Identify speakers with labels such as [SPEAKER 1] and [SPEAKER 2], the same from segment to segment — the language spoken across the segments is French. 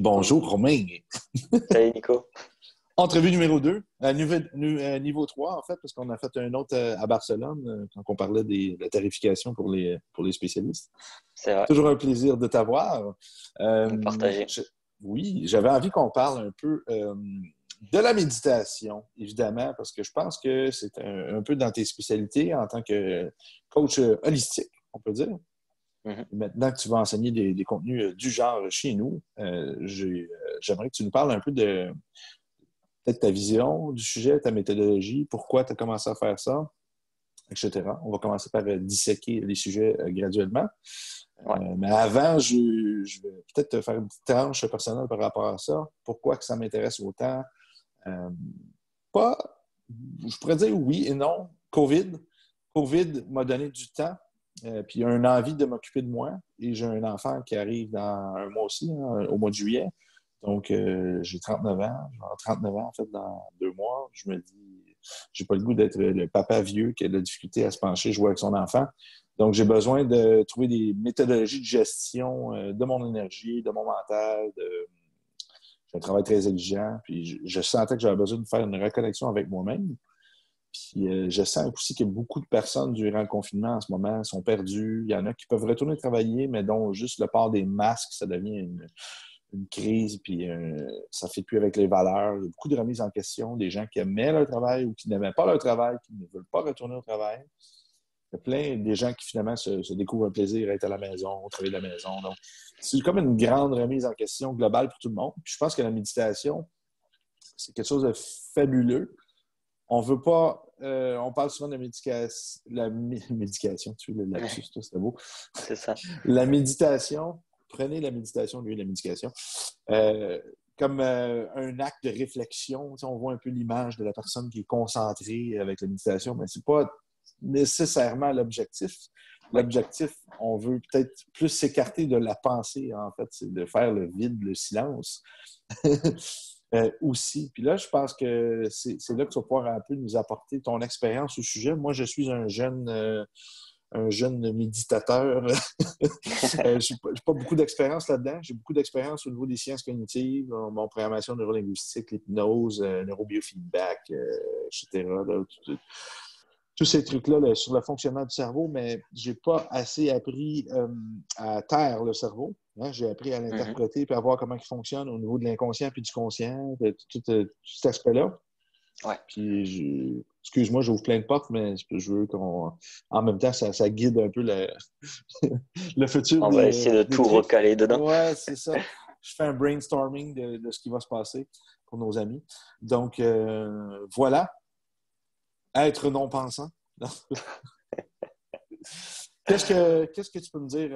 [SPEAKER 1] Bonjour, Romain.
[SPEAKER 2] Salut Nico.
[SPEAKER 1] Entrevue numéro 2, niveau 3, en fait, parce qu'on a fait un autre à Barcelone, quand on parlait de la tarification pour les spécialistes.
[SPEAKER 2] C'est vrai,
[SPEAKER 1] Toujours un plaisir de t'avoir.
[SPEAKER 2] de partager.
[SPEAKER 1] Oui, j'avais envie qu'on parle un peu de la méditation, évidemment, parce que je pense que c'est un peu dans tes spécialités en tant que coach holistique, on peut dire.
[SPEAKER 2] Mhm.
[SPEAKER 1] Maintenant que tu vas enseigner des contenus du genre chez nous, j'aimerais que tu nous parles un peu de peut-être ta vision du sujet, ta méthodologie, pourquoi tu as commencé à faire ça, etc. On va commencer par disséquer les sujets graduellement.
[SPEAKER 2] Ouais.
[SPEAKER 1] Mais avant, je vais peut-être te faire une petite tranche personnelle par rapport à ça. Pourquoi que ça m'intéresse autant? Euh, pas, je pourrais dire oui et non. COVID m'a donné du temps, puis une envie de m'occuper de moi. Et j'ai un enfant qui arrive dans un mois aussi, hein, au mois de juillet. Donc, j'ai 39 ans. Je vais avoir 39 ans, en fait, dans 2 mois. Je me dis, j'ai pas le goût d'être le papa vieux qui a de la difficulté à se pencher, jouer avec son enfant. Donc, j'ai besoin de trouver des méthodologies de gestion de mon énergie, de mon mental. J'ai un travail très exigeant. Puis, je sentais que j'avais besoin de faire une reconnexion avec moi-même. Puis, je sens aussi que beaucoup de personnes, durant le confinement, en ce moment, sont perdues. Il y en a qui peuvent retourner travailler, mais dont juste le port des masques, ça devient une crise, puis ça ne fait plus avec les valeurs. Il y a beaucoup de remises en question, des gens qui aimaient leur travail ou qui n'aimaient pas leur travail, qui ne veulent pas retourner au travail. Il y a plein des gens qui finalement se découvrent un plaisir à être à la maison, travailler de la maison. Donc, c'est comme une grande remise en question globale pour tout le monde. Puis je pense que la méditation, c'est quelque chose de fabuleux. On veut pas. On parle souvent de médication, tu veux le lapsus, c'est beau.
[SPEAKER 2] C'est ça.
[SPEAKER 1] La méditation, prenez la méditation, lui, la médication, comme un acte de réflexion. Tu sais, on voit un peu l'image de la personne qui est concentrée avec la méditation, mais c'est pas nécessairement l'objectif.
[SPEAKER 2] Oui.
[SPEAKER 1] L'objectif, on veut peut-être plus s'écarter de la pensée, en fait, c'est de faire le vide, le silence. Aussi. Puis là, je pense que c'est là que tu vas pouvoir un peu nous apporter ton expérience au sujet. Moi, je suis un jeune méditateur. Je n'ai pas beaucoup d'expérience là-dedans. J'ai beaucoup d'expérience au niveau des sciences cognitives, mon programmation neurolinguistique, l'hypnose, neurobiofeedback, etc. Là, tous ces trucs-là là, sur le fonctionnement du cerveau, mais je n'ai pas assez appris à taire le cerveau. Hein? J'ai appris à
[SPEAKER 2] Mhm.
[SPEAKER 1] l'interpréter et à voir comment il fonctionne au niveau de l'inconscient puis du conscient, tout cet aspect-là.
[SPEAKER 2] Ouais.
[SPEAKER 1] Puis, excuse-moi, j'ouvre plein de portes, mais je veux qu'on. En même temps, ça guide un peu le futur
[SPEAKER 2] On va essayer de
[SPEAKER 1] des
[SPEAKER 2] tout
[SPEAKER 1] trucs.
[SPEAKER 2] recaler dedans.
[SPEAKER 1] Ouais, c'est ça. Je fais un brainstorming de ce qui va se passer pour nos amis. Donc, voilà. Être non-pensant. Qu'est-ce que tu peux me dire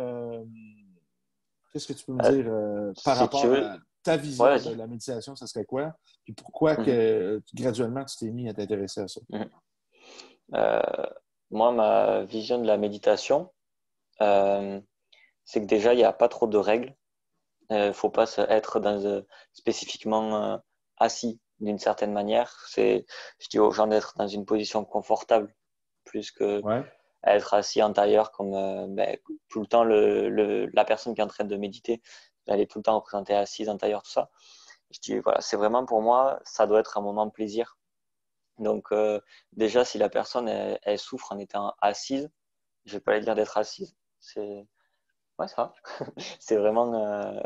[SPEAKER 1] qu'est-ce que tu peux me
[SPEAKER 2] Euh,
[SPEAKER 1] dire par
[SPEAKER 2] Si tu
[SPEAKER 1] rapport
[SPEAKER 2] veux,
[SPEAKER 1] à ta
[SPEAKER 2] ouais,
[SPEAKER 1] vision de
[SPEAKER 2] vas-y.
[SPEAKER 1] la méditation, ça serait quoi? Puis pourquoi
[SPEAKER 2] Mhm.
[SPEAKER 1] que graduellement tu t'es mis à t'intéresser à ça?
[SPEAKER 2] Mhm. Euh, Moi, ma vision de la méditation, euh, c'est que déjà, il n'y a pas trop de règles. Faut pas être spécifiquement assis d'une certaine manière. Je dis aux gens d'être dans une position confortable plus que
[SPEAKER 1] Ouais.
[SPEAKER 2] être assis en tailleur comme tout le temps la personne qui est en train de méditer, elle est tout le temps représentée assise en tailleur, tout ça. Je dis voilà, c'est vraiment pour moi, ça doit être un moment de plaisir. Donc déjà, si la personne elle souffre en étant assise, je vais pas lui dire d'être assise. C'est ouais, ça. C'est vraiment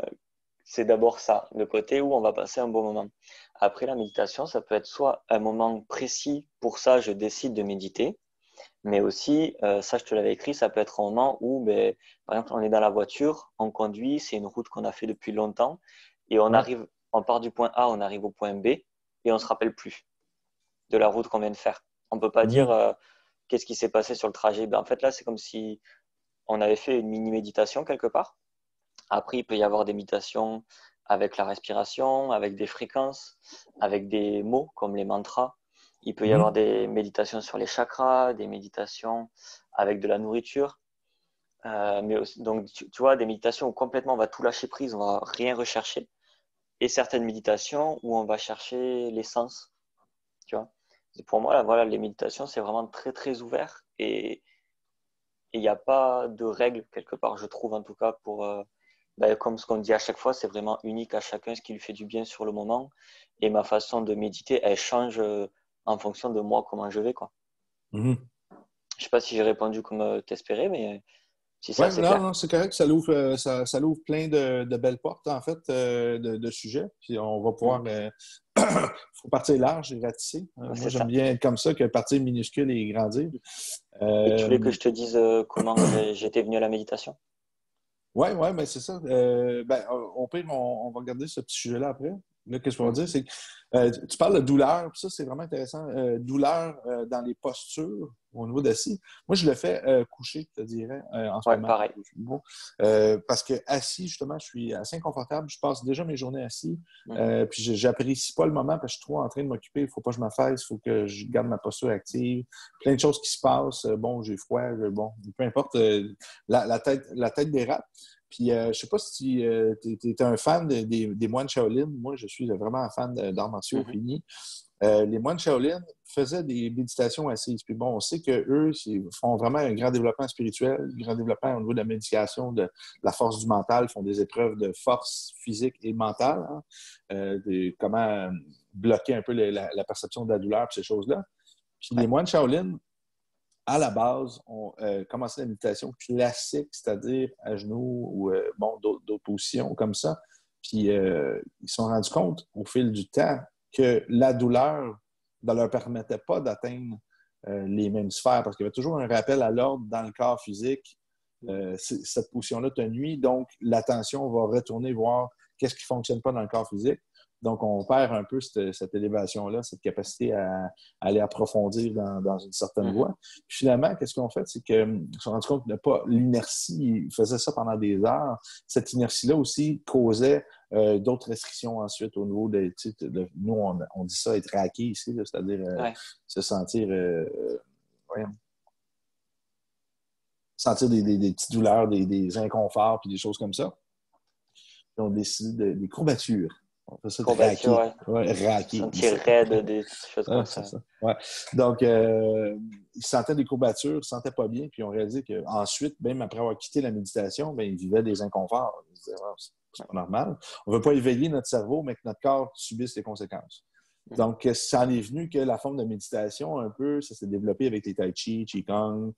[SPEAKER 2] c'est d'abord ça, le côté où on va passer un bon moment. Après la méditation, ça peut être soit un moment précis, pour ça je décide de méditer, mais aussi, ça je te l'avais écrit, ça peut être un moment où, ben, par exemple, on est dans la voiture, on conduit, c'est une route qu'on a fait depuis longtemps, et
[SPEAKER 1] Ouais.
[SPEAKER 2] on part du point A, on arrive au point B, et on se rappelle plus de la route qu'on vient de faire. On peut pas dire
[SPEAKER 1] Mhm.
[SPEAKER 2] qu'est-ce qui s'est passé sur le trajet. Ben, en fait, là, c'est comme si on avait fait une mini méditation quelque part. Après, il peut y avoir des méditations avec la respiration, avec des fréquences, avec des mots comme les mantras. Il peut y avoir
[SPEAKER 1] Mhm.
[SPEAKER 2] des méditations sur les chakras, des méditations avec de la nourriture. Mais aussi, donc, tu vois, des méditations où complètement on va tout lâcher prise, on va rien rechercher. Et certaines méditations où on va chercher l'essence, tu vois. Et pour moi, là, voilà, les méditations, c'est vraiment très, très ouvert. Et il n'y a pas de règles, quelque part, je trouve, en tout cas, pour Ben, comme ce qu'on dit à chaque fois, c'est vraiment unique à chacun ce qui lui fait du bien sur le moment. Et ma façon de méditer, elle change en fonction de moi, comment je vais, quoi.
[SPEAKER 1] Mhm.
[SPEAKER 2] Je sais pas si j'ai répondu comme t'espérais, mais si c'est
[SPEAKER 1] Oui,
[SPEAKER 2] assez
[SPEAKER 1] non,
[SPEAKER 2] clair.
[SPEAKER 1] non, c'est correct. Ça l'ouvre plein de belles portes, en fait, de sujets. Puis on va pouvoir.
[SPEAKER 2] Mhm.
[SPEAKER 1] Faut partir large et ratisser. Moi,
[SPEAKER 2] C'est
[SPEAKER 1] j'aime
[SPEAKER 2] ça.
[SPEAKER 1] bien être comme ça que partir minuscule et grandir.
[SPEAKER 2] Et tu
[SPEAKER 1] Euh,
[SPEAKER 2] voulais que je te dise comment j'étais venu à la méditation?
[SPEAKER 1] Oui, ouais, mais c'est ça. Ben, au pire, on va regarder ce petit sujet-là après. Là, qu'est-ce qu'on va
[SPEAKER 2] Mhm.
[SPEAKER 1] dire? C'est que tu parles de douleur, puis ça, c'est vraiment intéressant. Douleur dans les postures au niveau d'assis. Moi, je le fais couché, je te dirais, en ce
[SPEAKER 2] Ouais,
[SPEAKER 1] moment.
[SPEAKER 2] pareil.
[SPEAKER 1] Bon. Parce que assis, justement, je suis assez inconfortable. Je passe déjà mes journées assis.
[SPEAKER 2] Mhm.
[SPEAKER 1] Puis j'apprécie pas le moment parce que je suis trop en train de m'occuper. Il faut pas que je m'affaisse, il faut que je garde ma posture active. Plein de choses qui se passent. Bon, j'ai froid, bon, peu importe. La tête dérape. Puis, je ne sais pas si tu es un fan des moines Shaolin. Moi, je suis vraiment un fan d'arts martiaux
[SPEAKER 2] Mhm.
[SPEAKER 1] finis. Les moines Shaolin faisaient des méditations assises. Puis bon, on sait qu'eux font vraiment un grand développement spirituel, un grand développement au niveau de la médication, de la force du mental, font des épreuves de force physique et mentale, hein, comment bloquer un peu la perception de la douleur, ces choses-là. Puis les
[SPEAKER 2] Ouais.
[SPEAKER 1] moines Shaolin, à la base, on commençait la méditation classique, c'est-à-dire à genoux ou bon, d'autres positions comme ça. Puis ils se sont rendus compte au fil du temps que la douleur ne leur permettait pas d'atteindre les mêmes sphères parce qu'il y avait toujours un rappel à l'ordre dans le corps physique. Cette position-là te nuit, donc l'attention va retourner voir qu'est-ce qui ne fonctionne pas dans le corps physique. Donc, on perd un peu cette élévation-là, cette capacité à aller approfondir dans une certaine
[SPEAKER 2] Mhm.
[SPEAKER 1] voie. Puis finalement, qu'est-ce qu'ils ont fait? C'est qu'ils se sont rendus compte que pas l'inertie, ils faisaient ça pendant des heures. Cette inertie-là aussi causait d'autres restrictions ensuite au niveau nous, on dit ça être raqué ici, là, c'est-à-dire
[SPEAKER 2] Ouais.
[SPEAKER 1] se sentir, voyons, sentir des petites douleurs, des inconforts, puis des choses comme ça. Puis on décide des courbatures. On fait ça de
[SPEAKER 2] Courbature,
[SPEAKER 1] raquer.
[SPEAKER 2] ouais.
[SPEAKER 1] Ouais, raquer.
[SPEAKER 2] Sentir raide, des choses comme
[SPEAKER 1] Ah, c'est
[SPEAKER 2] ça.
[SPEAKER 1] ça. Ouais. Donc, ils sentaient des courbatures, ils ne se sentaient pas bien, puis ils ont réalisé qu'ensuite, même après avoir quitté la méditation, ben, ils vivaient des inconforts. Ils se disaient, ah, c'est pas normal. On ne veut pas éveiller notre cerveau, mais que notre corps subisse les conséquences.
[SPEAKER 2] Mhm.
[SPEAKER 1] Donc, ça en est venu que la forme de méditation, un peu, ça s'est développé avec les Tai Chi, Qigong.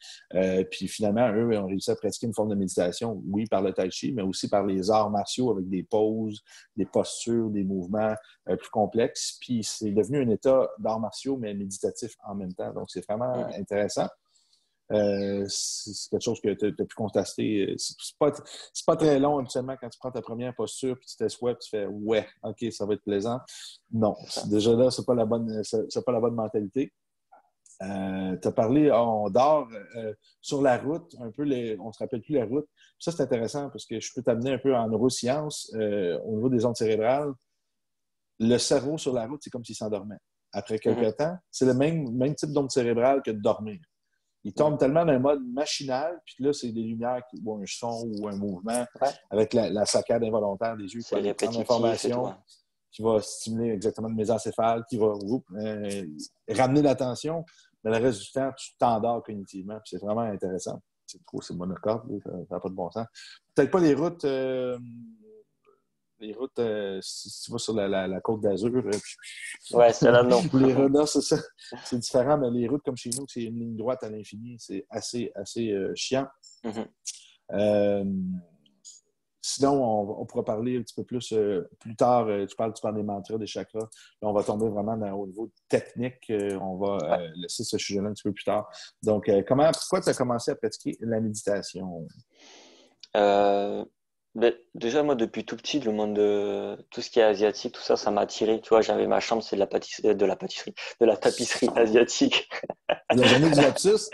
[SPEAKER 1] Puis finalement, eux, ont réussi à pratiquer une forme de méditation, oui, par le Tai Chi, mais aussi par les arts martiaux avec des poses, des postures, des mouvements plus complexes. Puis c'est devenu un état d'arts martiaux, mais méditatif en même temps. Donc, c'est vraiment
[SPEAKER 2] Mhm.
[SPEAKER 1] intéressant. C'est quelque chose que tu as pu constater. C'est pas très long, habituellement, quand tu prends ta première posture, puis tu t'assois, puis tu fais ouais, OK, ça va être plaisant. Non,
[SPEAKER 2] C'est ça.
[SPEAKER 1] déjà là, c'est pas la bonne mentalité. Tu as parlé, on dort sur la route, un peu, on ne se rappelle plus la route. Ça, c'est intéressant parce que je peux t'amener un peu en neurosciences au niveau des ondes cérébrales. Le cerveau sur la route, c'est comme s'il s'endormait. Après
[SPEAKER 2] Mhm.
[SPEAKER 1] quelques temps, c'est le même type d'onde cérébrale que de dormir. Il
[SPEAKER 2] Mhm.
[SPEAKER 1] tombe tellement dans un mode machinal, puis là, c'est des lumières, ou un son ou un mouvement
[SPEAKER 2] Ouais.
[SPEAKER 1] avec la saccade involontaire des yeux qui va
[SPEAKER 2] C'est
[SPEAKER 1] aller prendre
[SPEAKER 2] répétitif et tout.
[SPEAKER 1] l'information,
[SPEAKER 2] Hein.
[SPEAKER 1] qui va stimuler exactement le mésencéphale, qui va ramener l'attention, mais le reste du temps, tu t'endors cognitivement, puis c'est vraiment intéressant. C'est monocorde, ça n'a pas de bon sens. Peut-être pas les routes, si tu vas sur la côte d'Azur,
[SPEAKER 2] Ouais, celle-là, non.
[SPEAKER 1] les routes, non, c'est ça. C'est différent, mais les routes comme chez nous, c'est une ligne droite à l'infini. C'est assez chiant.
[SPEAKER 2] Mhm.
[SPEAKER 1] Euh, Sinon, on pourra parler un petit peu plus tard. Tu parles des mantras, des chakras. Là, on va tomber vraiment au niveau technique. On va
[SPEAKER 2] Ouais.
[SPEAKER 1] laisser ce sujet-là un petit peu plus tard. Donc, pourquoi tu as commencé à pratiquer la méditation?
[SPEAKER 2] Euh, déjà, moi, depuis tout petit, le monde de tout ce qui est asiatique, tout ça, ça m'a attiré. Tu vois, j'avais ma chambre, c'est de la tapisserie asiatique.
[SPEAKER 1] La journée du lapsus?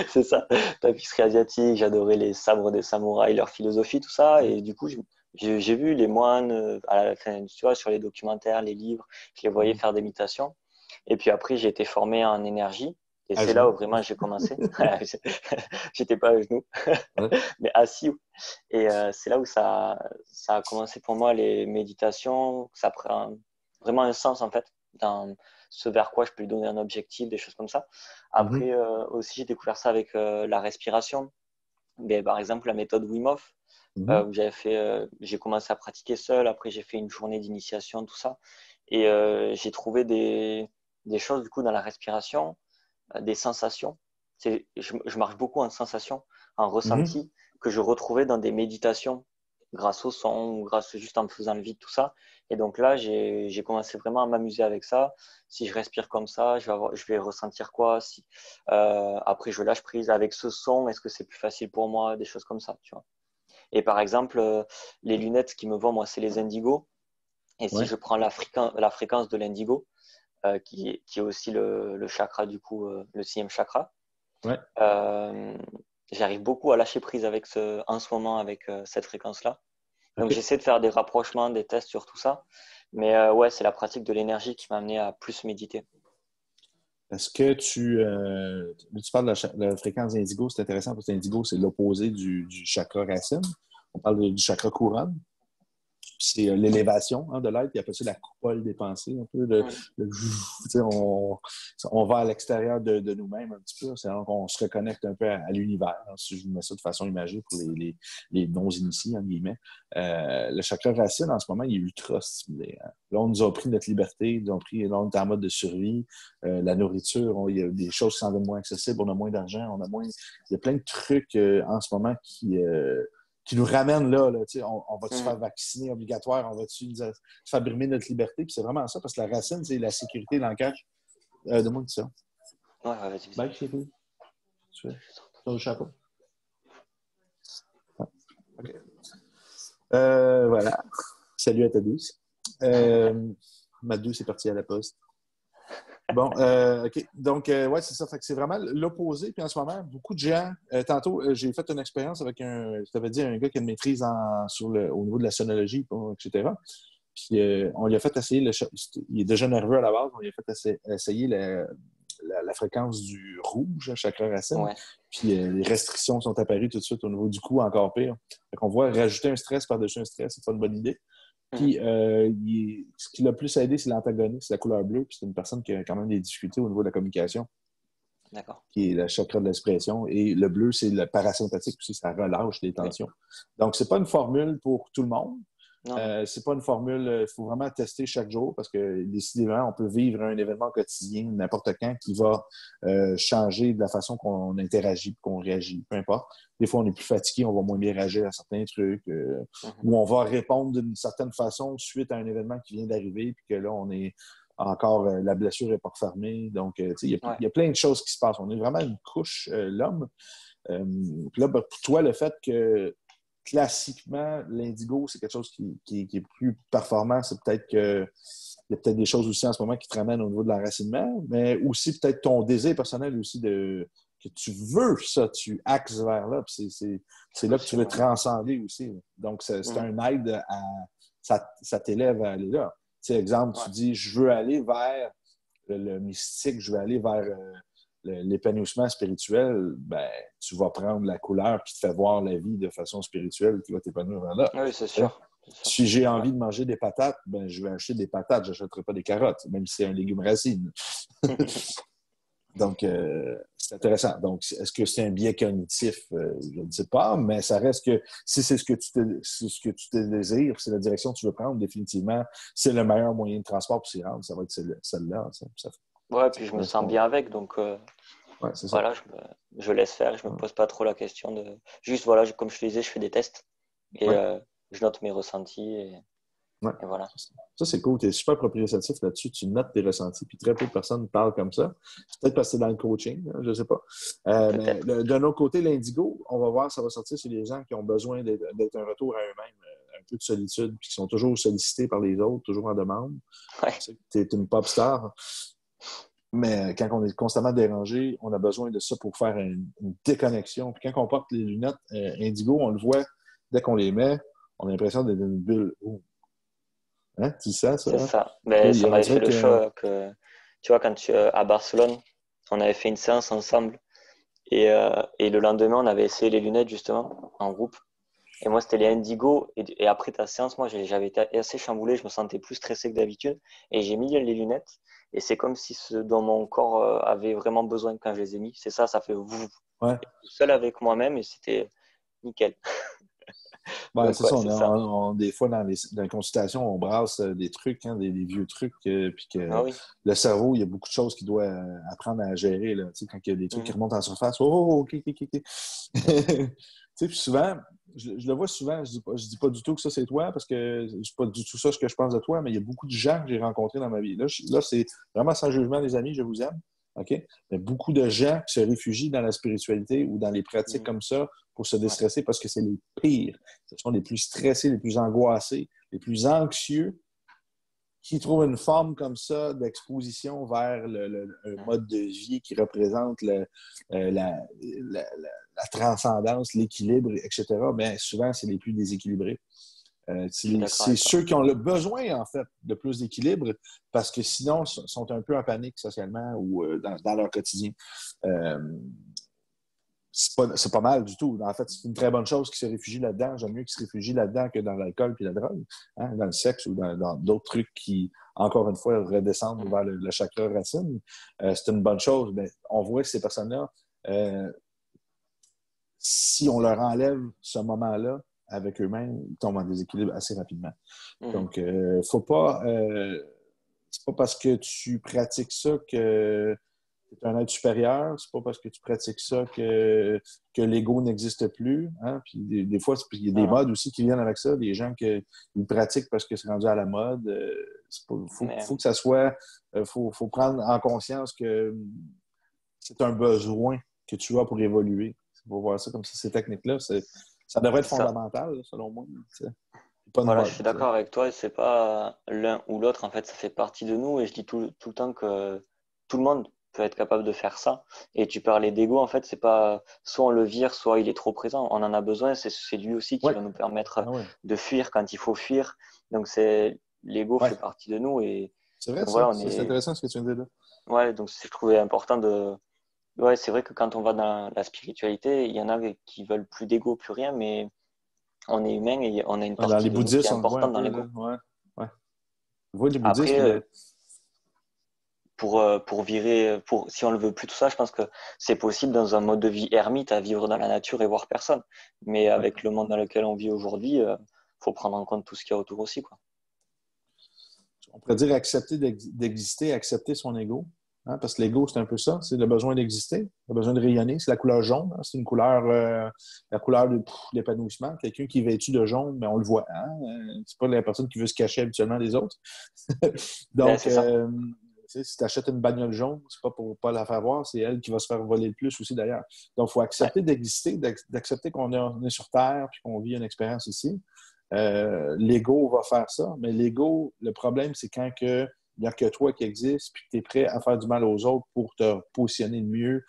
[SPEAKER 2] C'est ça, tapisserie asiatique. J'adorais les sabres des samouraïs, leur philosophie, tout ça. Et du coup, j'ai vu les moines, enfin, tu vois, sur les documentaires, les livres, je les voyais
[SPEAKER 1] Mhm.
[SPEAKER 2] faire des méditations. Et puis après, j'ai été formé en énergie. Et
[SPEAKER 1] À
[SPEAKER 2] c'est là où
[SPEAKER 1] genoux.
[SPEAKER 2] vraiment j'ai commencé. J'étais pas à genoux,
[SPEAKER 1] Ouais.
[SPEAKER 2] mais assis. Et c'est là où ça a commencé pour moi les méditations. Ça prend vraiment un sens en fait dans ce vers quoi je peux lui donner un objectif, des choses comme ça.
[SPEAKER 1] Mhm.
[SPEAKER 2] Après aussi, j'ai découvert ça avec la respiration. Mais, par exemple, la méthode Wim Hof,
[SPEAKER 1] Mhm.
[SPEAKER 2] où j'ai commencé à pratiquer seul. Après, j'ai fait une journée d'initiation, tout ça. Et j'ai trouvé des choses, du coup, dans la respiration, des sensations. Je marche beaucoup en sensations, en
[SPEAKER 1] Mhm.
[SPEAKER 2] ressenti, que je retrouvais dans des méditations grâce au son ou grâce juste en me faisant le vide, tout ça. Et donc là, j'ai commencé vraiment à m'amuser avec ça. Si je respire comme ça, je vais ressentir quoi? Si, après, je lâche prise avec ce son. Est-ce que c'est plus facile pour moi? Des choses comme ça, tu vois. Et par exemple, les lunettes qui me vont, moi, c'est les Indigo. Et si
[SPEAKER 1] Ouais.
[SPEAKER 2] je prends la fréquence de l'Indigo, qui est aussi le chakra, du coup, le sixième chakra,
[SPEAKER 1] Ouais.
[SPEAKER 2] euh, j'arrive beaucoup à lâcher prise en ce moment avec cette fréquence-là. Donc
[SPEAKER 1] OK.
[SPEAKER 2] j'essaie de faire des rapprochements, des tests sur tout ça. Mais ouais, c'est la pratique de l'énergie qui m'a amené à plus méditer.
[SPEAKER 1] Est-ce que tu parles de la fréquence indigo, c'est intéressant parce que l'indigo, c'est l'opposé du chakra racine. On parle du chakra couronne. C'est l'élévation de l'être. Il appelle ça la coupole des pensées, un peu.
[SPEAKER 2] Mm.
[SPEAKER 1] Tu sais, on va à l'extérieur de nous-mêmes un petit peu. C'est là qu'on se reconnecte un peu à l'univers, hein, si je mets ça de façon imagée pour les non-initiés, entre guillemets. Le chakra racine, en ce moment, il est ultra stimulé. Hein. Là, on nous a pris notre liberté, là, on est en mode de survie. La nourriture, il y a des choses qui sont moins accessibles, on a moins d'argent, il y a plein de trucs en ce moment qui nous ramène là, on va-tu se
[SPEAKER 2] Mm.
[SPEAKER 1] faire vacciner obligatoire, on va-tu se faire brimer notre liberté, puis c'est vraiment ça, parce que la racine, c'est la sécurité, l'ancrage. Donne-moi de ça.
[SPEAKER 2] Ouais, ouais, vas-y, vas-y.
[SPEAKER 1] Bye, chérie. Tu fais? Sur le chapeau. Ah, OK. Voilà. Salut à ta douce. Ma douce est partie à la poste. Bon, OK. Donc, ouais, c'est ça. Fait que c'est vraiment l'opposé. Puis en ce moment, beaucoup de gens. Tantôt, j'ai fait une expérience avec je t'avais dit, un gars qui a une maîtrise au niveau de la sonologie, etc. Puis on lui a fait essayer, il est déjà nerveux à la base, on lui a fait essayer la fréquence du rouge, chakra racine.
[SPEAKER 2] Ouais.
[SPEAKER 1] Puis les restrictions sont apparues tout de suite au niveau du cou, encore pire. Fait qu'on voit rajouter un stress par-dessus un stress, c'est pas une bonne idée.
[SPEAKER 2] Mhm.
[SPEAKER 1] Puis ce qui l'a plus aidé, c'est l'antagoniste, la couleur bleue. Puis c'est une personne qui a quand même des difficultés au niveau de la communication,
[SPEAKER 2] D'accord.
[SPEAKER 1] qui est le chakra de l'expression. Et le bleu, c'est le parasympathique aussi, ça relâche les
[SPEAKER 2] Oui.
[SPEAKER 1] tensions. Donc, c'est pas une formule pour tout le monde.
[SPEAKER 2] Non, non.
[SPEAKER 1] C'est pas une formule, il faut vraiment tester chaque jour parce que décidément, on peut vivre un événement quotidien n'importe quand qui va changer de la façon qu'on interagit, qu'on réagit, peu importe. Des fois, on est plus fatigué, on va moins bien réagir à certains trucs,
[SPEAKER 2] Mhm.
[SPEAKER 1] ou on va répondre d'une certaine façon suite à un événement qui vient d'arriver, puis que là, on est encore, la blessure n'est pas refermée. Donc,
[SPEAKER 2] Ouais.
[SPEAKER 1] il y a plein de choses qui se passent. On est vraiment une couche, l'homme. Puis là, ben, pour toi, le fait que classiquement, l'indigo, c'est quelque chose qui est plus performant. C'est peut-être que il y a peut-être des choses aussi en ce moment qui te ramènent au niveau de l'enracinement, mais aussi peut-être ton désir personnel aussi que tu veux ça, tu axes vers là, puis
[SPEAKER 2] C'est
[SPEAKER 1] c'est là que tu
[SPEAKER 2] possible,
[SPEAKER 1] veux
[SPEAKER 2] ouais.
[SPEAKER 1] transcender aussi. Donc, c'est
[SPEAKER 2] Mhm.
[SPEAKER 1] un aide à. Ça t'élève à aller là. Tu sais, exemple, tu
[SPEAKER 2] Ouais.
[SPEAKER 1] dis, je veux aller vers le mystique, je veux aller vers l'épanouissement spirituel, ben, tu vas prendre la couleur qui te fait voir la vie de façon spirituelle qui va t'épanouir vers là.
[SPEAKER 2] Oui, c'est
[SPEAKER 1] T'sais?
[SPEAKER 2] sûr. C'est sûr.
[SPEAKER 1] Si j'ai
[SPEAKER 2] Ouais.
[SPEAKER 1] envie de manger des patates, ben, je vais acheter des patates, je n'achèterai pas des carottes, même si c'est un légume racine. Donc, c'est intéressant. Donc, est-ce que c'est un biais cognitif? Je ne sais pas, mais ça reste que si c'est ce que tu te désires, c'est la direction que tu veux prendre, définitivement, c'est le meilleur moyen de transport pour s'y rendre. Ça va être celle-là.
[SPEAKER 2] Ouais,
[SPEAKER 1] Ça
[SPEAKER 2] puis je me sens
[SPEAKER 1] correspond.
[SPEAKER 2] bien avec, donc
[SPEAKER 1] Ouais, c'est ça.
[SPEAKER 2] voilà, je laisse faire, je me pose pas trop la question de. Juste, voilà, comme je te disais, je fais des tests et
[SPEAKER 1] Ouais.
[SPEAKER 2] je note mes ressentis
[SPEAKER 1] Ouais.
[SPEAKER 2] et voilà.
[SPEAKER 1] Ça, c'est cool. Tu es super propriétatif là-dessus. Tu notes tes ressentis. Puis très peu de personnes parlent comme ça. C'est peut-être parce que c'est dans le coaching, hein, je ne sais pas. Mais
[SPEAKER 2] Peut-être.
[SPEAKER 1] d'un autre côté, l'indigo, on va voir, ça va sortir sur les gens qui ont besoin d'être un retour à eux-mêmes, un peu de solitude, puis qui sont toujours sollicités par les autres, toujours en demande.
[SPEAKER 2] Ouais.
[SPEAKER 1] Tu es une pop star. Mais quand on est constamment dérangé, on a besoin de ça pour faire une déconnexion. Puis quand on porte les lunettes indigo, on le voit, dès qu'on les met, on a l'impression d'être dans une bulle. Oh. Hein? Tu dis ça, ça?
[SPEAKER 2] C'est
[SPEAKER 1] Hein?
[SPEAKER 2] ça. Mais ça
[SPEAKER 1] On
[SPEAKER 2] m'avait fait
[SPEAKER 1] dirait
[SPEAKER 2] le
[SPEAKER 1] que.
[SPEAKER 2] choc. Tu vois, quand à Barcelone, on avait fait une séance ensemble et le lendemain, on avait essayé les lunettes justement en groupe. Et moi, c'était les Indigo. Et après ta séance, moi, j'avais été assez chamboulé. Je me sentais plus stressé que d'habitude. Et j'ai mis les lunettes. Et c'est comme si ce dont mon corps avait vraiment besoin quand je les ai mis. C'est ça, ça fait vous.
[SPEAKER 1] Ouais.
[SPEAKER 2] Seul avec moi-même. Et c'était nickel.
[SPEAKER 1] Ouais,
[SPEAKER 2] Donc,
[SPEAKER 1] c'est
[SPEAKER 2] ouais,
[SPEAKER 1] ça.
[SPEAKER 2] c'est ça.
[SPEAKER 1] Des fois, dans les consultations, on brasse des trucs, hein, des vieux trucs, puis que
[SPEAKER 2] Ah oui.
[SPEAKER 1] le cerveau, il y a beaucoup de choses qu'il doit apprendre à gérer. Là. Tu sais, quand il y a des trucs qui
[SPEAKER 2] Mhm.
[SPEAKER 1] remontent en surface, oh, OK, OK, OK. Tu sais, puis souvent, je le vois souvent, je dis pas du tout que ça, c'est toi, parce que c'est pas du tout ça ce que je pense de toi, mais il y a beaucoup de gens que j'ai rencontrés dans ma vie. Là, c'est vraiment sans jugement, les amis, je vous aime. OK? Il y a beaucoup de gens qui se réfugient dans la spiritualité ou dans les pratiques
[SPEAKER 2] Mhm.
[SPEAKER 1] comme ça pour se
[SPEAKER 2] Ouais.
[SPEAKER 1] déstresser parce que c'est les pires. Ce sont les plus stressés, les plus angoissés, les plus anxieux qui trouvent une forme comme ça d'exposition vers un
[SPEAKER 2] Mhm.
[SPEAKER 1] mode de vie qui représente la transcendance, l'équilibre, etc. Mais souvent, c'est les plus déséquilibrés.
[SPEAKER 2] Je suis d'accord
[SPEAKER 1] C'est
[SPEAKER 2] avec toi.
[SPEAKER 1] ceux qui ont le besoin, en fait, de plus d'équilibre parce que sinon, ils sont un peu en panique socialement ou dans leur quotidien. Euh, c'est pas mal du tout. En fait, c'est une très bonne chose qu'ils se réfugient là-dedans. J'aime mieux qu'ils se réfugient là-dedans que dans l'alcool et la drogue, hein, dans le sexe ou dans d'autres trucs qui, encore une fois, redescendent
[SPEAKER 2] Mhm.
[SPEAKER 1] vers le chakra racine. C'est une bonne chose. Mais on voit que ces personnes-là, euh, si on leur enlève ce moment-là avec eux-mêmes, ils tombent en déséquilibre assez rapidement.
[SPEAKER 2] Mhm.
[SPEAKER 1] Donc, faut pas. C'est pas parce que tu pratiques ça que tu es un être supérieur. C'est pas parce que tu pratiques ça que l'ego n'existe plus. Hein? Puis des fois, il y a des
[SPEAKER 2] Non, non.
[SPEAKER 1] modes aussi qui viennent avec ça. Des gens qui ils pratiquent parce que c'est rendu à la mode.
[SPEAKER 2] Mais
[SPEAKER 1] Faut que ça soit. Faut prendre en conscience que c'est un besoin que tu as pour évoluer. Faut voir ça comme ça. Ces techniques-là, ça devrait être
[SPEAKER 2] c'est ça.
[SPEAKER 1] fondamental, selon moi. Tu sais. Pas une
[SPEAKER 2] Voilà, je
[SPEAKER 1] mode.
[SPEAKER 2] suis
[SPEAKER 1] Tu sais.
[SPEAKER 2] d'accord avec toi. C'est pas l'un ou l'autre. En fait, ça fait partie de nous. Et je dis tout le temps que tout le monde peut être capable de faire ça. Et tu parlais d'ego. En fait, c'est pas soit on le vire, soit il est trop présent. On en a besoin. C'est lui aussi qui
[SPEAKER 1] Ouais.
[SPEAKER 2] va nous permettre
[SPEAKER 1] Ah ouais.
[SPEAKER 2] de fuir quand il faut fuir. Donc c'est l'ego
[SPEAKER 1] Ouais.
[SPEAKER 2] fait partie de nous. Et
[SPEAKER 1] C'est vrai,
[SPEAKER 2] donc
[SPEAKER 1] ça.
[SPEAKER 2] voilà, on
[SPEAKER 1] Ça, c'est
[SPEAKER 2] est.
[SPEAKER 1] intéressant ce que tu viens de dire là.
[SPEAKER 2] Ouais, donc je trouvais important de. Ouais, c'est vrai que quand on va dans la spiritualité, il y en a qui veulent plus d'ego, plus rien, mais on est humain et on a une
[SPEAKER 1] Dans
[SPEAKER 2] partie
[SPEAKER 1] les
[SPEAKER 2] de nous qui est
[SPEAKER 1] bouddhistes, on le voit un
[SPEAKER 2] importante dans
[SPEAKER 1] peu, là.
[SPEAKER 2] l'ego.
[SPEAKER 1] Ouais. Ouais. On voit les bouddhistes
[SPEAKER 2] Après,
[SPEAKER 1] qui
[SPEAKER 2] pour virer, si on le veut plus tout ça, je pense que c'est possible dans un mode de vie ermite à vivre dans la nature et voir personne. Mais
[SPEAKER 1] ouais.
[SPEAKER 2] avec le monde dans lequel on vit aujourd'hui, faut prendre en compte tout ce qu'il y a autour aussi, quoi.
[SPEAKER 1] On pourrait dire accepter d'exister, accepter son ego. Hein, parce que l'ego, c'est un peu ça. C'est le besoin d'exister, le besoin de rayonner. C'est la couleur jaune. Hein, c'est une couleur, la couleur de l'épanouissement. Quelqu'un qui est vêtu de jaune, mais on le voit. Hein, c'est pas la personne qui veut se cacher habituellement des autres.
[SPEAKER 2] Ben,
[SPEAKER 1] Donc,
[SPEAKER 2] c'est ça.
[SPEAKER 1] si tu achètes une bagnole jaune, c'est pas pour pas la faire voir, c'est elle qui va se faire voler le plus aussi d'ailleurs. Donc, il faut
[SPEAKER 2] Ouais.
[SPEAKER 1] accepter d'exister, d'accepter on est sur Terre puis qu'on vit une expérience ici. L'ego va faire ça, mais l'ego, le problème, c'est quand que, il n'y a que toi qui existe, puis que tu es prêt à faire du mal aux autres pour te positionner mieux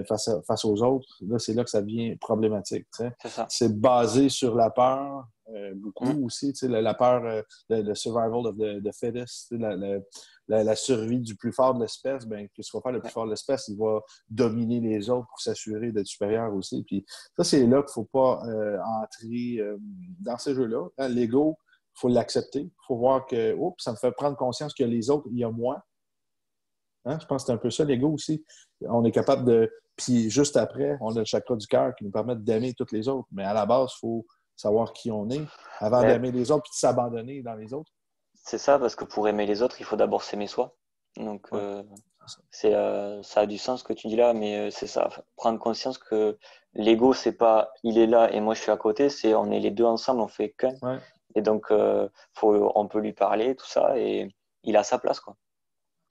[SPEAKER 1] face aux autres. Là, c'est là que ça devient problématique. Tu sais.
[SPEAKER 2] C'est ça.
[SPEAKER 1] C'est basé sur la peur,
[SPEAKER 2] Mm.
[SPEAKER 1] beaucoup aussi, tu sais, la peur, le survival of the fittest, tu sais, la survie du plus fort de l'espèce. Ben, qu'est-ce qu'on va faire le plus
[SPEAKER 2] Ouais.
[SPEAKER 1] fort de l'espèce? Il va dominer les autres pour s'assurer d'être supérieur aussi. Puis ça, c'est là qu'il ne faut pas entrer dans ces jeux-là. Hein, l'ego, il faut l'accepter. Il faut voir que ça me fait prendre conscience que les autres, il y a moi. Hein? Je pense que c'est un peu ça, l'ego aussi. On est capable de. Puis juste après, on a le chakra du cœur qui nous permet d'aimer toutes les autres. Mais à la base, il faut savoir qui on est avant
[SPEAKER 2] Ben,
[SPEAKER 1] d'aimer les autres puis de s'abandonner dans les autres.
[SPEAKER 2] c'est ça, parce que pour aimer les autres, il faut d'abord s'aimer soi. Donc,
[SPEAKER 1] Ouais, c'est ça.
[SPEAKER 2] ça a du sens ce que tu dis là, mais c'est ça. Prendre conscience que l'ego, c'est pas il est là et moi je suis à côté, c'est on est les deux ensemble, on fait qu'un.
[SPEAKER 1] Ouais.
[SPEAKER 2] Et donc, on peut lui parler, tout ça, et il a sa place, quoi.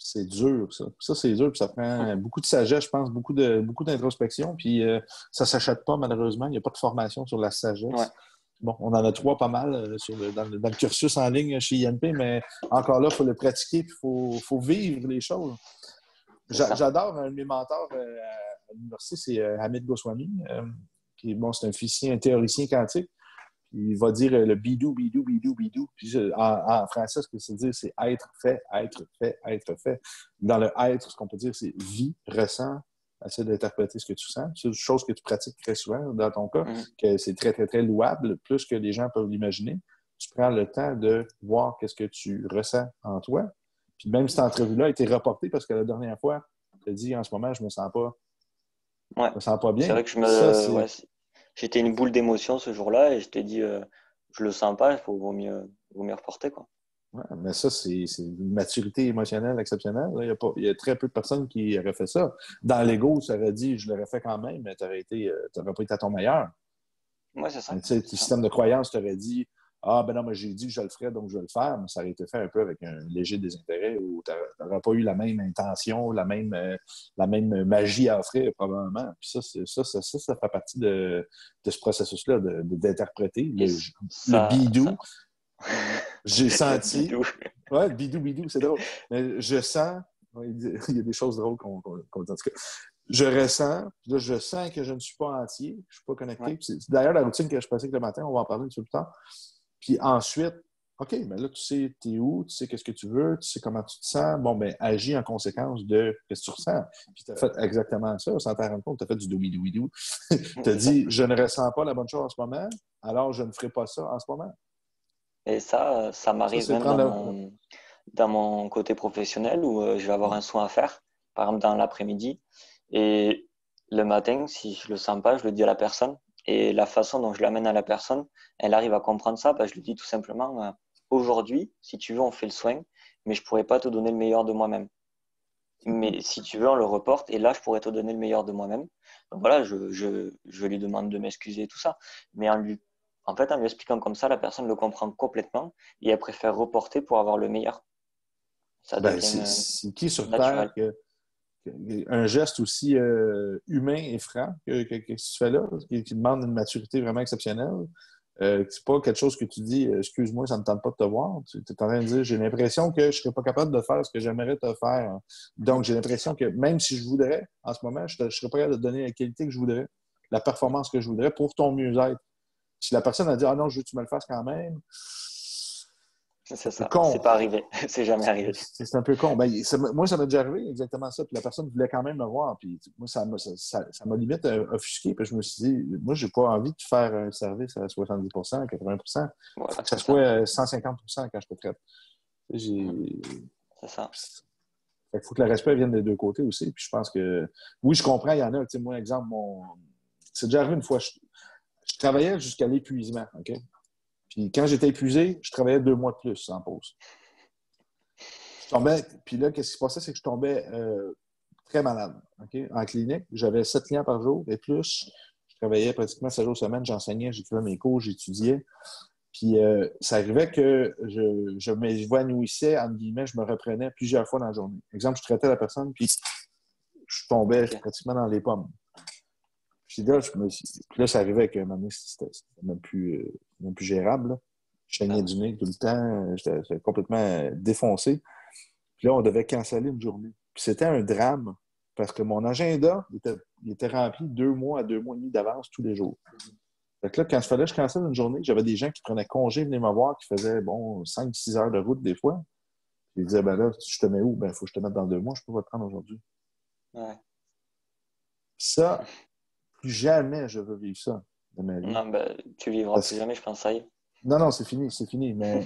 [SPEAKER 1] C'est dur, ça. Ça, c'est dur, puis ça prend beaucoup de sagesse, je pense, beaucoup d'introspection, puis ça ne s'achète pas, malheureusement. Il n'y a pas de formation sur la
[SPEAKER 2] Ouais,
[SPEAKER 1] sagesse. Bon, on en a trois pas mal dans le cursus en ligne chez INP, mais encore là, il faut le pratiquer, puis il faut vivre les choses.
[SPEAKER 2] c'est ça.
[SPEAKER 1] J'adore un de mes mentors à l'université, c'est Hamid Goswami, qui, bon, c'est un physicien, un théoricien quantique. Il va dire le bidou, bidou, bidou, bidou. Puis en français, ce que c'est dire, c'est être fait, être fait, être fait. Dans le être, ce qu'on peut dire, c'est vie, ressent. Essaie d'interpréter ce que tu sens. C'est une chose que tu pratiques très souvent dans ton cas,
[SPEAKER 2] Mhm.
[SPEAKER 1] que c'est très, très, très louable, plus que les gens peuvent l'imaginer. Tu prends le temps de voir qu'est-ce que tu ressens en toi. Puis même cette entrevue-là a été reportée parce que la dernière fois, tu as dit en ce moment, je me
[SPEAKER 2] Ouais.
[SPEAKER 1] sens pas
[SPEAKER 2] C'est
[SPEAKER 1] bien.
[SPEAKER 2] vrai que
[SPEAKER 1] Ça,
[SPEAKER 2] ouais,
[SPEAKER 1] c'est.
[SPEAKER 2] je j'étais une boule d'émotion ce jour-là et je t'ai dit, je le sens pas, vaut mieux reporter, quoi.
[SPEAKER 1] Ouais, mais ça, c'est une maturité émotionnelle exceptionnelle. Là. Il y a très peu de personnes qui auraient fait ça. Dans l'ego, ça aurait dit, je l'aurais fait quand même, mais tu n'aurais pas été à ton meilleur.
[SPEAKER 2] Ouais, c'est ça.
[SPEAKER 1] Tu sais, le système de croyance t'aurait dit, ah, ben non, mais j'ai dit que je le ferais, donc je vais le faire, mais ça aurait été fait un peu avec un léger désintérêt où tu n'aurais pas eu la même intention, la même magie à offrir, probablement. Puis ça fait partie de ce processus-là, d'interpréter
[SPEAKER 2] Et
[SPEAKER 1] le
[SPEAKER 2] ça,
[SPEAKER 1] bidou.
[SPEAKER 2] ça...
[SPEAKER 1] J'ai
[SPEAKER 2] Le
[SPEAKER 1] senti.
[SPEAKER 2] bidou.
[SPEAKER 1] Ouais, bidou, c'est drôle. Mais je sens. Ouais, il y a des choses drôles qu'on dit. En tout cas, je ressens. Là, je sens que je ne suis pas entier. Je ne suis pas
[SPEAKER 2] Ouais.
[SPEAKER 1] connecté. C'est d'ailleurs la routine que je pratique le matin. On va en parler tout le temps. Puis ensuite, OK, mais là, tu sais, t'es où, tu sais qu'est-ce que tu veux, tu sais comment tu te sens. Bon, ben, agis en conséquence de ce que tu ressens. Puis tu as fait exactement ça, sans t'en rendre compte. Tu as fait du doubidou. Tu as
[SPEAKER 2] C'est ça.
[SPEAKER 1] dit, je ne ressens pas la bonne chose en ce moment, alors je ne ferai pas ça en ce moment.
[SPEAKER 2] Et ça
[SPEAKER 1] Ça,
[SPEAKER 2] m'arrive
[SPEAKER 1] c'est
[SPEAKER 2] même
[SPEAKER 1] prendre le.
[SPEAKER 2] dans mon côté professionnel où je vais avoir un soin à faire, par exemple dans l'après-midi. Et le matin, si je le sens pas, je le dis à la personne. Et la façon dont je l'amène à la personne, elle arrive à comprendre ça. Bah, je lui dis tout simplement, aujourd'hui, si tu veux, on fait le soin, mais je pourrais pas te donner le meilleur de moi-même. Mais si tu veux, on le reporte et là, je pourrais te donner le meilleur de moi-même. Donc voilà, je lui demande de m'excuser et tout ça. Mais en fait, en lui expliquant comme ça, la personne le comprend complètement et elle préfère reporter pour avoir le meilleur. Ça
[SPEAKER 1] Ben,
[SPEAKER 2] devient
[SPEAKER 1] c'est qui sur Terre
[SPEAKER 2] naturel.
[SPEAKER 1] un geste aussi humain et franc que tu fais là, qui demande une maturité vraiment exceptionnelle? C'est pas quelque chose que tu dis, excuse-moi, ça ne me tente pas de te voir. Tu es en train de dire, j'ai l'impression que je ne serais pas capable de faire ce que j'aimerais te faire. Donc, j'ai
[SPEAKER 2] C'est
[SPEAKER 1] l'impression
[SPEAKER 2] ça.
[SPEAKER 1] que même si je voudrais, en ce moment, je ne serais pas capable de te donner la qualité que je voudrais, la performance que je voudrais pour ton mieux-être. Si la personne a dit, ah non, je veux que tu me le fasses quand même, c'est
[SPEAKER 2] C'est
[SPEAKER 1] un peu
[SPEAKER 2] ça.
[SPEAKER 1] con.
[SPEAKER 2] C'est pas arrivé. C'est jamais arrivé.
[SPEAKER 1] C'est un peu con. Ben, moi, ça m'est déjà arrivé exactement ça. Puis la personne voulait quand même me voir. Puis moi, ça m'a limite offusqué. Puis je me suis dit, moi, j'ai pas envie de faire un service à 70 80 Il faut
[SPEAKER 2] Voilà,
[SPEAKER 1] que ça
[SPEAKER 2] c'est ça.
[SPEAKER 1] soit 150 quand je te traite.
[SPEAKER 2] Mhm.
[SPEAKER 1] J'ai...
[SPEAKER 2] C'est ça.
[SPEAKER 1] Fait qu'il faut que le respect vienne des deux côtés aussi. Puis je pense que, oui, je comprends, il y en a. Tu sais, moi, exemple, c'est déjà arrivé une fois. Je travaillais jusqu'à l'épuisement. OK? Puis quand j'étais épuisé, je travaillais 2 mois de plus sans pause. Je tombais, puis là, qu'est-ce qui se passait, c'est que je tombais très malade. Okay? En clinique, j'avais 7 clients par jour et plus. Je travaillais pratiquement 7 jours semaine, j'enseignais, j'écrivais mes cours, j'étudiais. Puis ça arrivait que je m'évanouissais, entre guillemets, je me reprenais plusieurs fois dans la journée. Exemple, je traitais la personne, puis je tombais
[SPEAKER 2] Ok.
[SPEAKER 1] pratiquement dans les pommes. Puis là, puis là ça arrivait que maintenant, c'était même plus gérable. Là. Je
[SPEAKER 2] Ben
[SPEAKER 1] saignais
[SPEAKER 2] ouais.
[SPEAKER 1] du nez tout le temps, j'étais complètement défoncé. Puis là, on devait canceller une journée. Puis c'était un drame parce que mon agenda il était rempli 2 mois à 2 mois et demi d'avance tous les jours. Fait que là, quand il fallait que je cancelle une journée, j'avais des gens qui prenaient congé, venaient me voir, qui faisaient, bon, 5-6 heures de route des fois. Puis ils disaient, ben là, je te mets où? Ben, il faut que je te mette dans 2 mois, je peux pas te prendre aujourd'hui.
[SPEAKER 2] Ouais.
[SPEAKER 1] Puis ça, plus jamais je veux vivre ça de ma vie.
[SPEAKER 2] Non, ben, tu vivras
[SPEAKER 1] Parce
[SPEAKER 2] plus
[SPEAKER 1] que,
[SPEAKER 2] jamais, je pense, ça y est.
[SPEAKER 1] non, c'est fini, mais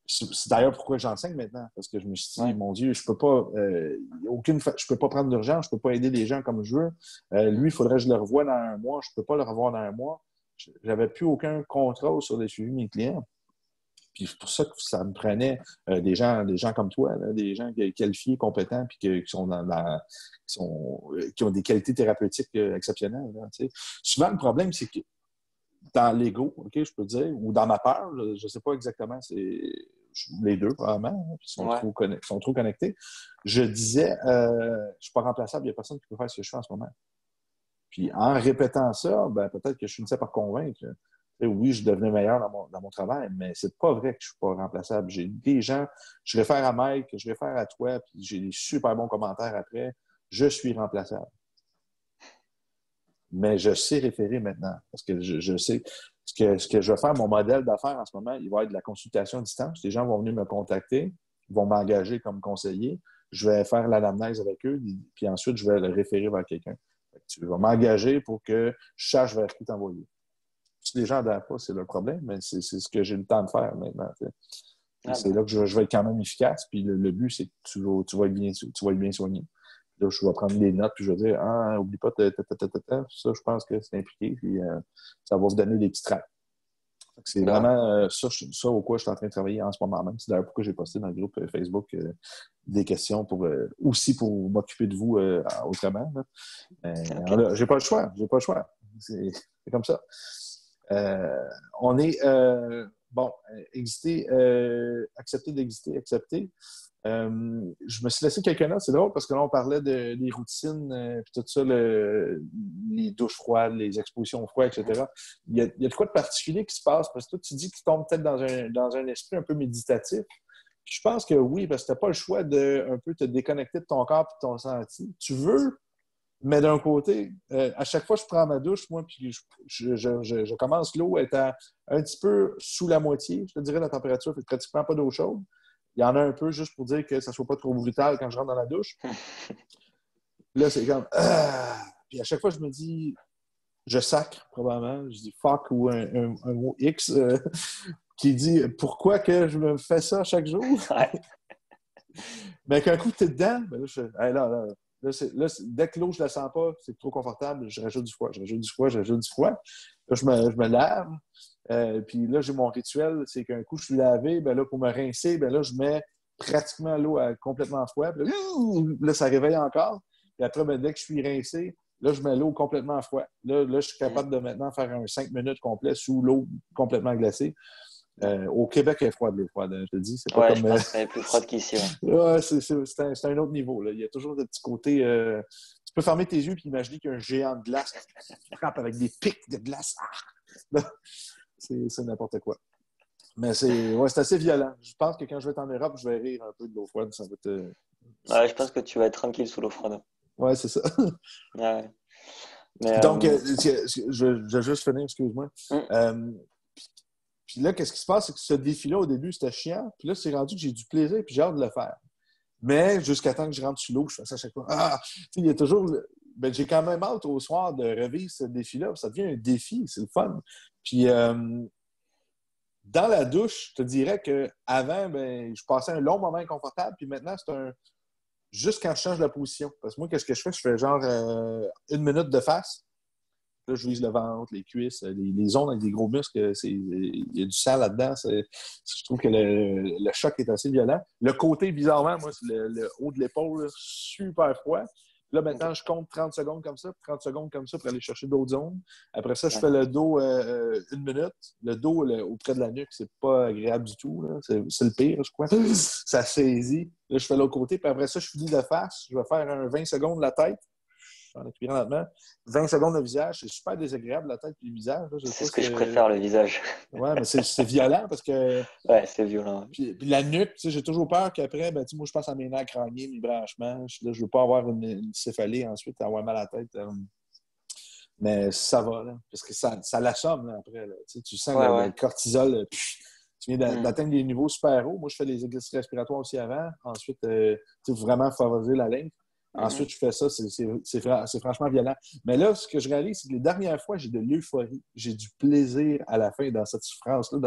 [SPEAKER 1] c'est d'ailleurs pourquoi j'enseigne maintenant, parce que je me suis dit,
[SPEAKER 2] Ouais.
[SPEAKER 1] mon Dieu, je peux pas, je peux pas prendre d'urgence, je peux pas aider les gens comme je veux. Lui, il
[SPEAKER 2] Mhm.
[SPEAKER 1] faudrait que je le revoie dans un mois, je peux pas le revoir dans un mois. J'avais plus aucun contrôle sur les suivis de mes clients. Puis c'est pour ça que ça me prenait des gens comme toi, là, des gens qualifiés, compétents, puis qui sont qui ont des qualités thérapeutiques exceptionnelles. Là, tu sais. Souvent, le problème, c'est que dans l'ego, OK, je peux dire, ou dans ma peur, je ne sais pas exactement, c'est les deux, probablement, hein,
[SPEAKER 2] Ouais.
[SPEAKER 1] sont trop connectés. Je disais, je ne suis pas remplaçable, il n'y a personne qui peut faire ce que je fais en ce moment. Puis
[SPEAKER 2] Mhm.
[SPEAKER 1] en répétant ça, ben, peut-être que je finissais par convaincre. Et oui, je devenais meilleur dans mon travail, mais c'est pas vrai que je suis pas remplaçable. J'ai des gens, je réfère à Mike, je réfère à toi, puis j'ai des super bons commentaires après. Je suis remplaçable. Mais je sais référer maintenant parce que je sais ce que je vais faire, mon modèle d'affaires en ce moment, il va être de la consultation à distance. Les gens vont venir me contacter, ils vont m'engager comme conseiller. Je vais faire l'anamnèse avec eux, puis ensuite, je vais le référer vers quelqu'un. Tu vas m'engager pour que je sache vers qui t'envoyer. Si les gens n'adhèrent pas, c'est leur problème, mais c'est ce que j'ai le temps de faire maintenant. Et
[SPEAKER 2] Ah
[SPEAKER 1] c'est
[SPEAKER 2] ben,
[SPEAKER 1] là que je vais être quand même efficace. Puis le but, c'est que tu vas être bien soigné. Là, je vais prendre des notes, puis je vais dire, ah, oublie pas, ça, je pense que c'est impliqué, puis ça va vous donner des petits tracts. C'est vraiment ça au quoi je suis en train de travailler en ce moment même. C'est d'ailleurs pourquoi j'ai posté dans le groupe Facebook des questions aussi pour m'occuper de vous autrement. Là. J'ai pas le choix. J'ai pas le choix. C'est comme ça. On est exister, accepter d'exister, accepter. Je me suis laissé quelques notes, c'est drôle parce que là, on parlait des routines, puis tout ça, les douches froides, les expositions froides, etc. Il y a de quoi de particulier qui se passe parce que toi, tu dis que tu tombes peut-être dans un esprit un peu méditatif. Puis je pense que oui, parce que tu n'as pas le choix de un peu te déconnecter de ton corps et de ton senti. Tu veux, mais d'un côté, à chaque fois que je prends ma douche, moi, puis je commence l'eau étant un petit peu sous la moitié, je te dirais la température, fait pratiquement pas d'eau chaude. Il y en a un peu juste pour dire que ça ne soit pas trop brutal quand je rentre dans la douche. Là, c'est comme Puis à chaque fois, je me dis, je sacre probablement. Je dis fuck ou un mot X qui dit pourquoi que je me fais ça chaque jour.
[SPEAKER 2] Ouais.
[SPEAKER 1] Mais qu'un coup, tu es dedans, ben là, dès que l'eau, je ne la sens pas, c'est trop confortable, je rajoute du froid. Là, je me lave. Puis là, j'ai mon rituel, c'est qu'un coup, je suis lavé, ben là, pour me rincer, ben là, je mets pratiquement l'eau complètement froide. Puis là, ça réveille encore. Puis après, ben, dès que je suis rincé, là, je mets l'eau complètement froide. Là, je suis capable de maintenant faire un 5 minutes complet sous l'eau complètement glacée. Au Québec, elle est froide, l'eau froide, je te dis. C'est pas
[SPEAKER 2] Ouais,
[SPEAKER 1] comme.
[SPEAKER 2] je pense qu'elle est plus froide qu'ici. Ouais.
[SPEAKER 1] Ouais, c'est un autre niveau. Là. Il y a toujours des petits côtés. Tu peux fermer tes yeux et imaginer qu'il y a un géant de glace qui frappe avec des pics de glace. Ah! C'est n'importe quoi. Mais c'est assez violent. Je pense que quand je vais être en Europe, je vais rire un peu de l'eau froide. Ça va être,
[SPEAKER 2] Ouais, je pense que tu vas être tranquille sous l'eau froide.
[SPEAKER 1] ouais, c'est ça.
[SPEAKER 2] Ouais. Mais,
[SPEAKER 1] Donc, je vais juste finir, excuse-moi. Puis là, qu'est-ce qui se passe? C'est que ce défi-là, au début, c'était chiant. Puis là, c'est rendu que j'ai du plaisir puis j'ai hâte de le faire. Mais jusqu'à temps que je rentre sous l'eau, je fais ça à chaque fois. Il y a toujours. Ben, j'ai quand même hâte au soir de revivre ce défi-là. Ça devient un défi, c'est le fun. Puis dans la douche, je te dirais qu'avant, ben, je passais un long moment inconfortable. Puis maintenant, c'est juste quand je change la position. Parce que moi, qu'est-ce que je fais? Je fais genre 1 minute de face. Là, je vise le ventre, les cuisses, les zones avec des gros muscles. Il y a du sang là-dedans. Je trouve que le choc est assez violent. Le côté, bizarrement, moi, c'est le haut de l'épaule, là, super froid. Là, maintenant, je compte 30 secondes comme ça, 30 secondes comme ça pour aller chercher d'autres zones. Après ça, je fais le dos 1 minute. Le dos auprès de la nuque, c'est pas agréable du tout. Là. C'est le pire, je crois. Ça saisit. Là, je fais l'autre côté. Puis après ça, je finis de face. Je vais faire un 20 secondes la tête. En expirant lentement. 20 secondes le visage, c'est super désagréable, la tête et le visage. Là,
[SPEAKER 2] c'est ce que je préfère, le visage.
[SPEAKER 1] Ouais, mais c'est violent parce que.
[SPEAKER 2] Ouais, c'est violent.
[SPEAKER 1] Puis la nuque, j'ai toujours peur qu'après, ben, moi, je pense à mes nerfs crâniens, mes branchements. Là, je ne veux pas avoir une céphalée ensuite, avoir mal à la tête. Mais ça va, là, parce que ça l'assomme là, après. Là. Tu sens le cortisol. Tu viens d'atteindre des niveaux super hauts. Moi, je fais les exercices respiratoires aussi avant. Ensuite, vraiment favoriser la lymphe. Ensuite, je fais ça, c'est franchement violent. Mais là, ce que je réalise, c'est que les dernières fois, j'ai de l'euphorie. J'ai du plaisir à la fin dans cette souffrance-là,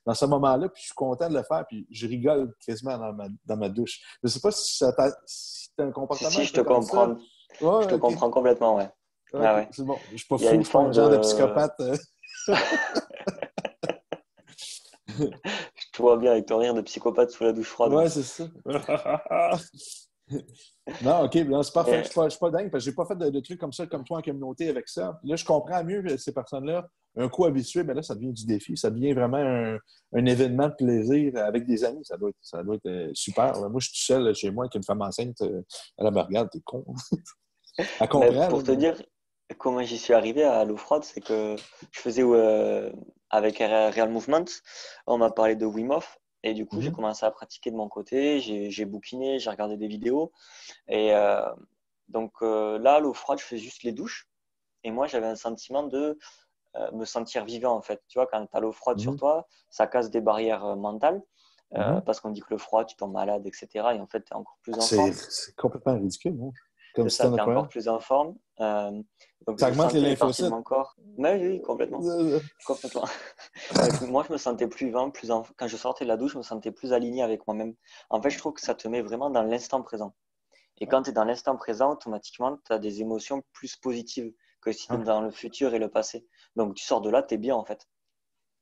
[SPEAKER 1] dans ce moment-là, puis je suis content de le faire, puis je rigole quasiment dans ma douche. Je ne sais pas si t'as un comportement...
[SPEAKER 2] Si, je te comprends.
[SPEAKER 1] Ouais,
[SPEAKER 2] je te comprends complètement, ouais.
[SPEAKER 1] Okay,
[SPEAKER 2] ouais.
[SPEAKER 1] C'est bon. Je ne suis pas fou, je ne suis pas un genre de psychopathe.
[SPEAKER 2] Je te vois bien avec ton rire de psychopathe sous la douche froide.
[SPEAKER 1] Ouais, c'est ça. Non, OK, là, c'est parfait. Je ne suis pas dingue parce que je n'ai pas fait de trucs comme ça, comme toi en communauté avec ça. Là, je comprends mieux ces personnes-là. Un coup habitué, ben là, ça devient du défi. Ça devient vraiment un événement de plaisir avec des amis. Ça doit être super. Là. Moi, je suis tout seul chez moi avec une femme enceinte. Elle me regarde, t'es con. Elle comprend.
[SPEAKER 2] Pour te dire comment j'y suis arrivé à l'eau froide, c'est que je faisais avec Real Movement, on m'a parlé de Wim Hof. Et du coup, j'ai commencé à pratiquer de mon côté. J'ai bouquiné, j'ai regardé des vidéos. Et donc là, l'eau froide, je fais juste les douches. Et moi, j'avais un sentiment de me sentir vivant, en fait. Tu vois, quand tu as l'eau froide sur toi, ça casse des barrières mentales. Parce qu'on dit que le froid, tu tombes malade, etc. Et en fait, tu es encore plus en forme.
[SPEAKER 1] C'est complètement ridicule, non? Comme
[SPEAKER 2] C'est ça, tu es encore plus en forme. Donc,
[SPEAKER 1] ça
[SPEAKER 2] je
[SPEAKER 1] augmente les
[SPEAKER 2] sentais les parties de
[SPEAKER 1] lymphocytes.
[SPEAKER 2] mon corps. Mais oui, complètement. Complètement. Moi, je me sentais plus vivant, quand je sortais de la douche, je me sentais plus aligné avec moi-même. En fait, je trouve que ça te met vraiment dans l'instant présent. Et quand tu es dans l'instant présent, automatiquement, tu as des émotions plus positives que si tu es
[SPEAKER 1] Ouais.
[SPEAKER 2] dans le futur et le passé. Donc, tu sors de là, tu es bien en fait.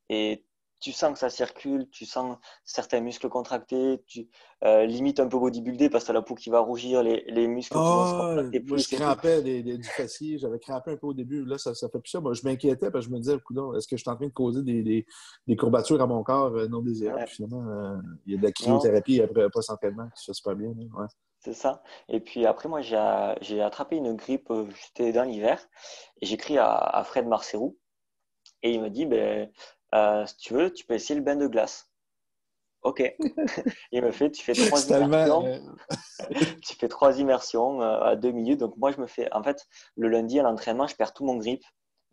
[SPEAKER 2] Et tu sens que ça circule, tu sens certains muscles contractés, tu limite un peu bodybuildé parce que tu as la peau qui va rougir, les muscles qui vont se
[SPEAKER 1] Ah,
[SPEAKER 2] contracter
[SPEAKER 1] moi, je
[SPEAKER 2] plus et tout.
[SPEAKER 1] crampais du fessier. J'avais crampé un peu au début. Là, ça fait plus ça. Moi, je m'inquiétais parce que je me disais, coudonc, est-ce que je suis en train de causer des courbatures à mon corps non désirables?
[SPEAKER 2] Ouais.
[SPEAKER 1] Puis finalement, il y a de la
[SPEAKER 2] Non,
[SPEAKER 1] cryothérapie après un post-entraînement qui se fait super bien. Là. Ouais.
[SPEAKER 2] c'est ça. Et puis après, moi, j'ai attrapé une grippe, c'était dans l'hiver, et j'écris à Fred Marcerou, et il me dit, ben, si tu veux, tu peux essayer le bain de glace. Ok. Il me fait, tu fais
[SPEAKER 1] C'est
[SPEAKER 2] trois
[SPEAKER 1] tellement.
[SPEAKER 2] immersions, tu fais 3 immersions à 2 minutes. Donc moi, je me fais, en fait, le lundi à l'entraînement, je perds tout mon grip.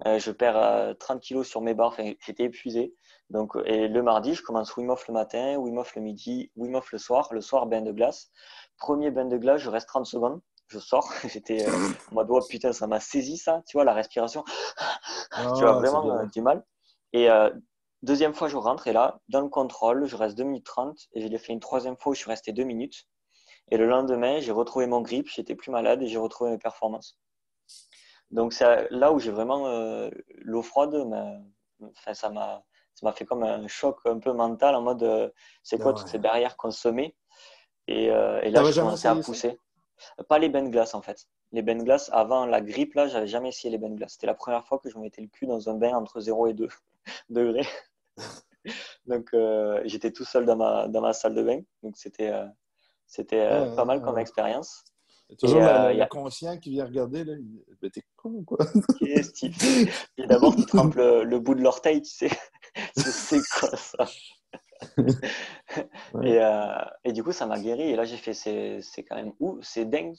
[SPEAKER 2] Je perds 30 kilos sur mes barres. Enfin, j'étais épuisé. Donc, et le mardi, je commence Wim Hof le matin, Wim Hof le midi, Wim Hof le soir. Le soir, bain de glace. Premier bain de glace, je reste 30 secondes. Je sors. J'étais en mode, oh putain, ça m'a saisi ça. Tu vois, la respiration. Tu as
[SPEAKER 1] Ah, c'est
[SPEAKER 2] vraiment
[SPEAKER 1] violent.
[SPEAKER 2] du mal. Et deuxième fois, je rentre. Et là, dans le contrôle, je reste 2 minutes 30. Et je l'ai fait une troisième fois où je suis resté 2 minutes. Et le lendemain, j'ai retrouvé mon grip, j'étais plus malade et j'ai retrouvé mes performances. Donc c'est là où j'ai vraiment l'eau froide, enfin, ça m'a fait comme un choc un peu mental en mode c'est quoi
[SPEAKER 1] Ah
[SPEAKER 2] toutes
[SPEAKER 1] ouais.
[SPEAKER 2] ces barrières qu'on se met et là
[SPEAKER 1] T'avais
[SPEAKER 2] j'ai
[SPEAKER 1] jamais
[SPEAKER 2] commencé à
[SPEAKER 1] essayé ça?
[SPEAKER 2] pousser. Pas les bains de glace en fait. Les bains de glace avant la grippe là, j'avais jamais essayé les bains de glace. C'était la première fois que je me mettais le cul dans un bain entre 0 et 2 degrés. Donc j'étais tout seul dans ma salle de bain. Donc c'était pas mal comme expérience.
[SPEAKER 1] Il y a
[SPEAKER 2] Et
[SPEAKER 1] toujours
[SPEAKER 2] il y
[SPEAKER 1] le
[SPEAKER 2] a
[SPEAKER 1] conscient qui vient regarder. Là. Ben, t'es con ou quoi?
[SPEAKER 2] qu'est-ce qu'il fait? Puis d'abord, tu trempes le bout de l'orteil, tu sais. C'est quoi ça?
[SPEAKER 1] Ouais.
[SPEAKER 2] Et du coup, ça m'a guéri. Et là, j'ai fait, c'est quand même ouf, c'est dingue,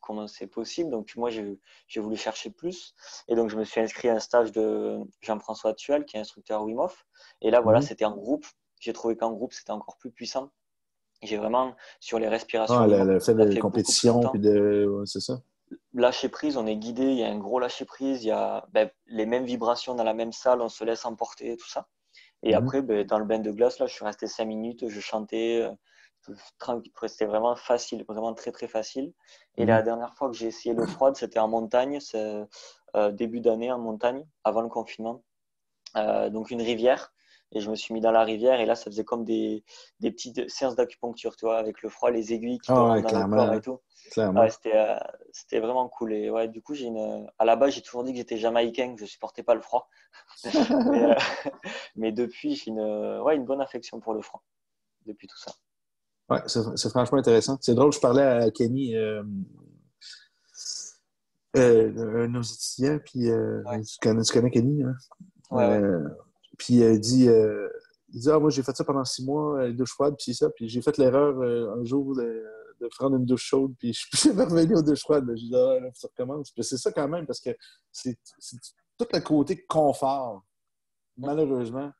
[SPEAKER 2] comment c'est possible. Donc, moi, j'ai voulu chercher plus. Et donc, je me suis inscrit à un stage de Jean-François Tual, qui est instructeur Wim Hof. Et là, voilà,
[SPEAKER 1] Mhm.
[SPEAKER 2] c'était en groupe. J'ai trouvé qu'en groupe, c'était encore plus puissant. J'ai vraiment, sur les respirations
[SPEAKER 1] Ah,
[SPEAKER 2] Wim Hof,
[SPEAKER 1] le fait
[SPEAKER 2] on a
[SPEAKER 1] de
[SPEAKER 2] fait beaucoup plus
[SPEAKER 1] compétition, puis
[SPEAKER 2] longtemps.
[SPEAKER 1] de. Ouais, c'est ça.
[SPEAKER 2] Lâcher prise, on est guidé, il y a un gros lâcher prise, il y a les mêmes vibrations dans la même salle, on se laisse emporter, tout ça. Et
[SPEAKER 1] Mhm.
[SPEAKER 2] après, dans le bain de glace, là, je suis resté 5 minutes, je chantais, tranquille, c'était vraiment facile, vraiment très très facile. Et la
[SPEAKER 1] Mhm.
[SPEAKER 2] dernière fois que j'ai essayé l'eau froide, c'était en montagne, c'est début d'année en montagne, avant le confinement. Donc une rivière. Et je me suis mis dans la rivière et là, ça faisait comme des petites séances d'acupuncture, tu vois, avec le froid, les aiguilles qui te
[SPEAKER 1] Ah,
[SPEAKER 2] rentrent
[SPEAKER 1] ouais,
[SPEAKER 2] dans le corps et
[SPEAKER 1] clairement.
[SPEAKER 2] tout. Ouais,
[SPEAKER 1] Clairement.
[SPEAKER 2] c'était vraiment cool. Et ouais, du coup, à la base, j'ai toujours dit que j'étais jamaïcain, que je supportais pas le froid. Mais, mais depuis, j'ai ouais, une bonne affection pour le froid, depuis tout ça.
[SPEAKER 1] Ouais, c'est franchement intéressant. C'est drôle, je parlais à Kenny, un de nos étudiants, puis
[SPEAKER 2] Ouais,
[SPEAKER 1] tu connais Kenny, hein?
[SPEAKER 2] ouais, ouais.
[SPEAKER 1] Euh, puis il dit, ah, moi, j'ai fait ça pendant 6 mois, une douche froide, puis ça. Puis j'ai fait l'erreur un jour de prendre une douche chaude, puis je suis jamais revenu aux douches froides. J'ai dit, ah, là, ça recommence. Puis c'est ça quand même, parce que c'est tout le côté confort.
[SPEAKER 2] Mhm.
[SPEAKER 1] Malheureusement,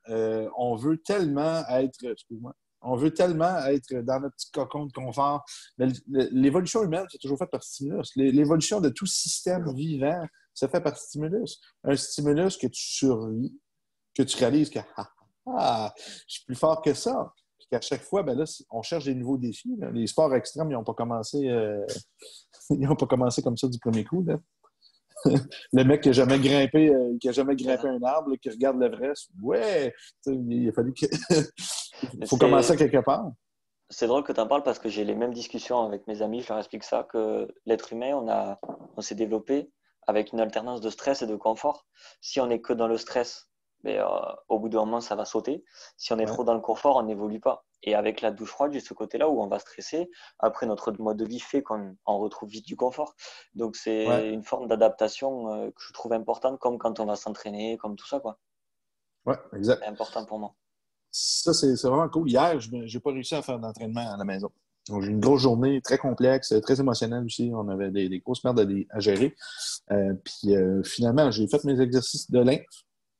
[SPEAKER 1] on veut tellement être, excuse-moi, on veut tellement être dans notre petit cocon de confort. Mais l'évolution humaine, c'est toujours fait par stimulus. L'évolution de tout système vivant, ça fait par stimulus. Un stimulus que tu survis, que tu réalises que je suis plus fort que ça. Puis qu'à chaque fois, ben là, on cherche des nouveaux défis. Là. Les sports extrêmes, ils n'ont pas commencé, ils ont pas commencé comme ça du premier coup. Là. Le mec qui a jamais
[SPEAKER 2] C'est
[SPEAKER 1] grimpé
[SPEAKER 2] ça.
[SPEAKER 1] un arbre, là, qui regarde l'Everest, ouais, il a fallu que. Il faut commencer
[SPEAKER 2] C'est,
[SPEAKER 1] à quelque part.
[SPEAKER 2] c'est drôle que tu en parles parce que j'ai les mêmes discussions avec mes amis. Je leur explique ça, que l'être humain, on s'est développé avec une alternance de stress et de confort. Si on est que dans le stress, au bout d'un moment, ça va sauter. Si on est
[SPEAKER 1] Ouais,
[SPEAKER 2] trop dans le confort, on n'évolue pas. Et avec la douche froide, j'ai ce côté-là où on va stresser. Après, notre mode de vie fait qu'on on retrouve vite du confort. Donc,
[SPEAKER 1] ouais,
[SPEAKER 2] c'est une forme d'adaptation que je trouve importante, comme quand on va s'entraîner, comme tout ça, quoi.
[SPEAKER 1] ouais, exact.
[SPEAKER 2] C'est important pour moi.
[SPEAKER 1] Ça, c'est vraiment cool. Hier, je n'ai pas réussi à faire d'entraînement à la maison. Donc, j'ai eu une grosse journée, très complexe, très émotionnelle aussi. On avait des grosses merdes à gérer. Puis finalement, j'ai fait mes exercices de lymphe,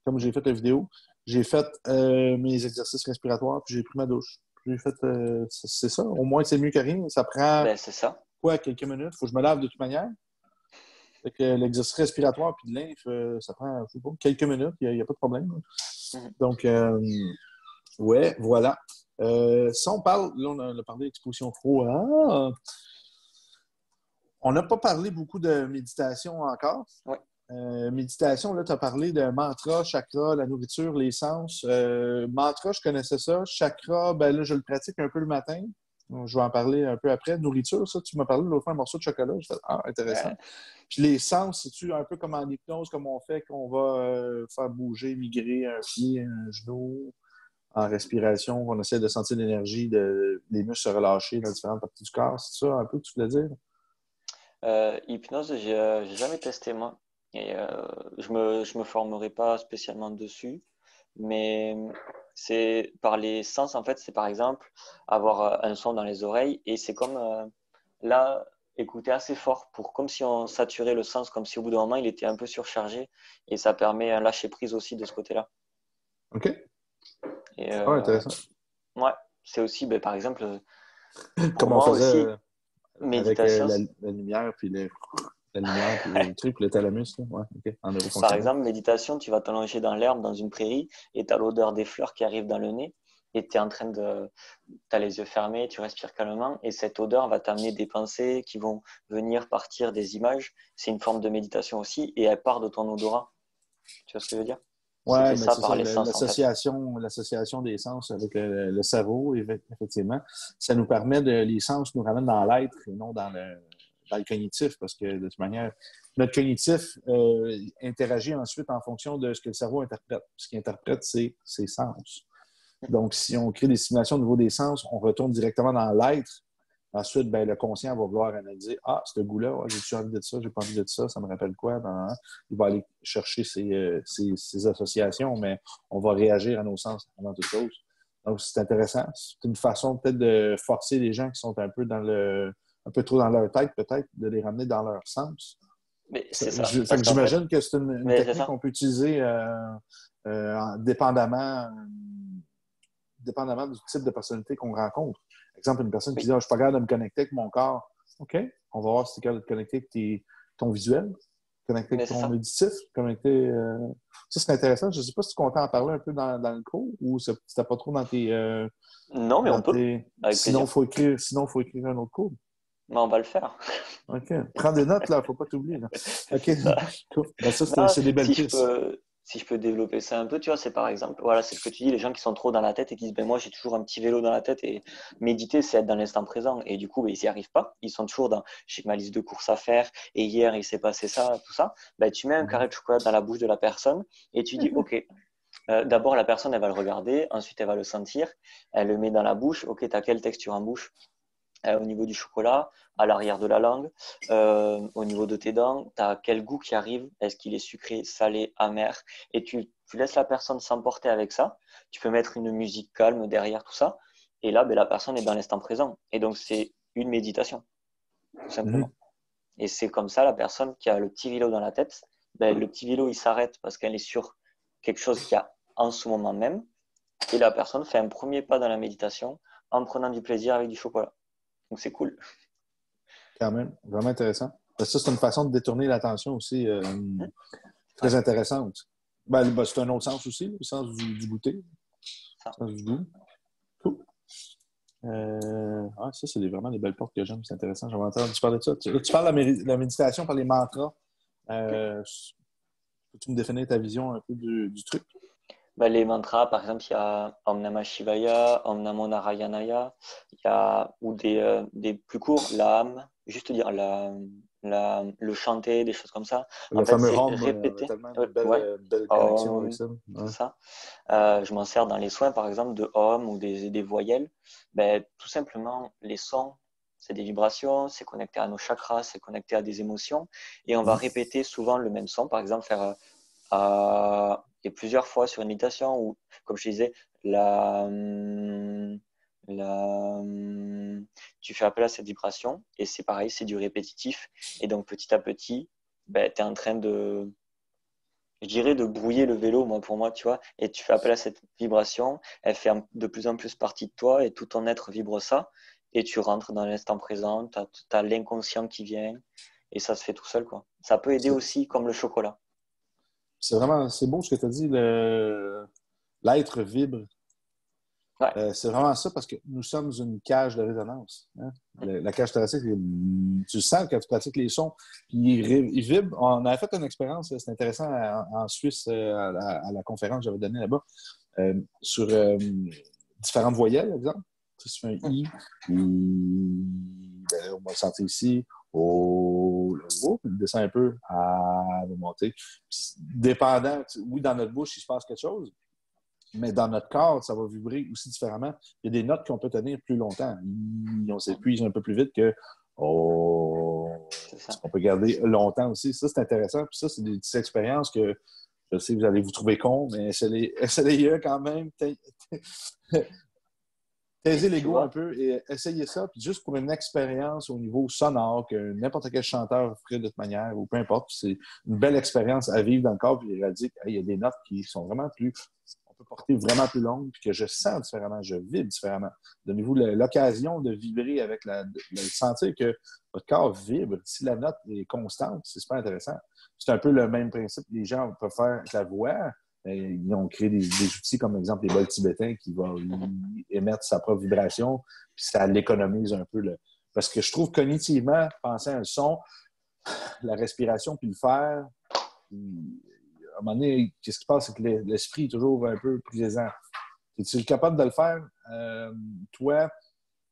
[SPEAKER 1] comme j'ai fait la vidéo. J'ai fait mes exercices respiratoires, puis j'ai pris ma douche. J'ai fait, c'est ça. Au moins, c'est mieux que rien. Ça prend
[SPEAKER 2] Ben, c'est ça.
[SPEAKER 1] quoi, quelques minutes? Faut que je me lave de toute manière. Fait que l'exercice respiratoire puis de lymphe, ça prend, je sais pas, quelques minutes. Il n'y a pas de problème.
[SPEAKER 2] Mhm.
[SPEAKER 1] Donc, ouais, voilà. Si on parle, là, on a parlé d'exposition froid. Ah! On n'a pas parlé beaucoup de méditation encore.
[SPEAKER 2] Ouais.
[SPEAKER 1] Méditation, là, tu as parlé de mantra, chakra, la nourriture, les sens. Mantra, je connaissais ça. Chakra, ben là, je le pratique un peu le matin. Donc, je vais en parler un peu après. Nourriture, ça, tu m'as parlé l'autre fois un morceau de chocolat. Je fais, ah, intéressant. Puis les sens, c'est-tu un peu comme en hypnose, comme on fait, qu'on va faire bouger, migrer un pied, un genou, en respiration, on essaie de sentir l'énergie des muscles se relâcher dans différentes parties du corps. C'est ça un peu que tu voulais dire?
[SPEAKER 2] Hypnose, j'ai jamais testé moi. Et je me formerai pas spécialement dessus. Mais c'est par les sens, en fait, c'est par exemple avoir un son dans les oreilles et c'est comme là, écouter assez fort pour comme si on saturait le sens, comme si au bout d'un moment il était un peu surchargé et ça permet un lâcher prise aussi de ce côté-là.
[SPEAKER 1] OK.
[SPEAKER 2] Et
[SPEAKER 1] Ah, intéressant.
[SPEAKER 2] ouais, c'est aussi, ben, par exemple, pour
[SPEAKER 1] Comme on
[SPEAKER 2] moi
[SPEAKER 1] faisait
[SPEAKER 2] aussi,
[SPEAKER 1] avec
[SPEAKER 2] méditation,
[SPEAKER 1] la lumière, puis la lumière, puis le truc, le thalamus, là. Ouais, OK, en
[SPEAKER 2] par
[SPEAKER 1] neurofonctionnel.
[SPEAKER 2] exemple, méditation, tu vas t'allonger dans l'herbe, dans une prairie et tu as l'odeur des fleurs qui arrive dans le nez et tu es en train de tu as les yeux fermés, tu respires calmement et cette odeur va t'amener des pensées qui vont venir partir des images. C'est une forme de méditation aussi et elle part de ton odorat. Tu vois ce que je veux dire? C'est
[SPEAKER 1] Ouais,
[SPEAKER 2] fait
[SPEAKER 1] mais
[SPEAKER 2] ça
[SPEAKER 1] c'est ça,
[SPEAKER 2] par les sens en fait.
[SPEAKER 1] l'association des sens avec le cerveau, effectivement, ça nous permet les sens nous ramènent dans l'être et non dans le cognitif, parce que de toute manière, notre cognitif interagit ensuite en fonction de ce que le cerveau interprète. Ce qu'il interprète, c'est ses sens. Donc, si on crée des simulations au niveau des sens, on retourne directement dans l'être. Ensuite, ben, le conscient va vouloir analyser. Ah, ce goût-là, ouais, j'ai-tu envie de ça, j'ai pas envie de ça, ça me rappelle quoi? Ben, hein? Il va aller chercher ses associations, mais on va réagir à nos sens avant toute chose. Donc, c'est intéressant. C'est une façon peut-être de forcer les gens qui sont un peu trop dans leur tête, peut-être, de les ramener dans leur sens.
[SPEAKER 2] Mais c'est ça.
[SPEAKER 1] Fait
[SPEAKER 2] Parce
[SPEAKER 1] que
[SPEAKER 2] qu'en fait,
[SPEAKER 1] j'imagine que c'est une
[SPEAKER 2] mais c'est
[SPEAKER 1] technique
[SPEAKER 2] ça.
[SPEAKER 1] qu'on peut utiliser dépendamment du type de personnalité qu'on rencontre. Par exemple, une personne qui
[SPEAKER 2] Oui,
[SPEAKER 1] dit ah, je suis pas capable de me connecter avec mon corps. OK, on va voir si tu es capable de te connecter avec ton visuel, connecter avec
[SPEAKER 2] mais c'est
[SPEAKER 1] ton
[SPEAKER 2] ça.
[SPEAKER 1] auditif, connecter. Ça, c'est intéressant. Je ne sais pas si tu comptais en parler un peu dans le cours ou si c'était pas trop dans tes.
[SPEAKER 2] Non, mais on peut, avec
[SPEAKER 1] Sinon,
[SPEAKER 2] plaisir.
[SPEAKER 1] il faut écrire un autre cours.
[SPEAKER 2] Mais on va le faire.
[SPEAKER 1] OK. Prends des notes, là, il ne faut pas t'oublier. Là. OK.
[SPEAKER 2] C'est ça.
[SPEAKER 1] Cool. Ben, ça,
[SPEAKER 2] Non,
[SPEAKER 1] c'est des belles pistes.
[SPEAKER 2] si je peux développer ça un peu, tu vois, c'est par exemple, voilà, c'est ce que tu dis, les gens qui sont trop dans la tête et qui disent, ben moi j'ai toujours un petit vélo dans la tête et méditer, c'est être dans l'instant présent. Et du coup, ben, ils n'y arrivent pas. Ils sont toujours dans, j'ai ma liste de courses à faire et hier il s'est passé ça, tout ça. Ben, tu mets un carré de chocolat dans la bouche de la personne et tu dis, OK, d'abord la personne elle va le regarder, ensuite elle va le sentir, elle le met dans la bouche, OK, tu as quelle texture en bouche? Au niveau du chocolat, à l'arrière de la langue, au niveau de tes dents, tu as quel goût qui arrive, est-ce qu'il est sucré, salé, amer, et tu laisses la personne s'emporter avec ça, tu peux mettre une musique calme derrière tout ça, et là, ben, la personne est dans l'instant présent, et donc c'est une méditation, tout
[SPEAKER 1] Mhm.
[SPEAKER 2] simplement. Et c'est comme ça, la personne qui a le petit vélo dans la tête, ben, le petit vélo, il s'arrête parce qu'elle est sur quelque chose qu'il y a en ce moment même, et la personne fait un premier pas dans la méditation en prenant du plaisir avec du chocolat. Donc c'est cool.
[SPEAKER 1] Quand même, vraiment intéressant. Parce que ça, c'est une façon de détourner l'attention aussi
[SPEAKER 2] Ouais,
[SPEAKER 1] très intéressante. Ben, c'est un autre sens aussi, le sens du goûter, le
[SPEAKER 2] ça.
[SPEAKER 1] sens du goût. Cool. Ça, c'est vraiment des belles portes que j'aime, c'est intéressant. J'avais entendu parler de ça. Tu parles de la méditation par les mantras. Euh, Peux-tu me définir ta vision un peu du truc?
[SPEAKER 2] Bah, les mantras, par exemple, il y a Om Namah Shivaya, Om Namo Narayanaya, il y a ou des plus courts, l'âme, juste dire le chanter, des choses comme ça. En
[SPEAKER 1] Le
[SPEAKER 2] fait,
[SPEAKER 1] fameux
[SPEAKER 2] c'est
[SPEAKER 1] home, a
[SPEAKER 2] répéter.
[SPEAKER 1] tellement une
[SPEAKER 2] Ouais,
[SPEAKER 1] belle connexion avec
[SPEAKER 2] Om,
[SPEAKER 1] ça.
[SPEAKER 2] c'est
[SPEAKER 1] Ouais.
[SPEAKER 2] ça. Je m'en sers dans les soins, par exemple, de Om ou des voyelles. Ben, tout simplement, les sons, c'est des vibrations, c'est connecté à nos chakras, c'est connecté à des émotions. Et on va
[SPEAKER 1] Mhm.
[SPEAKER 2] répéter souvent le même son, par exemple, faire et plusieurs fois sur une méditation où, comme je disais, la, tu fais appel à cette vibration et c'est pareil, c'est du répétitif. Et donc petit à petit, ben, tu es en train je dirais, de brouiller le vélo, moi, pour moi, tu vois, et tu fais appel à cette vibration, elle fait de plus en plus partie de toi et tout ton être vibre ça. Et tu rentres dans l'instant présent, tu as l'inconscient qui vient et ça se fait tout seul, quoi. Ça peut aider
[SPEAKER 1] C'est
[SPEAKER 2] aussi comme le chocolat.
[SPEAKER 1] c'est vraiment, c'est beau ce que tu as dit. L'être vibre.
[SPEAKER 2] Ouais.
[SPEAKER 1] C'est vraiment ça parce que nous sommes une cage de résonance. Hein? La cage thoracique, tu sens quand tu pratiques les sons, puis ils vibrent. On a fait une expérience, c'est intéressant, en Suisse, à la conférence que j'avais donnée là-bas, sur différentes voyelles, par exemple. Si tu fais un I, ben, on va le sentir ici. Oh, il descend un peu, va monter. Puis, dépendant, oui, dans notre bouche, il se passe quelque chose, mais dans notre corps, ça va vibrer aussi différemment. Il y a des notes qu'on peut tenir plus longtemps. On s'épuise un peu plus vite que on peut garder longtemps aussi. Ça, c'est intéressant. Puis ça, c'est des petites expériences que je sais que vous allez vous trouver con, mais essayez quand même. Taisez l'ego un peu et essayez ça. Puis juste pour une expérience au niveau sonore que n'importe quel chanteur ferait de toute manière, ou peu importe, c'est une belle expérience à vivre dans le corps. Puis il a dit qu'il y a des notes qui sont vraiment plus... peut porter vraiment plus longue, puis que je sens différemment, je vibre différemment. Donnez-vous l'occasion de vibrer avec de sentir que votre corps vibre. Si la note est constante, c'est super intéressant. C'est un peu le même principe que les gens peuvent faire avec la voix. Ils ont créé des outils comme, exemple, les bols tibétains qui vont émettre sa propre vibration, puis ça l'économise un peu. Parce que je trouve cognitivement, penser à un son, la respiration, puis le faire, à un moment donné, qu'est-ce qui se passe? C'est que l'esprit est toujours un peu présent. Es-tu capable de le faire, toi,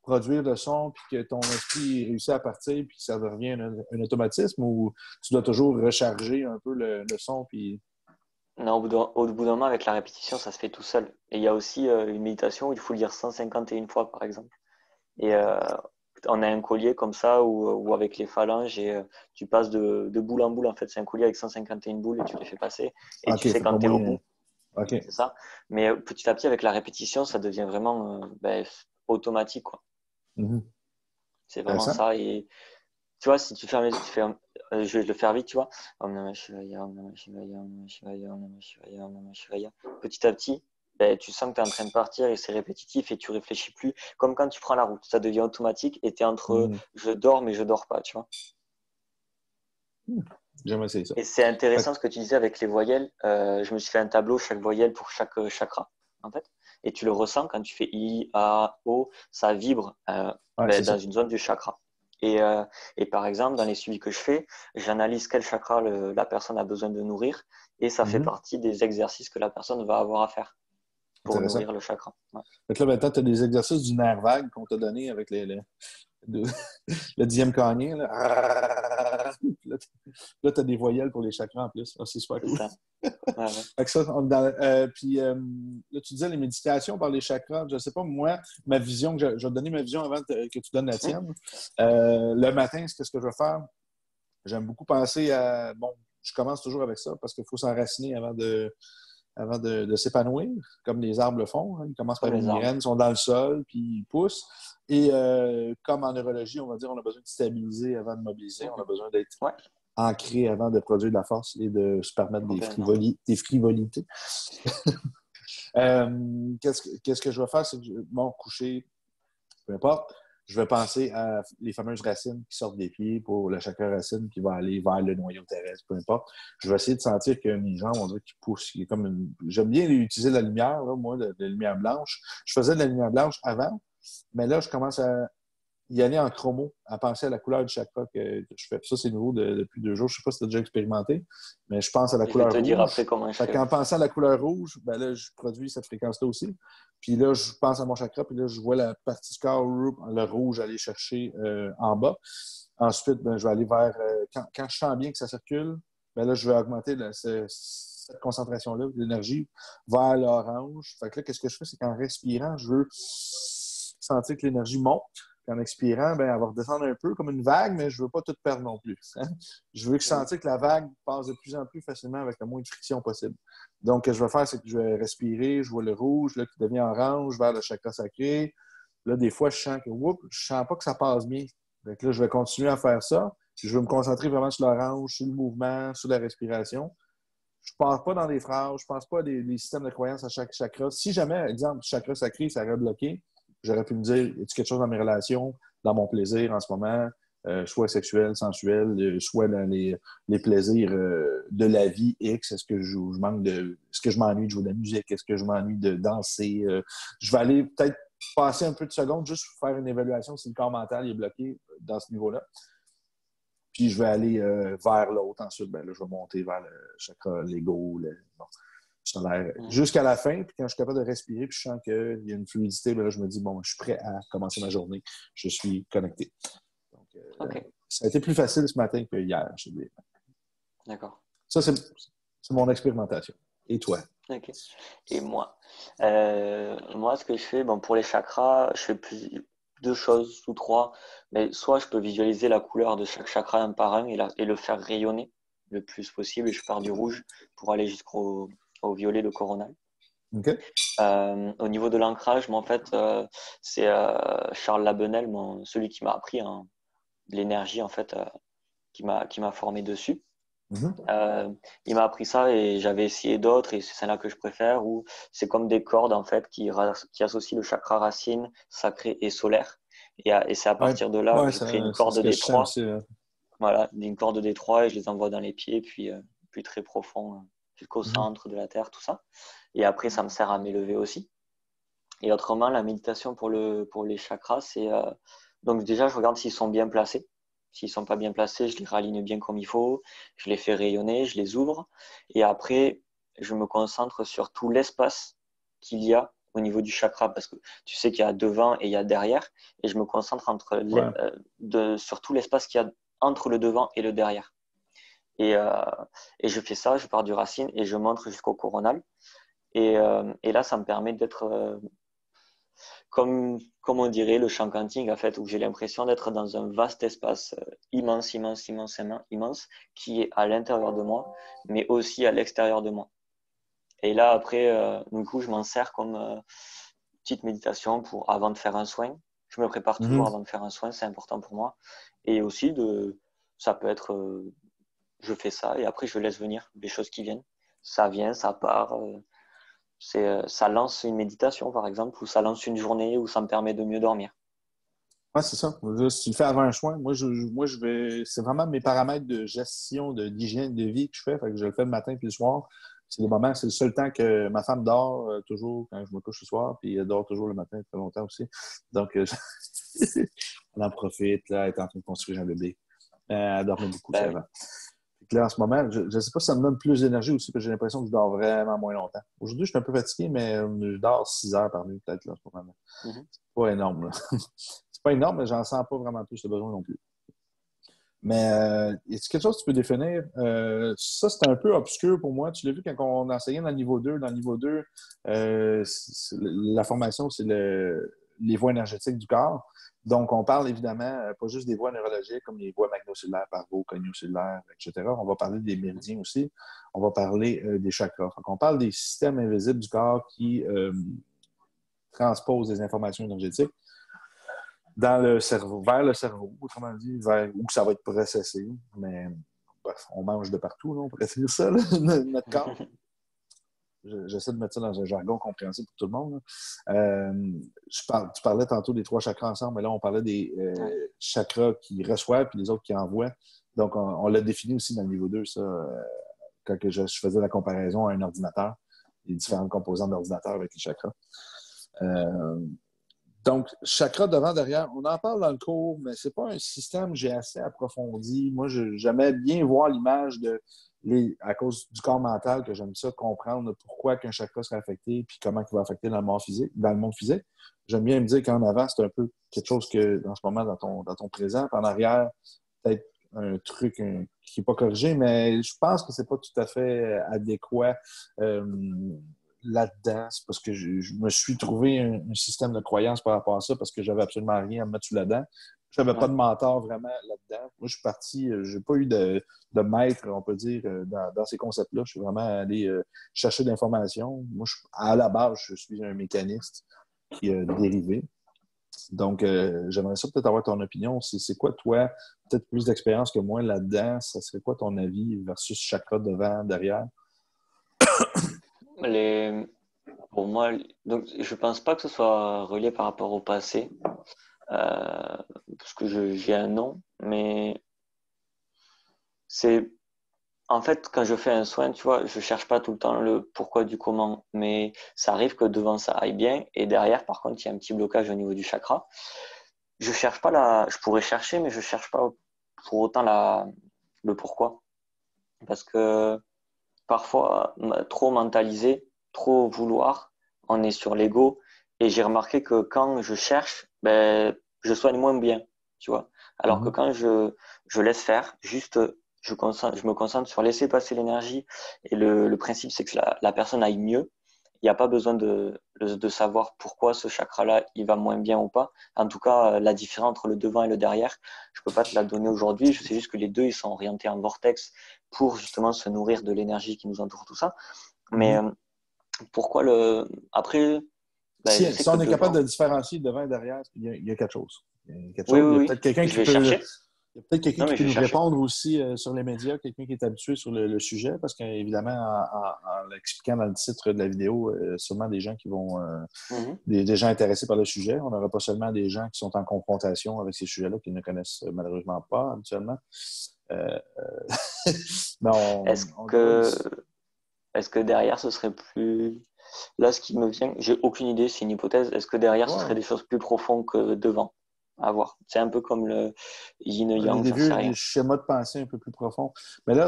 [SPEAKER 1] produire le son, puis que ton esprit réussit à partir, puis que ça devient un automatisme, ou tu dois toujours recharger un peu le son, puis...
[SPEAKER 2] Non, au bout d'un moment, avec la répétition, ça se fait tout seul. Et il y a aussi une méditation où il faut lire 151 fois, par exemple. Et on a un collier comme ça où avec les phalanges et tu passes de boule en boule. En fait, c'est un collier avec 151 boules et tu les fais passer. Et
[SPEAKER 1] OK,
[SPEAKER 2] tu sais quand tu es au bout.
[SPEAKER 1] OK.
[SPEAKER 2] C'est ça. Mais petit à petit, avec la répétition, ça devient vraiment automatique, quoi.
[SPEAKER 1] Mm-hmm.
[SPEAKER 2] C'est vraiment ça. Et tu vois, si tu fermes les yeux, je vais le faire vite, tu vois. Om Namah Shivaya, Om Namah Shivaya, Om Namah Shivaya, Om Namah Shivaya, Om Namah Shivaya. Petit à petit, tu sens que tu es en train de partir et c'est répétitif et tu réfléchis plus. Comme quand tu prends la route, ça devient automatique et tu es entre je dors mais je dors pas, tu vois.
[SPEAKER 1] J'aime essayer ça.
[SPEAKER 2] Et c'est intéressant ce que tu disais avec les voyelles. Je me suis fait un tableau, chaque voyelle pour chaque chakra, en fait. Et tu le ressens quand tu fais I, A, O, ça vibre dans une zone du chakra. Et par exemple, dans les suivis que je fais, j'analyse quel chakra la personne a besoin de nourrir et ça fait partie des exercices que la personne va avoir à faire pour nourrir le chakra. Ouais.
[SPEAKER 1] Donc là, maintenant, tu as des exercices du nerf vague qu'on t'a donné avec le 10e crânien. Là, tu as des voyelles pour les chakras en plus. C'est super cool.
[SPEAKER 2] Ça. Ouais.
[SPEAKER 1] Puis là, tu disais les méditations par les chakras. Je ne sais pas, moi, ma vision, je vais te donner ma vision avant que tu donnes la tienne. Le matin, ce que je vais faire, j'aime beaucoup penser à... Bon, je commence toujours avec ça parce qu'il faut s'enraciner avant de s'épanouir, comme les arbres le font. Hein. Ils commencent par une graine, ils sont dans le sol, puis ils poussent. Et comme en neurologie, on va dire, on a besoin de stabiliser avant de mobiliser. On a besoin d'être ancré avant de produire de la force et de se permettre des frivolités. Qu'est-ce que je vais faire? C'est que, coucher, peu importe, je vais penser à les fameuses racines qui sortent des pieds pour le chakra racine qui va aller vers le noyau terrestre, peu importe. Je vais essayer de sentir que mes jambes, on dirait qu'ils poussent. J'aime bien utiliser la lumière, là, moi, de la lumière blanche. Je faisais de la lumière blanche avant, mais là, je commence à y aller en chromo, à penser à la couleur du chakra que je fais. Ça, c'est nouveau depuis 2 jours. Je ne sais pas si tu as déjà expérimenté, mais je pense à la couleur rouge.
[SPEAKER 2] Je vais te dire après comment je fais.
[SPEAKER 1] En pensant à la couleur rouge, ben là, je produis cette fréquence-là aussi. Puis là, je pense à mon chakra, puis là, je vois la partie du corps, le rouge, aller chercher en bas. Ensuite, ben, je vais aller vers... quand je sens bien que ça circule, ben là, je vais augmenter cette concentration-là, l'énergie, vers l'orange. Fait que là, qu'est-ce que je fais? C'est qu'en respirant, je veux sentir que l'énergie monte. Puis en expirant, ben, elle va redescendre un peu comme une vague, mais je ne veux pas tout perdre non plus. Hein? Je veux sentir que la vague passe de plus en plus facilement avec le moins de friction possible. Donc, ce que je vais faire, c'est que je vais respirer, je vois le rouge là, qui devient orange vers le chakra sacré. Là, des fois, je sens que je sens pas que ça passe bien. Donc là, je vais continuer à faire ça. Puis je vais me concentrer vraiment sur l'orange, sur le mouvement, sur la respiration. Je ne pense pas dans des phrases, je ne pense pas à des systèmes de croyance à chaque chakra. Si jamais, exemple, chakra sacré, ça aurait bloqué, j'aurais pu me dire, y a-t-il quelque chose dans mes relations, dans mon plaisir en ce moment? soit sexuels, sensuels, soit dans les plaisirs de la vie X. Est-ce que je manque est-ce que je m'ennuie de jouer de la musique? Est-ce que je m'ennuie de danser? Je vais aller peut-être passer un peu de secondes juste pour faire une évaluation si le corps mental est bloqué dans ce niveau-là. Puis je vais aller vers l'autre. Ensuite, ben, là, je vais monter vers le chakra, l'ego, bon, solaire, jusqu'à la fin. Puis quand je suis capable de respirer, puis je sens qu'il y a une fluidité, ben là, je me dis, bon, je suis prêt à commencer ma journée. Je suis connecté. Donc, ça a été plus facile ce matin que hier, je dis.
[SPEAKER 2] D'accord.
[SPEAKER 1] Ça, c'est mon expérimentation. Et toi?
[SPEAKER 2] Ok. Et moi, ce que je fais, bon, pour les chakras, je fais deux choses ou trois. Mais soit je peux visualiser la couleur de chaque chakra un par un et le faire rayonner le plus possible. Et je pars du rouge pour aller jusqu'au violet, le coronal.
[SPEAKER 1] Okay.
[SPEAKER 2] Au niveau de l'ancrage, en fait, c'est Charles Labenel, celui qui m'a appris l'énergie, en fait, qui m'a formé dessus. Il m'a appris ça et j'avais essayé d'autres et c'est celle-là que je préfère où c'est comme des cordes en fait qui associent le chakra racine, sacré et solaire et c'est à partir de là que je crée une corde D3. Voilà, une corde D3 et je les envoie dans les pieds puis très profond jusqu'au centre de la terre, tout ça. Et après ça me sert à m'élever aussi. Et autrement la méditation pour les chakras c'est donc déjà je regarde s'ils sont bien placés. S'ils ne sont pas bien placés, je les raligne bien comme il faut, je les fais rayonner, je les ouvre. Et après, je me concentre sur tout l'espace qu'il y a au niveau du chakra, parce que tu sais qu'il y a devant et il y a derrière. Et je me concentre sur tout l'espace qu'il y a entre le devant et le derrière. Et je fais ça, je pars du racine et je monte jusqu'au coronal. Et là, ça me permet d'être... comme on dirait le champ quantique, en fait, où j'ai l'impression d'être dans un vaste espace immense, qui est à l'intérieur de moi, mais aussi à l'extérieur de moi. Et là, après, du coup, je m'en sers comme petite méditation avant de faire un soin. Je me prépare toujours avant de faire un soin, c'est important pour moi. Et aussi, ça peut être, je fais ça et après, je laisse venir les choses qui viennent. Ça vient, ça part. Ça lance une méditation, par exemple, ou ça lance une journée, ou ça me permet de mieux dormir.
[SPEAKER 1] Oui, c'est ça. Si tu le fais avant un soin, moi, je vais. C'est vraiment mes paramètres de gestion, d'hygiène de vie que je fais. Fait que je le fais le matin puis le soir. C'est le seul temps que ma femme dort toujours quand je me couche le soir, puis elle dort toujours le matin très longtemps aussi. Donc, on en profite, là, elle est en train de construire un bébé. Elle dormait beaucoup, ça avant. Là, en ce moment, je ne sais pas si ça me donne plus d'énergie aussi, parce que j'ai l'impression que je dors vraiment moins longtemps. Aujourd'hui, je suis un peu fatigué, mais je dors 6 heures par nuit, peut-être, là, en ce moment. C'est pas énorme, là. C'est pas énorme, mais j'en sens pas vraiment plus le besoin non plus. Mais est-ce quelque chose que tu peux définir? Ça, c'est un peu obscur pour moi. Tu l'as vu quand on enseignait dans le niveau 2. Dans le niveau 2, la formation, c'est les voies énergétiques du corps. Donc, on parle évidemment pas juste des voies neurologiques comme les voies magnocellulaires, parvo, coniocellulaires, etc. On va parler des méridiens aussi. On va parler des chakras. Donc, on parle des systèmes invisibles du corps qui transposent des informations énergétiques dans le cerveau, vers le cerveau, autrement dit, vers où ça va être processé. Mais bref, on mange de partout, là, on pourrait dire ça, là, notre corps. J'essaie de mettre ça dans un jargon compréhensible pour tout le monde. Tu parlais tantôt des 3 chakras ensemble, mais là, on parlait des chakras qui reçoivent et les autres qui envoient. Donc, on l'a défini aussi dans le niveau 2, ça, quand je faisais la comparaison à un ordinateur, les différentes composantes d'ordinateur avec les chakras. Donc, chakra devant, derrière, on en parle dans le cours, mais c'est pas un système que j'ai assez approfondi. Moi, j'aimais bien voir l'image à cause du corps mental, que j'aime ça, comprendre pourquoi qu'un chakra serait affecté puis comment il va affecter dans le monde physique. J'aime bien me dire qu'en avant, c'est un peu quelque chose que, en ce moment, dans ton présent, puis en arrière, peut-être un truc qui n'est pas corrigé, mais je pense que c'est pas tout à fait adéquat. Là-dedans, c'est parce que je me suis trouvé un système de croyance par rapport à ça parce que j'avais absolument rien à me mettre sous la dent. Je n'avais pas de mentor vraiment là-dedans. Moi, je suis parti, j'ai pas eu de maître, on peut dire, dans ces concepts-là. Je suis vraiment allé chercher de l'information. Moi, à la base, je suis un mécaniste qui a dérivé. Donc, j'aimerais ça peut-être avoir ton opinion. C'est quoi, toi, peut-être plus d'expérience que moi là-dedans? Ça serait quoi ton avis versus chakra devant, derrière?
[SPEAKER 2] Pour moi, donc, je pense pas que ce soit relié par rapport au passé, parce que j'ai un nom, mais c'est en fait, quand je fais un soin, tu vois, je cherche pas tout le temps le pourquoi du comment, mais ça arrive que devant ça aille bien et derrière, par contre, il y a un petit blocage au niveau du chakra. Je cherche pas je pourrais chercher, mais je cherche pas pour autant le pourquoi. Parce que parfois, trop mentaliser, trop vouloir, on est sur l'ego. Et j'ai remarqué que quand je cherche, ben, je soigne moins bien, tu vois. Alors que
[SPEAKER 1] Mhm.
[SPEAKER 2] quand je laisse faire, juste, je me concentre sur laisser passer l'énergie. Et le principe, c'est que la personne aille mieux. Il n'y a pas besoin de savoir pourquoi ce chakra-là, il va moins bien ou pas. En tout cas, la différence entre le devant et le derrière, je peux pas te la donner aujourd'hui. Je sais juste que les deux, ils sont orientés en vortex pour justement se nourrir de l'énergie qui nous entoure, tout ça. Mais
[SPEAKER 1] Mhm.
[SPEAKER 2] pourquoi après, ben, je sais
[SPEAKER 1] Si
[SPEAKER 2] que
[SPEAKER 1] on est capable
[SPEAKER 2] devant,
[SPEAKER 1] de différencier devant et derrière, il y a quelque chose. Il y a quelque
[SPEAKER 2] oui,
[SPEAKER 1] chose. Il y a
[SPEAKER 2] oui,
[SPEAKER 1] peut-être
[SPEAKER 2] oui,
[SPEAKER 1] quelqu'un
[SPEAKER 2] je
[SPEAKER 1] qui
[SPEAKER 2] vais
[SPEAKER 1] peut.
[SPEAKER 2] chercher.
[SPEAKER 1] Il y a peut-être quelqu'un
[SPEAKER 2] Non,
[SPEAKER 1] qui
[SPEAKER 2] mais
[SPEAKER 1] peut
[SPEAKER 2] je vais
[SPEAKER 1] nous
[SPEAKER 2] chercher.
[SPEAKER 1] répondre aussi sur les médias, quelqu'un qui est habitué sur le sujet, parce qu'évidemment, en l'expliquant dans le titre de la vidéo, sûrement des gens qui vont
[SPEAKER 2] Mhm.
[SPEAKER 1] des gens intéressés par le sujet. On n'aura pas seulement des gens qui sont en confrontation avec ces sujets-là, qui ne connaissent malheureusement pas habituellement. Euh, mais
[SPEAKER 2] Est-ce
[SPEAKER 1] on doit.
[SPEAKER 2] que, est-ce que derrière, ce serait plus... Là, ce qui me vient, j'ai aucune idée, c'est une hypothèse. Est-ce que derrière, ce serait
[SPEAKER 1] Wow.
[SPEAKER 2] des choses plus profondes que devant à voir? C'est un peu comme le
[SPEAKER 1] Il y a
[SPEAKER 2] yin-yang, j'en sais
[SPEAKER 1] des
[SPEAKER 2] rien.
[SPEAKER 1] schémas de pensée un peu plus profonds. Mais
[SPEAKER 2] Mhm.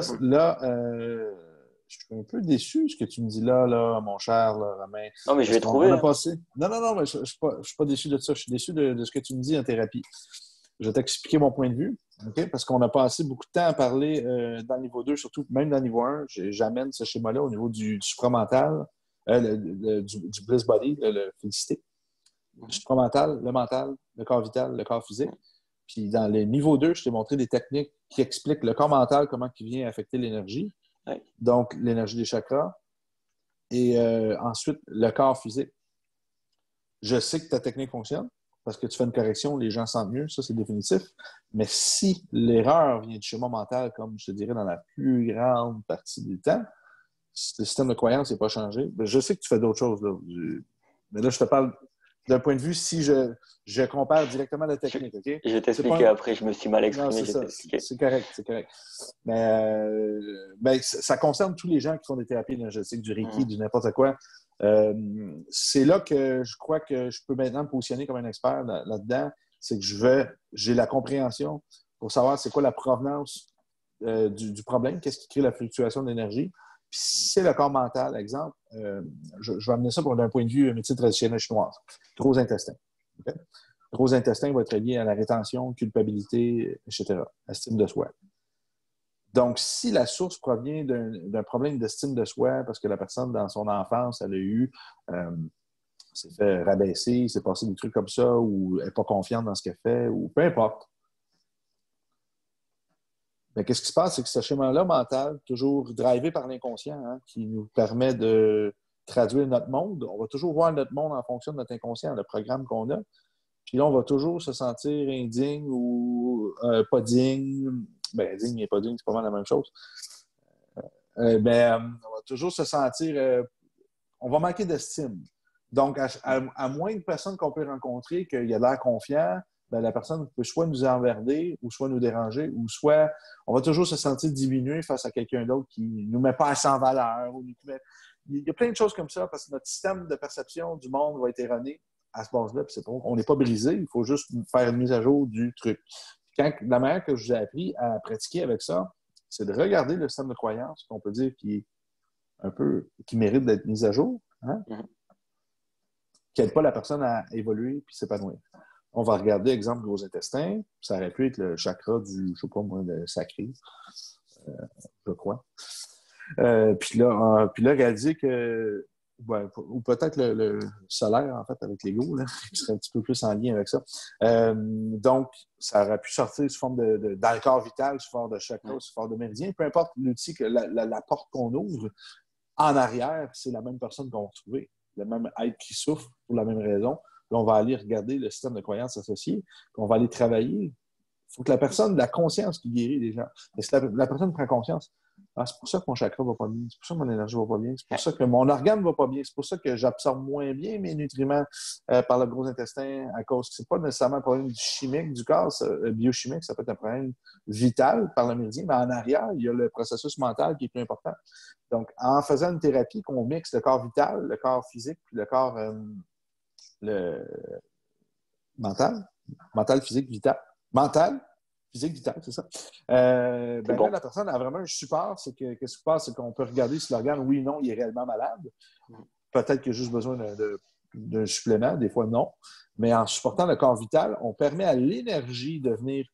[SPEAKER 1] je suis un peu déçu ce que tu me dis là, mon cher là, Romain.
[SPEAKER 2] Non, mais je
[SPEAKER 1] Parce
[SPEAKER 2] vais
[SPEAKER 1] qu'on
[SPEAKER 2] trouver,
[SPEAKER 1] on a
[SPEAKER 2] hein.
[SPEAKER 1] passé. Non, non, non, mais je ne suis pas déçu de ça. Je suis déçu de ce que tu me dis en thérapie. Je vais t'expliquer mon point de vue, OK? Parce qu'on a passé beaucoup de temps à parler dans le niveau 2, surtout même dans le niveau 1. J'amène ce schéma-là au niveau du supramental, du bliss body, le félicité. Le
[SPEAKER 2] Mhm.
[SPEAKER 1] supramental, le mental, le corps vital, le corps physique. Puis dans le niveau 2, je t'ai montré des techniques qui expliquent le corps mental, comment il vient affecter l'énergie,
[SPEAKER 2] Ouais.
[SPEAKER 1] donc l'énergie des chakras, et ensuite le corps physique. Je sais que ta technique fonctionne parce que tu fais une correction, les gens sentent mieux, ça c'est définitif. Mais si l'erreur vient du schéma mental, comme je te dirais dans la plus grande partie du temps, si le système de croyance n'est pas changé, ben, je sais que tu fais d'autres choses. Là. Mais là, je te parle d'un point de vue si je compare directement la
[SPEAKER 2] Je,
[SPEAKER 1] technique, OK?
[SPEAKER 2] je vais
[SPEAKER 1] C'est pas
[SPEAKER 2] t'expliquer après, je me suis mal
[SPEAKER 1] Non,
[SPEAKER 2] exprimé,
[SPEAKER 1] c'est
[SPEAKER 2] je vais
[SPEAKER 1] ça.
[SPEAKER 2] t'expliquer.
[SPEAKER 1] C'est correct, c'est correct. Mais ça concerne tous les gens qui font des thérapies énergétiques, du Reiki,
[SPEAKER 2] Mhm.
[SPEAKER 1] du n'importe quoi. C'est là que je crois que je peux maintenant me positionner comme un expert là-dedans. C'est que j'ai la compréhension pour savoir c'est quoi la provenance du problème, qu'est-ce qui crée la fluctuation d'énergie. Puis si c'est le corps mental, exemple, je vais amener ça d'un point de vue médecine traditionnelle chinoise. Gros intestin. Okay? Gros intestin va être lié à la rétention, culpabilité, etc., estime de soi. Donc, si la source provient d'un problème d'estime de soi, parce que la personne, dans son enfance, elle a eu, s'est fait rabaisser, s'est passé des trucs comme ça, ou elle n'est pas confiante dans ce qu'elle fait, ou peu importe. Mais qu'est-ce qui se passe, c'est que ce schéma-là mental, toujours drivé par l'inconscient, hein, qui nous permet de traduire notre monde, on va toujours voir notre monde en fonction de notre inconscient, le programme qu'on a. Puis là, on va toujours se sentir indigne ou pas digne. Ben, digne et pas digne, c'est pas mal la même chose. On va toujours se sentir. On va manquer d'estime. Donc, à moins de personnes qu'on peut rencontrer, qu'il y a l'air confiant, ben, la personne peut soit nous emmerder, ou soit nous déranger, ou soit on va toujours se sentir diminué face à quelqu'un d'autre qui ne nous met pas assez en valeur. Il y a plein de choses comme ça parce que notre système de perception du monde va être erroné à ce base-là. Puis on n'est pas brisé, il faut juste faire une mise à jour du truc. La manière que je vous ai appris à pratiquer avec ça, c'est de regarder le système de croyance qu'on peut dire qui mérite d'être mis à jour, hein,
[SPEAKER 2] Mhm.
[SPEAKER 1] qui n'aide pas la personne à évoluer puis s'épanouir. On va regarder, exemple, gros intestin. Ça aurait pu être le chakra du, je sais pas moi, le sacré, je crois. Puis là, réaliser que, ouais, ou peut-être le solaire, en fait, avec l'ego, là, qui serait un petit peu plus en lien avec ça. Donc, ça aurait pu sortir sous forme dans le corps vital, sous forme de chakra,
[SPEAKER 2] Mhm.
[SPEAKER 1] sous forme de méridien. Peu importe l'outil, la porte qu'on ouvre, en arrière, c'est la même personne qu'on va retrouver, le même être qui souffre pour la même raison. Puis on va aller regarder le système de croyances associé, puis on va aller travailler. Il faut que la personne, la conscience qui guérit les gens. Et si la personne prend conscience, Ah, c'est pour ça que mon chakra va pas bien, c'est pour ça que mon énergie va pas bien, c'est pour ça que mon organe va pas bien, c'est pour ça que j'absorbe moins bien mes nutriments par le gros intestin à cause que c'est pas nécessairement un problème chimique du corps, biochimique, ça peut être un problème vital par le méridien, mais en arrière, il y a le processus mental qui est plus important. Donc, en faisant une thérapie qu'on mixe le corps vital, le corps physique, puis le corps le mental, physique, vital, mental, physique, vital, c'est ça.
[SPEAKER 2] C'est
[SPEAKER 1] Là,
[SPEAKER 2] bon.
[SPEAKER 1] la personne a vraiment un support. C'est que, qu'est-ce qui se passe? C'est qu'on peut regarder si l'organe, oui ou non, il est réellement malade. Peut-être qu'il a juste besoin d'un supplément, des fois non. Mais en supportant le corps vital, on permet à l'énergie de venir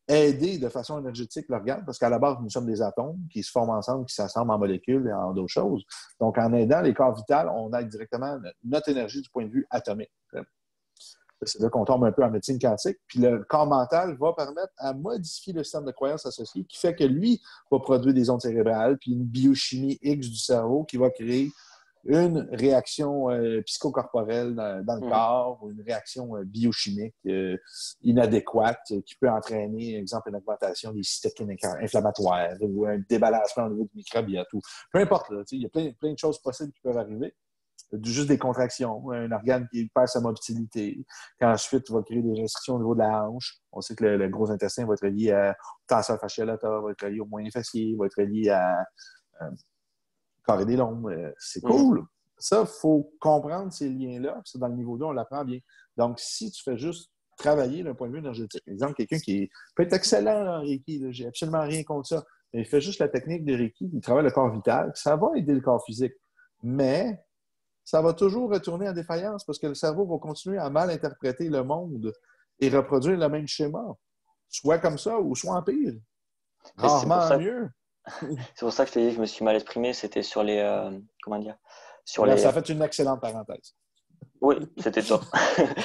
[SPEAKER 1] aider de façon énergétique l'organe, parce qu'à la base, nous sommes des atomes qui se forment ensemble, qui s'assemblent en molécules et en d'autres choses. Donc, en aidant les corps vitaux, on aide directement notre énergie du point de vue atomique. C'est là qu'on tombe un peu en médecine quantique. Puis le corps mental va permettre à modifier le système de croyance associé qui fait que lui va produire des ondes cérébrales, puis une biochimie X du cerveau qui va créer une réaction psychocorporelle dans le corps ou une réaction biochimique inadéquate qui peut entraîner, exemple, une augmentation des cytokines inflammatoires ou un débalancement au niveau du microbiote. Ou, peu importe, là, il y a plein de choses possibles qui peuvent arriver. Juste des contractions, un organe qui perd sa mobilité, qui ensuite va créer des restrictions au niveau de la hanche. On sait que le gros intestin va être lié à tenseur fascial lata, va être lié au moyen fessier, va être lié à carré des lombes. C'est cool. Ça, il faut comprendre ces liens-là. C'est dans le niveau 2, on l'apprend bien. Donc, si tu fais juste travailler d'un point de vue énergétique, par exemple, quelqu'un qui peut être excellent en Reiki, là, j'ai absolument rien contre ça, mais il fait juste la technique de Reiki, il travaille le corps vital, ça va aider le corps physique. Mais ça va toujours retourner en défaillance parce que le cerveau va continuer à mal interpréter le monde et reproduire le même schéma, soit comme ça ou soit en pire. Rarement mieux.
[SPEAKER 2] C'est pour ça que je te dis que je me suis mal exprimé. C'était sur les. Comment dire? Sur
[SPEAKER 1] Là,
[SPEAKER 2] les.
[SPEAKER 1] ça a fait une excellente parenthèse.
[SPEAKER 2] Oui, c'était top.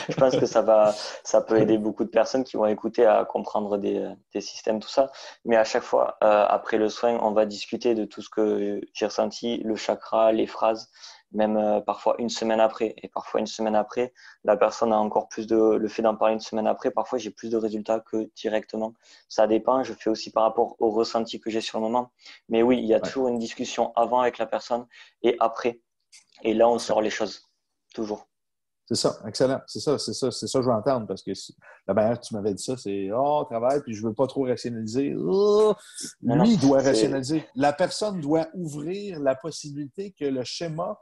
[SPEAKER 2] Je pense que ça peut aider beaucoup de personnes qui vont écouter à comprendre des systèmes, tout ça. Mais à chaque fois, après le soin, on va discuter de tout ce que j'ai ressenti, le chakra, les phrases, même parfois une semaine après. Et parfois une semaine après, la personne a encore plus le fait d'en parler une semaine après, parfois j'ai plus de résultats que directement. Ça dépend. Je fais aussi par rapport au ressenti que j'ai sur le moment. Mais oui, il y a toujours une discussion avant avec la personne et après. Et là, on sort les choses. Toujours.
[SPEAKER 1] C'est ça, excellent. C'est ça que je veux entendre parce que la manière que tu m'avais dit ça, c'est travail, puis je veux pas trop rationaliser. Lui, il doit rationaliser. La personne doit ouvrir la possibilité que le schéma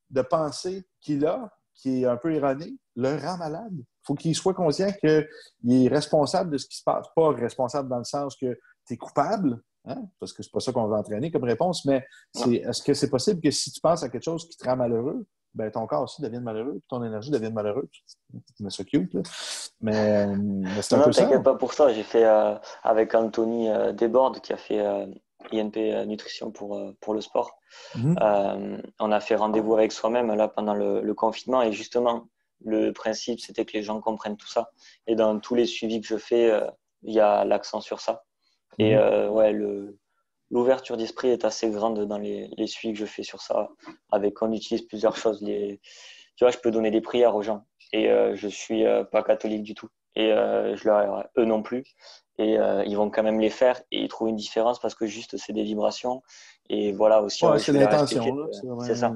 [SPEAKER 1] de pensée qu'il a, qui est un peu erroné, le rend malade. Il faut qu'il soit conscient qu'il est responsable de ce qui se passe. Pas responsable dans le sens que tu es coupable, hein, parce que c'est pas ça qu'on va entraîner comme réponse, mais est-ce que c'est possible que si tu penses à quelque chose qui te rend malheureux, ben ton corps aussi devienne malheureux, puis ton énergie devienne malheureuse. C'est ça cute, là. Mais c'est un peu ça.
[SPEAKER 2] Non, t'inquiète pas pour ça. J'ai fait avec Anthony Desbordes qui a fait INP Nutrition pour le sport. On a fait rendez-vous avec soi-même là pendant le confinement et justement, le principe, c'était que les gens comprennent tout ça. Et dans tous les suivis que je fais, il y a l'accent sur ça. Et l'ouverture d'esprit est assez grande dans les suivis que je fais sur ça. On utilise plusieurs choses. Tu vois, je peux donner des prières aux gens et je suis pas catholique du tout. Et eux non plus. Et ils vont quand même les faire et ils trouvent une différence parce que juste c'est des vibrations. Et voilà aussi,
[SPEAKER 1] c'est
[SPEAKER 2] je vais leur expliquer.
[SPEAKER 1] l'intention.
[SPEAKER 2] C'est ça.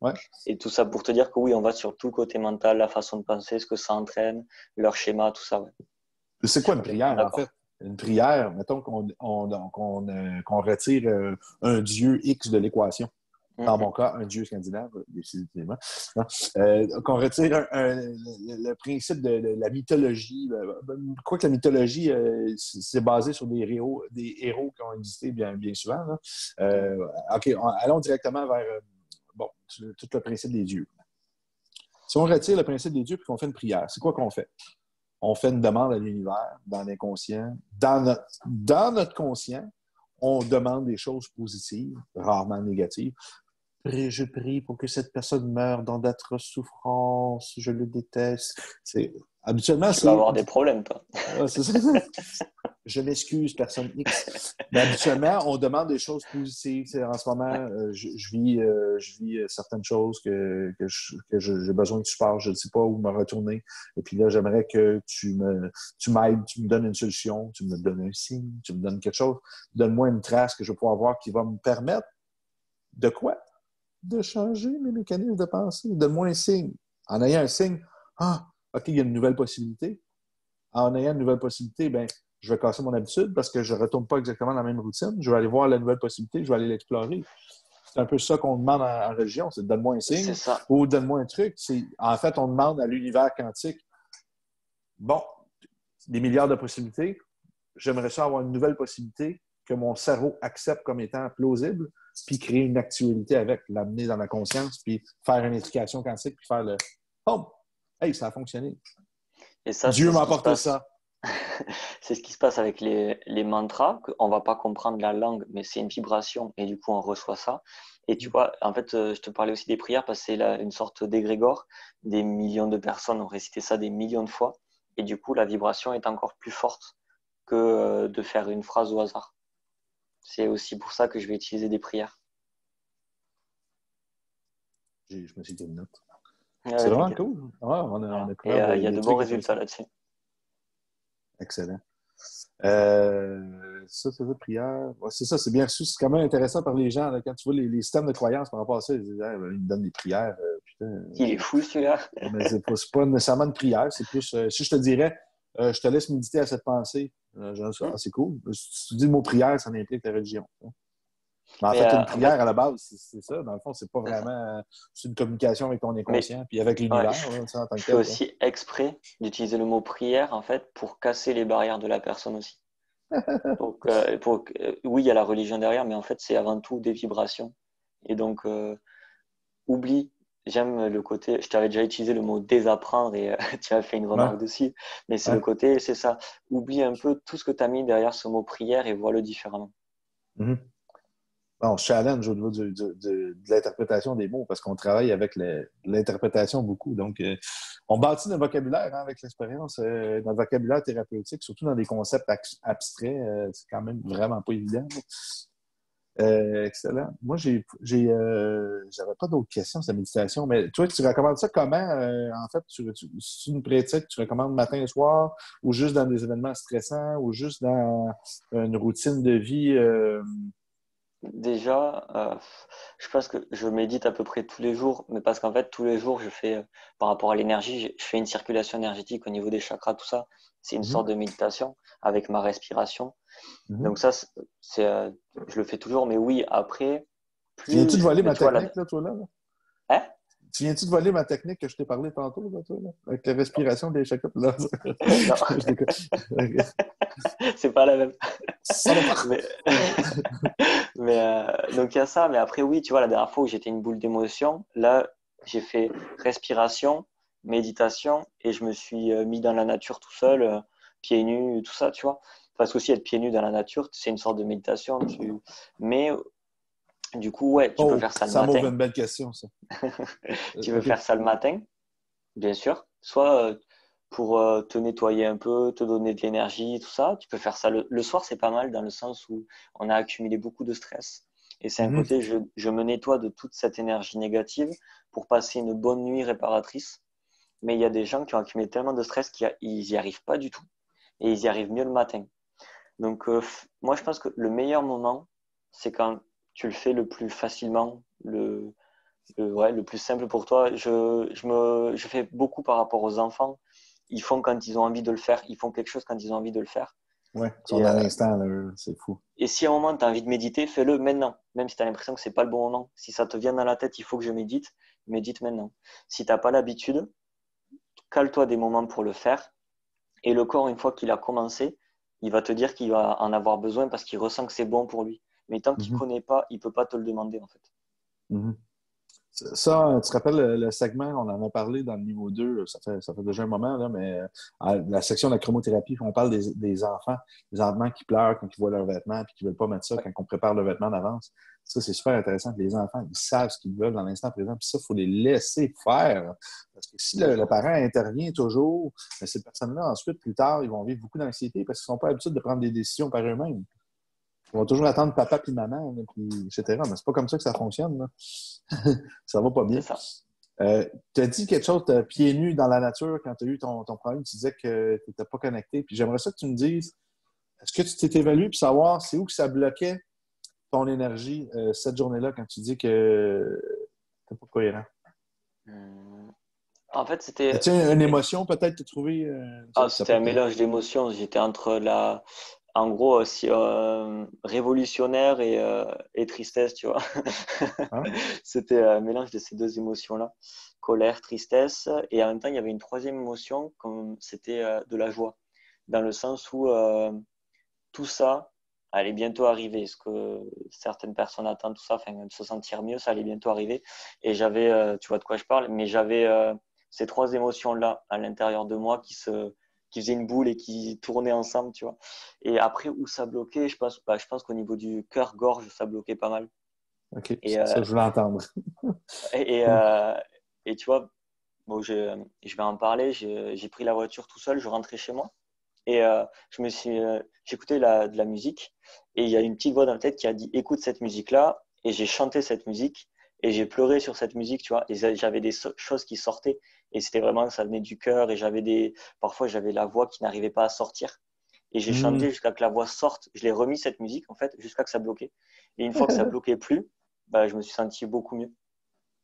[SPEAKER 1] Ouais.
[SPEAKER 2] Et tout ça pour te dire que oui, on va sur tout le côté mental, la façon de penser, ce que ça entraîne, leur schéma, tout ça. Ouais.
[SPEAKER 1] C'est quoi une prière, en fait? Une prière, mettons qu'on retire un dieu X de l'équation. Dans mon cas, un dieu scandinave, décidément. Qu'on retire le principe de la mythologie. Quoi que la mythologie, c'est basé sur des héros qui ont existé bien souvent. Là. OK, allons directement vers tout le principe des dieux. Si on retire le principe des dieux et qu'on fait une prière, c'est quoi qu'on fait? On fait une demande à l'univers, dans l'inconscient. Dans notre conscient, on demande des choses positives, rarement négatives. Je prie pour que cette personne meure dans d'atroces souffrances. Je le déteste. Habituellement,
[SPEAKER 2] tu vas avoir des problèmes, toi.
[SPEAKER 1] C'est ça. je m'excuse, personne X. Mais habituellement, on demande des choses positives. Tu sais, en ce moment, je vis certaines choses que j'ai besoin que tu parles, je ne sais pas où me retourner. Et puis là, j'aimerais que tu m'aides, tu me donnes une solution, tu me donnes un signe, tu me donnes quelque chose. Donne-moi une trace que je vais pouvoir voir qui va me permettre de quoi? De changer mes mécanismes de pensée. Donne-moi un signe. En ayant un signe, OK, il y a une nouvelle possibilité. En ayant une nouvelle possibilité, ben, je vais casser mon habitude parce que je ne retourne pas exactement dans la même routine. Je vais aller voir la nouvelle possibilité, je vais aller l'explorer. C'est un peu ça qu'on demande en religion, c'est donne-moi un
[SPEAKER 2] C'est
[SPEAKER 1] signe
[SPEAKER 2] ça.
[SPEAKER 1] ou donne-moi un truc. En fait, on demande à l'univers quantique, bon, des milliards de possibilités, j'aimerais ça avoir une nouvelle possibilité que mon cerveau accepte comme étant plausible, puis créer une actualité avec, l'amener dans la conscience, puis faire une éducation quantique, puis faire le « Oh! Hey, ça a fonctionné!
[SPEAKER 2] Et ça,
[SPEAKER 1] Dieu
[SPEAKER 2] c'est ce
[SPEAKER 1] m'a
[SPEAKER 2] qui se
[SPEAKER 1] apporté
[SPEAKER 2] passe.
[SPEAKER 1] ça! »
[SPEAKER 2] C'est ce qui se passe avec les mantras, qu'on ne va pas comprendre la langue, mais c'est une vibration et du coup on reçoit ça. Et tu vois, en fait, je te parlais aussi des prières parce que c'est une sorte d'égrégore. Des millions de personnes ont récité ça des millions de fois. Et du coup, la vibration est encore plus forte que de faire une phrase au hasard. C'est aussi pour ça que je vais utiliser des prières.
[SPEAKER 1] Je me suis dit une note. C'est
[SPEAKER 2] Ouais,
[SPEAKER 1] vraiment
[SPEAKER 2] t'inquiète.
[SPEAKER 1] cool. On
[SPEAKER 2] Voilà.
[SPEAKER 1] a
[SPEAKER 2] Et
[SPEAKER 1] couvert
[SPEAKER 2] il y a
[SPEAKER 1] des
[SPEAKER 2] de bons
[SPEAKER 1] trucs
[SPEAKER 2] résultats
[SPEAKER 1] intéressants.
[SPEAKER 2] là-dessus.
[SPEAKER 1] Excellent. Ça, c'est ça, prière. Ouais, c'est ça, c'est bien reçu. C'est quand même intéressant par les gens. Là, quand tu vois les systèmes de croyance par rapport à ça, ils disent ils me donnent des prières. Putain,
[SPEAKER 2] Il est fou celui-là.
[SPEAKER 1] mais c'est pas nécessairement une prière. C'est plus si je te dirais je te laisse méditer à cette pensée, c'est cool. Si tu dis le mot prière, ça implique la religion. Mais en
[SPEAKER 2] Mais
[SPEAKER 1] fait, une
[SPEAKER 2] en fait,
[SPEAKER 1] prière à la base, c'est ça. Dans le fond, c'est pas
[SPEAKER 2] c'est ça.
[SPEAKER 1] vraiment c'est une communication avec ton
[SPEAKER 2] Mais
[SPEAKER 1] inconscient puis avec
[SPEAKER 2] ouais,
[SPEAKER 1] l'univers, là, ça, en tant
[SPEAKER 2] je
[SPEAKER 1] que
[SPEAKER 2] fais
[SPEAKER 1] tel. Là.
[SPEAKER 2] aussi exprès d'utiliser le mot prière en fait pour casser les barrières de la personne aussi. Oui, il y a la religion derrière, mais en fait, c'est avant tout des vibrations. Et donc, oublie, j'aime le côté, je t'avais déjà utilisé le mot désapprendre et tu as fait une
[SPEAKER 1] Ouais,
[SPEAKER 2] remarque dessus, mais c'est le
[SPEAKER 1] ouais.
[SPEAKER 2] côté, c'est ça. Oublie un peu tout ce que tu as mis derrière ce mot prière et vois-le différemment.
[SPEAKER 1] Mm-hmm. On se challenge au niveau de l'interprétation des mots parce qu'on travaille avec l'interprétation beaucoup. Donc, on bâtit notre vocabulaire avec l'expérience, notre vocabulaire thérapeutique, surtout dans des concepts abstraits. C'est quand même vraiment pas évident. Excellent. Moi, j'avais pas d'autres questions sur la méditation, mais toi, tu recommandes ça comment? En fait, c'est une pratique, tu recommandes matin et soir, ou juste dans des événements stressants, ou juste dans une routine de vie?
[SPEAKER 2] Déjà, je pense que je médite à peu près tous les jours, mais parce qu'en fait, tous les jours, je fais, par rapport à l'énergie, je fais une circulation énergétique au niveau des chakras, tout ça. C'est une
[SPEAKER 1] Mhm,
[SPEAKER 2] sorte de méditation avec ma respiration.
[SPEAKER 1] mhm.
[SPEAKER 2] Donc ça, je le fais toujours, mais oui, après,
[SPEAKER 1] Tu viens-tu de voler
[SPEAKER 2] mais
[SPEAKER 1] ma
[SPEAKER 2] tu vois,
[SPEAKER 1] technique, là, toi, là?
[SPEAKER 2] hein?
[SPEAKER 1] Tu viens-tu de voler ma technique que je t'ai parlé tantôt, là, toi, là? Avec la respiration des chakras, là?
[SPEAKER 2] Non,
[SPEAKER 1] Je déconne.
[SPEAKER 2] c'est pas la même.
[SPEAKER 1] Salopard!
[SPEAKER 2] Mais, donc il y a ça, mais après, oui, tu vois, la dernière fois où j'étais une boule d'émotion, là, j'ai fait respiration, méditation, et je me suis mis dans la nature tout seul, pieds nus, tout ça, tu vois. Parce qu'aussi, être pieds nus dans la nature, c'est une sorte de méditation. Mais du coup, ouais, tu peux
[SPEAKER 1] Oh,
[SPEAKER 2] faire ça le
[SPEAKER 1] ça m'ouvre
[SPEAKER 2] matin.
[SPEAKER 1] une belle question, ça.
[SPEAKER 2] Tu veux
[SPEAKER 1] OK.
[SPEAKER 2] faire ça le matin, bien sûr. Soit pour te nettoyer un peu, te donner de l'énergie, tout ça. Tu peux faire ça le soir, c'est pas mal dans le sens où on a accumulé beaucoup de stress. Et c'est un
[SPEAKER 1] Mhm,
[SPEAKER 2] côté, je me nettoie de toute cette énergie négative pour passer une bonne nuit réparatrice. Mais il y a des gens qui ont accumulé tellement de stress qu'ils n'y arrivent pas du tout. Et ils y arrivent mieux le matin. Donc, moi, je pense que le meilleur moment, c'est quand tu le fais le plus facilement, ouais, le plus simple pour toi. Je fais beaucoup par rapport aux enfants. Ils font quand ils ont envie de le faire. Ils font quelque chose quand ils ont envie de le faire.
[SPEAKER 1] ouais, ils sont
[SPEAKER 2] Et,
[SPEAKER 1] dans
[SPEAKER 2] euh,
[SPEAKER 1] l'instant, là, c'est fou.
[SPEAKER 2] et si à un moment, tu as envie de méditer, fais-le maintenant. Même si tu as l'impression que c'est pas le bon moment. Si ça te vient dans la tête, il faut que je médite, médite maintenant. Si tu n'as pas l'habitude, cale-toi des moments pour le faire. Et le corps, une fois qu'il a commencé, il va te dire qu'il va en avoir besoin parce qu'il ressent que c'est bon pour lui. Mais tant qu'il ne
[SPEAKER 1] Mhm,
[SPEAKER 2] connaît pas, il ne peut pas te le demander en fait.
[SPEAKER 1] mhm. Ça, tu te rappelles le segment, on en a parlé dans le niveau 2, ça fait déjà un moment, là, mais la section de la chromothérapie, on parle des enfants qui pleurent quand ils voient leurs vêtements et qui ne veulent pas mettre ça
[SPEAKER 2] Ouais.
[SPEAKER 1] quand on prépare le vêtement d'avance. Ça, c'est super intéressant que les enfants, ils savent ce qu'ils veulent dans l'instant présent. Puis ça, il faut les laisser faire. Parce que si le parent intervient toujours, ben, ces personnes-là, ensuite, plus tard, ils vont vivre beaucoup d'anxiété parce qu'ils ne sont pas habitués de prendre des décisions par eux-mêmes. Ils vont toujours attendre papa puis maman, là, puis, etc. Mais c'est pas comme ça que ça fonctionne. Là. Ça va pas bien.
[SPEAKER 2] C'est ça.
[SPEAKER 1] Tu as dit quelque chose de pieds nus dans la nature quand tu as eu ton problème. Tu disais que tu n'étais pas connecté. Puis j'aimerais ça que tu me dises, est-ce que tu t'es évalué pour savoir c'est où que ça bloquait ton énergie cette journée-là quand tu dis que tu n'es pas cohérent?
[SPEAKER 2] En fait, c'était
[SPEAKER 1] As-tu une émotion peut-être te trouver?
[SPEAKER 2] c'était un mélange d'émotions. J'étais entre en gros, révolutionnaire et tristesse, tu vois.
[SPEAKER 1] Hein?
[SPEAKER 2] C'était un mélange de ces deux émotions-là, colère, tristesse, et en même temps, il y avait une troisième émotion, comme c'était de la joie, dans le sens où tout ça allait bientôt arriver. Ce que certaines personnes attendent, tout ça, enfin, de se sentir mieux, ça allait bientôt arriver. Et j'avais, tu vois de quoi je parle, mais j'avais ces trois émotions-là à l'intérieur de moi qui faisaient une boule et qui tournaient ensemble, tu vois. Et après, où ça bloquait, je pense qu'au niveau du cœur-gorge, ça bloquait pas mal.
[SPEAKER 1] OK,
[SPEAKER 2] Et,
[SPEAKER 1] ça, je voulais entendre.
[SPEAKER 2] et, et, euh, et tu vois, bon, je vais en parler. J'ai pris la voiture tout seul, je rentrais chez moi. Et j'écoutais de la musique et il y a une petite voix dans la tête qui a dit écoute cette musique-là et j'ai chanté cette musique et j'ai pleuré sur cette musique, tu vois. Et j'avais des choses qui sortaient et c'était vraiment, ça venait du cœur et parfois j'avais la voix qui n'arrivait pas à sortir et j'ai chanté jusqu'à que la voix sorte. Je l'ai remis cette musique en fait jusqu'à que ça bloquait. Et une fois que ça bloquait plus, bah, je me suis senti beaucoup mieux.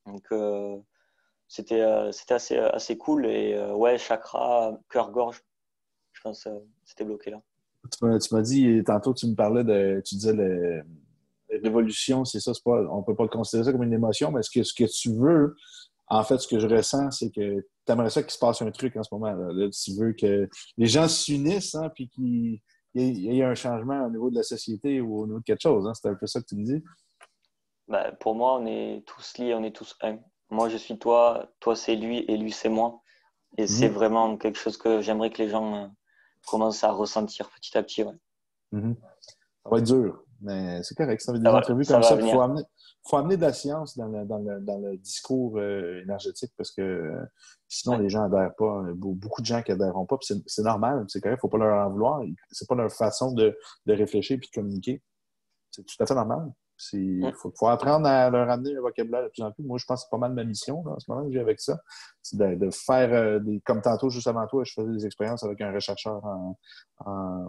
[SPEAKER 2] Donc c'était assez cool et ouais, chakra, cœur-gorge. Je pense que c'était bloqué là.
[SPEAKER 1] Tu m'as dit, tantôt, tu me parlais tu disais la révolution, c'est ça, c'est pas, on peut pas le considérer ça comme une émotion, mais ce que tu veux, en fait, ce que je ressens, c'est que tu aimerais ça qu'il se passe un truc en ce moment. Là, tu veux que les gens s'unissent, hein, puis qu'il y ait un changement au niveau de la société ou au niveau de quelque chose. Hein, c'est un peu ça que tu me dis.
[SPEAKER 2] Bah, pour moi, on est tous liés, on est tous un. Moi, je suis toi, toi, c'est lui et lui, c'est moi. Et c'est
[SPEAKER 1] Mhm.
[SPEAKER 2] vraiment quelque chose que j'aimerais que les gens commencent à ressentir petit à petit. Ouais.
[SPEAKER 1] Mhm. Ça va être dur, mais c'est correct. Ça fait des entrevues
[SPEAKER 2] Ça
[SPEAKER 1] comme
[SPEAKER 2] va
[SPEAKER 1] ça. Il faut
[SPEAKER 2] venir.
[SPEAKER 1] amener de la science dans le discours énergétique parce que sinon,
[SPEAKER 2] Ouais.
[SPEAKER 1] les gens n'adhèrent pas. Beaucoup de gens qui n'adhèrent pas. Puis c'est normal, c'est correct. Il ne faut pas leur en vouloir. C'est pas leur façon de réfléchir et de communiquer. C'est tout à fait normal. Il
[SPEAKER 2] Mm.
[SPEAKER 1] faut apprendre à leur amener un vocabulaire de plus en plus. Moi, je pense que c'est pas mal ma mission là, en ce moment que j'ai avec ça. C'est de faire comme tantôt, juste avant toi, je faisais des expériences avec un rechercheur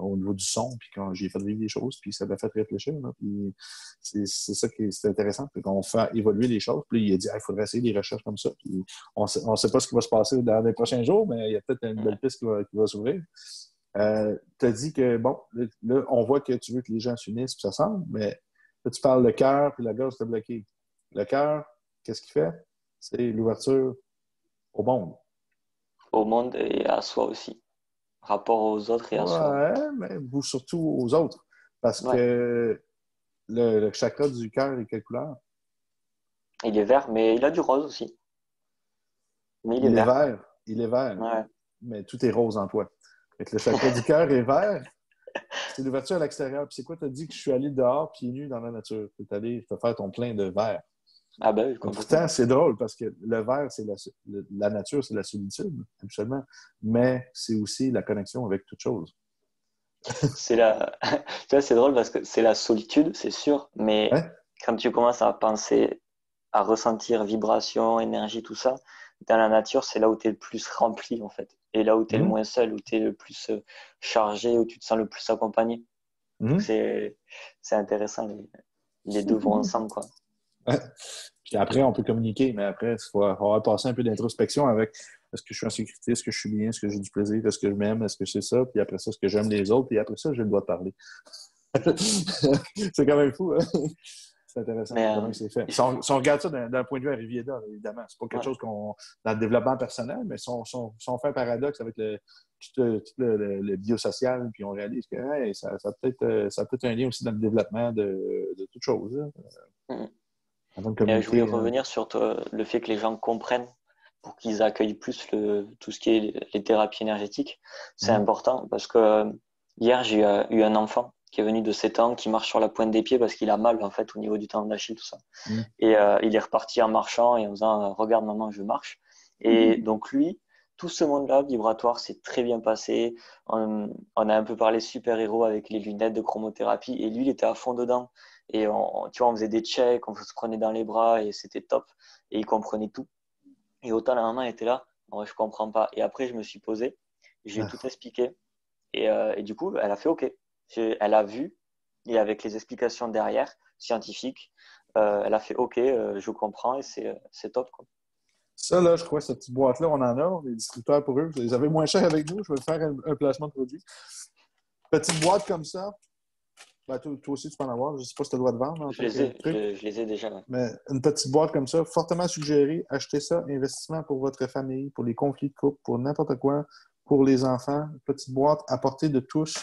[SPEAKER 1] au niveau du son, puis quand j'ai fait vivre des choses, puis ça m'a fait réfléchir. Là, puis c'est ça qui est intéressant, puis qu'on fait évoluer les choses. Puis il a dit il faudrait essayer des recherches comme ça. Puis on sait pas ce qui va se passer dans les prochains jours, mais il y a peut-être une belle
[SPEAKER 2] Ouais.
[SPEAKER 1] piste qui va s'ouvrir. Tu as dit que, bon, là, on voit que tu veux que les gens s'unissent, puis ça semble, mais là, tu parles le cœur, puis la gorge t'est bloquée. Le cœur, qu'est-ce qu'il fait? C'est l'ouverture au monde.
[SPEAKER 2] Au monde et à soi aussi. Rapport aux autres et à soi.
[SPEAKER 1] Ouais, mais ou surtout aux autres. Parce
[SPEAKER 2] Ouais.
[SPEAKER 1] que le chakra du cœur est quelle couleur?
[SPEAKER 2] Il est vert, mais il a du rose aussi. Mais il est
[SPEAKER 1] Il est
[SPEAKER 2] vert.
[SPEAKER 1] vert. Il est vert.
[SPEAKER 2] Ouais.
[SPEAKER 1] Mais tout est rose en toi. Fait que le chakra du cœur est vert. C'est l'ouverture à l'extérieur. Puis c'est quoi? Tu as dit que je suis allé dehors, pieds nus dans la nature. Tu es allé te faire ton plein de vert.
[SPEAKER 2] Ah ben oui,
[SPEAKER 1] Mais
[SPEAKER 2] complètement.
[SPEAKER 1] pourtant, c'est drôle parce que le vert, c'est la nature, c'est la solitude, absolument. Mais c'est aussi la connexion avec toute chose.
[SPEAKER 2] C'est la... Tu vois, c'est drôle parce que c'est la solitude, c'est sûr, mais
[SPEAKER 1] Hein?
[SPEAKER 2] quand tu commences à penser, à ressentir vibration, énergie, tout ça, dans la nature, c'est là où tu es le plus rempli, en fait. Et là où tu es le
[SPEAKER 1] Mhm.
[SPEAKER 2] moins seul, où tu es le plus chargé, où tu te sens le plus accompagné. Donc
[SPEAKER 1] Mhm.
[SPEAKER 2] c'est intéressant, les deux vont ensemble, quoi.
[SPEAKER 1] Ouais. Puis après, on peut communiquer, mais après, il va passer un peu d'introspection avec est-ce que je suis en sécurité, est-ce que je suis bien, est-ce que j'ai du plaisir, est-ce que je m'aime, est-ce que c'est ça, puis après ça, est-ce que j'aime les autres, puis après ça, j'ai le droit de parler.
[SPEAKER 2] C'est ça.
[SPEAKER 1] C'est quand même fou, hein? C'est intéressant
[SPEAKER 2] Mais
[SPEAKER 1] comment c'est fait. Si on regarde ça d'un point de vue Arrivieda, évidemment, c'est pas quelque
[SPEAKER 2] ouais,
[SPEAKER 1] chose qu'on dans le développement personnel, mais si on fait un paradoxe avec tout le biosocial, puis on réalise que hey, ça a peut-être un lien aussi dans le développement de toute chose. Hein.
[SPEAKER 2] mm.
[SPEAKER 1] Avant de
[SPEAKER 2] Et je voulais
[SPEAKER 1] communiquer.
[SPEAKER 2] revenir sur le fait que les gens comprennent pour qu'ils accueillent plus tout ce qui est les thérapies énergétiques. C'est
[SPEAKER 1] Hein.
[SPEAKER 2] important parce que hier, j'ai eu un enfant qui est venu de 7 ans, qui marche sur la pointe des pieds parce qu'il a mal en fait au niveau du tendon d'Achille, tout ça. Et il est reparti en marchant et en faisant regarde maman, je marche. Et donc lui, tout ce monde-là vibratoire s'est très bien passé. On a un peu parlé super-héros avec les lunettes de chromothérapie et lui, il était à fond dedans. Et tu vois, on faisait des checks, on se prenait dans les bras et c'était top. Et il comprenait tout. Et autant la maman était là, non, je comprends pas. Et après, je me suis posé, j'ai tout expliqué. Et du coup, elle a fait OK. Elle a vu, et avec les explications derrière, scientifiques, elle a fait OK, je comprends et c'est top, quoi.
[SPEAKER 1] Ça, là, je crois, cette petite boîte-là, on en a, les distributeurs pour eux. Ils avaient moins cher avec nous. Je vais faire un placement de produit. Petite boîte comme ça. Ben, toi aussi, tu peux en avoir. Je ne sais pas si tu as le droit de vendre en
[SPEAKER 2] Je
[SPEAKER 1] tant
[SPEAKER 2] les
[SPEAKER 1] que
[SPEAKER 2] ai,
[SPEAKER 1] truc.
[SPEAKER 2] je les ai déjà. Ouais.
[SPEAKER 1] Mais une petite boîte comme ça, fortement suggérée. Achetez ça. Investissement pour votre famille, pour les conflits de couple, pour n'importe quoi, pour les enfants. Une petite boîte à portée de touche.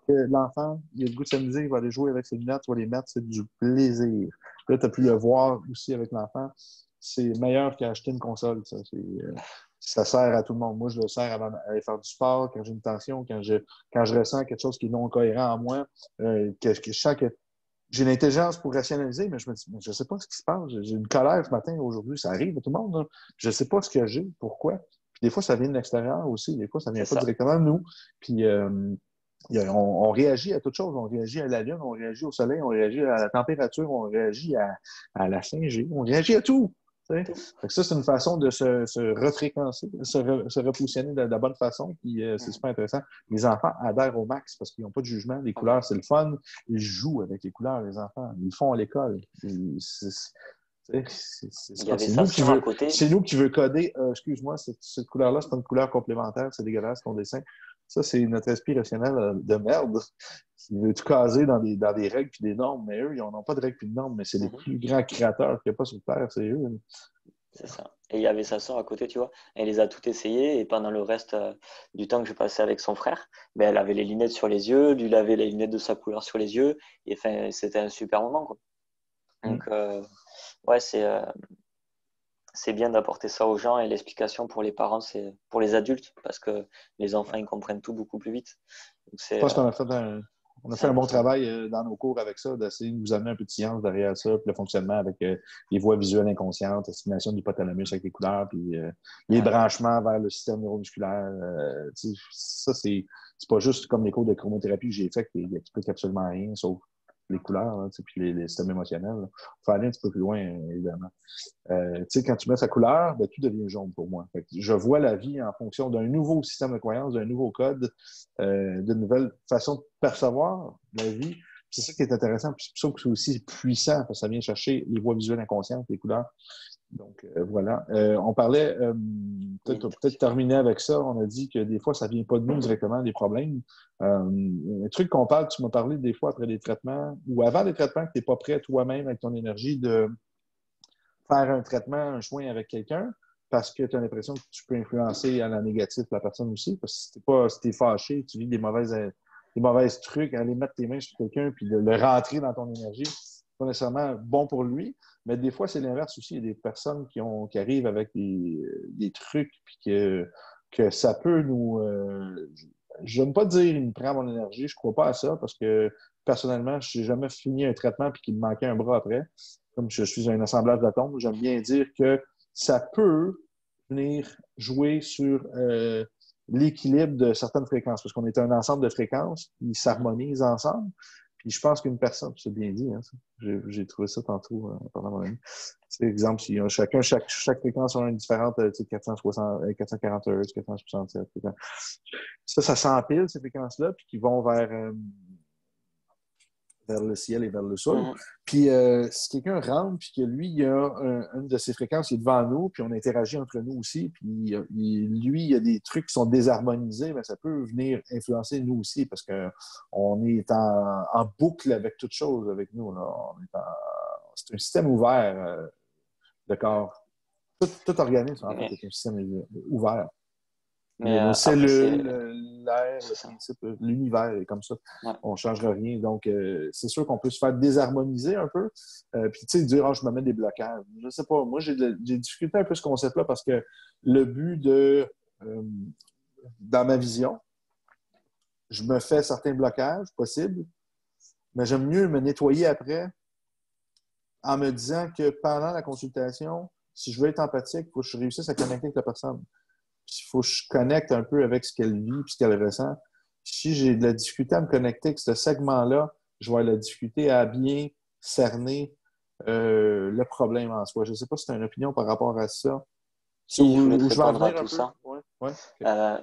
[SPEAKER 1] Que l'enfant, il a le goût de s'amuser, il va aller jouer avec ses lunettes, tu vas les mettre, c'est du plaisir. Là, tu as pu le voir aussi avec l'enfant. C'est meilleur qu'acheter une console. Ça sert à tout le monde. Moi, je le sers avant d'aller faire du sport, quand j'ai une tension, quand je ressens quelque chose qui est non cohérent en moi, j'ai l'intelligence pour rationaliser, mais je me dis, je ne sais pas ce qui se passe. J'ai une colère ce matin, aujourd'hui, ça arrive à tout le monde. Là. Je ne sais pas ce que j'ai, pourquoi. Puis des fois, ça vient de l'extérieur aussi. Des fois, ça ne vient
[SPEAKER 2] C'est
[SPEAKER 1] pas
[SPEAKER 2] ça.
[SPEAKER 1] directement de nous. Puis on réagit à toute chose. On réagit à la lune, on réagit au soleil, on réagit à la température, on réagit à la 5G, on réagit à tout. Fait que ça, c'est une façon de se refréquencer, se repositionner de la bonne façon. Puis c'est super intéressant. Les enfants adhèrent au max parce qu'ils n'ont pas de jugement. Les couleurs, c'est le fun. Ils jouent avec les couleurs, les enfants. Ils font à l'école.
[SPEAKER 2] Il y avait
[SPEAKER 1] C'est
[SPEAKER 2] sa
[SPEAKER 1] nous qui
[SPEAKER 2] sœur à
[SPEAKER 1] veut,
[SPEAKER 2] côté.
[SPEAKER 1] c'est nous qui veut coder. Excuse-moi, cette couleur-là, c'est pas une couleur complémentaire. C'est dégueulasse ton dessin. Ça, c'est notre esprit rationnel de merde. Il veut tout caser dans des règles et des normes, mais eux, ils n'ont pas de règles et de normes, mais c'est les plus grands créateurs qu'il n'y a pas sur Terre, c'est eux.
[SPEAKER 2] C'est ça. Et il y avait sa sœur à côté, tu vois. Elle les a toutes essayées et pendant le reste du temps que je passais avec son frère, ben, elle avait les lunettes sur les yeux, lui il avait les lunettes de sa couleur sur les yeux. Et enfin, c'était un super moment, quoi. Donc, ouais, c'est bien d'apporter ça aux gens et l'explication pour les parents, c'est pour les adultes parce que les enfants, ils comprennent tout beaucoup plus vite. Donc,
[SPEAKER 1] Je pense qu'on a fait
[SPEAKER 2] c'est
[SPEAKER 1] un bon
[SPEAKER 2] important.
[SPEAKER 1] travail dans nos cours avec ça, d'essayer de nous amener un peu de science derrière ça, puis le fonctionnement avec les voies visuelles inconscientes, la stimulation de l'hypothalamus avec les couleurs, puis les
[SPEAKER 2] Ouais.
[SPEAKER 1] branchements vers le système neuromusculaire. Ça, c'est pas juste comme les cours de chromothérapie que j'ai fait qui n'expliquent absolument rien, sauf les couleurs, hein, puis les systèmes émotionnels. Il faut aller un petit peu plus loin, évidemment. Quand tu mets sa couleur, ben, tout devient jaune pour moi. Fait que je vois la vie en fonction d'un nouveau système de croyance, d'un nouveau code, d'une nouvelle façon de percevoir la vie. C'est ça qui est intéressant. Puis c'est pour ça que c'est aussi puissant, parce que ça vient chercher les voies visuelles inconscientes, les couleurs. Donc, voilà. On parlait, peut-être terminer avec ça, on a dit que des fois, ça vient pas de nous directement, les problèmes. Un truc qu'on parle, tu m'as parlé des fois après les traitements, ou avant les traitements, que tu n'es pas prêt toi-même avec ton énergie de faire un traitement, un soin avec quelqu'un, parce que tu as l'impression que tu peux influencer à la négative la personne aussi, parce que si t'es fâché, tu vis des mauvaises trucs, aller mettre tes mains sur quelqu'un puis de le rentrer dans ton énergie, c'est pas nécessairement bon pour lui, mais des fois, c'est l'inverse aussi. Il y a des personnes qui arrivent avec des trucs puis que ça peut nous... je n'aime pas dire il me prend mon énergie, je crois pas à ça, parce que personnellement, je n'ai jamais fini un traitement puis qu'il me manquait un bras après. Comme je suis un assemblage d'atomes, j'aime bien dire que ça peut venir jouer sur l'équilibre de certaines fréquences, parce qu'on est un ensemble de fréquences qui s'harmonisent ensemble. Puis je pense qu'une personne, c'est bien dit, hein, j'ai trouvé ça tantôt pendant mon ami. C'est exemple, si chaque fréquence a une différente, 460, 440 Hz, 467. Ça s'empile, ces fréquences-là, puis qui vont vers le ciel et vers le sol.
[SPEAKER 2] Mhm.
[SPEAKER 1] Puis si quelqu'un rentre, puis que lui, il a une de ses fréquences, il est devant nous, puis on interagit entre nous aussi, puis lui, il y a des trucs qui sont désharmonisés, mais ça peut venir influencer nous aussi, parce qu'on est en boucle avec toute chose avec nous. Là. C'est un système ouvert de corps. Tout organisme, en fait,
[SPEAKER 2] Mais,
[SPEAKER 1] est un système ouvert.
[SPEAKER 2] mais
[SPEAKER 1] Nos
[SPEAKER 2] après,
[SPEAKER 1] cellules, l'air, le
[SPEAKER 2] c'est ça.
[SPEAKER 1] principe, l'univers est comme ça.
[SPEAKER 2] Ouais.
[SPEAKER 1] On ne changera rien. Donc, c'est sûr qu'on peut se faire désharmoniser un peu. Puis, tu sais, dire, je me mets des blocages. Je ne sais pas. Moi, j'ai discuté un peu ce concept-là parce que le but dans ma vision, je me fais certains blocages possibles mais j'aime mieux me nettoyer après en me disant que pendant la consultation, si je veux être empathique, il faut que je réussisse à connecter avec la personne. Il faut que je connecte un peu avec ce qu'elle vit et ce qu'elle ressent. Si j'ai de la difficulté à me connecter avec ce segment-là, je vais avoir de la difficulté à bien cerner le problème en soi. Je ne sais pas si tu as une opinion par rapport à ça.
[SPEAKER 2] Si je voulais te
[SPEAKER 1] Où je vais en
[SPEAKER 2] répondre à
[SPEAKER 1] venir un
[SPEAKER 2] tout
[SPEAKER 1] peu?
[SPEAKER 2] ça,
[SPEAKER 1] Ouais. Ouais.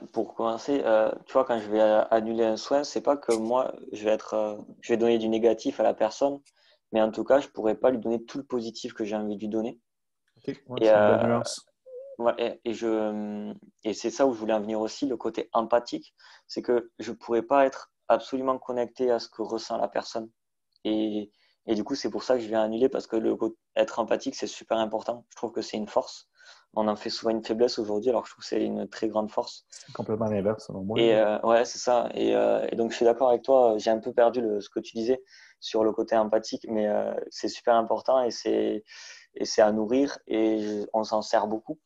[SPEAKER 1] OK.
[SPEAKER 2] pour commencer, tu vois, quand je vais annuler un soin, c'est pas que moi, je vais donner du négatif à la personne, mais en tout cas, je pourrais pas lui donner tout le positif que j'ai envie de lui donner.
[SPEAKER 1] OK. Ouais,
[SPEAKER 2] Et,
[SPEAKER 1] c'est une belle nuance.
[SPEAKER 2] ouais, et c'est ça où je voulais en venir aussi, le côté empathique, c'est que je pourrais pas être absolument connecté à ce que ressent la personne. Et, et du coup, c'est pour ça que je vais annuler parce que être empathique, c'est super important. Je trouve que c'est une force. On en fait souvent une faiblesse aujourd'hui, alors que je trouve que c'est une très grande force.
[SPEAKER 1] C'est complètement l'inverse, selon moi.
[SPEAKER 2] Et ouais, c'est ça. Et donc, je suis d'accord avec toi. J'ai un peu perdu ce que tu disais sur le côté empathique, mais c'est super important et c'est à nourrir et on s'en sert beaucoup.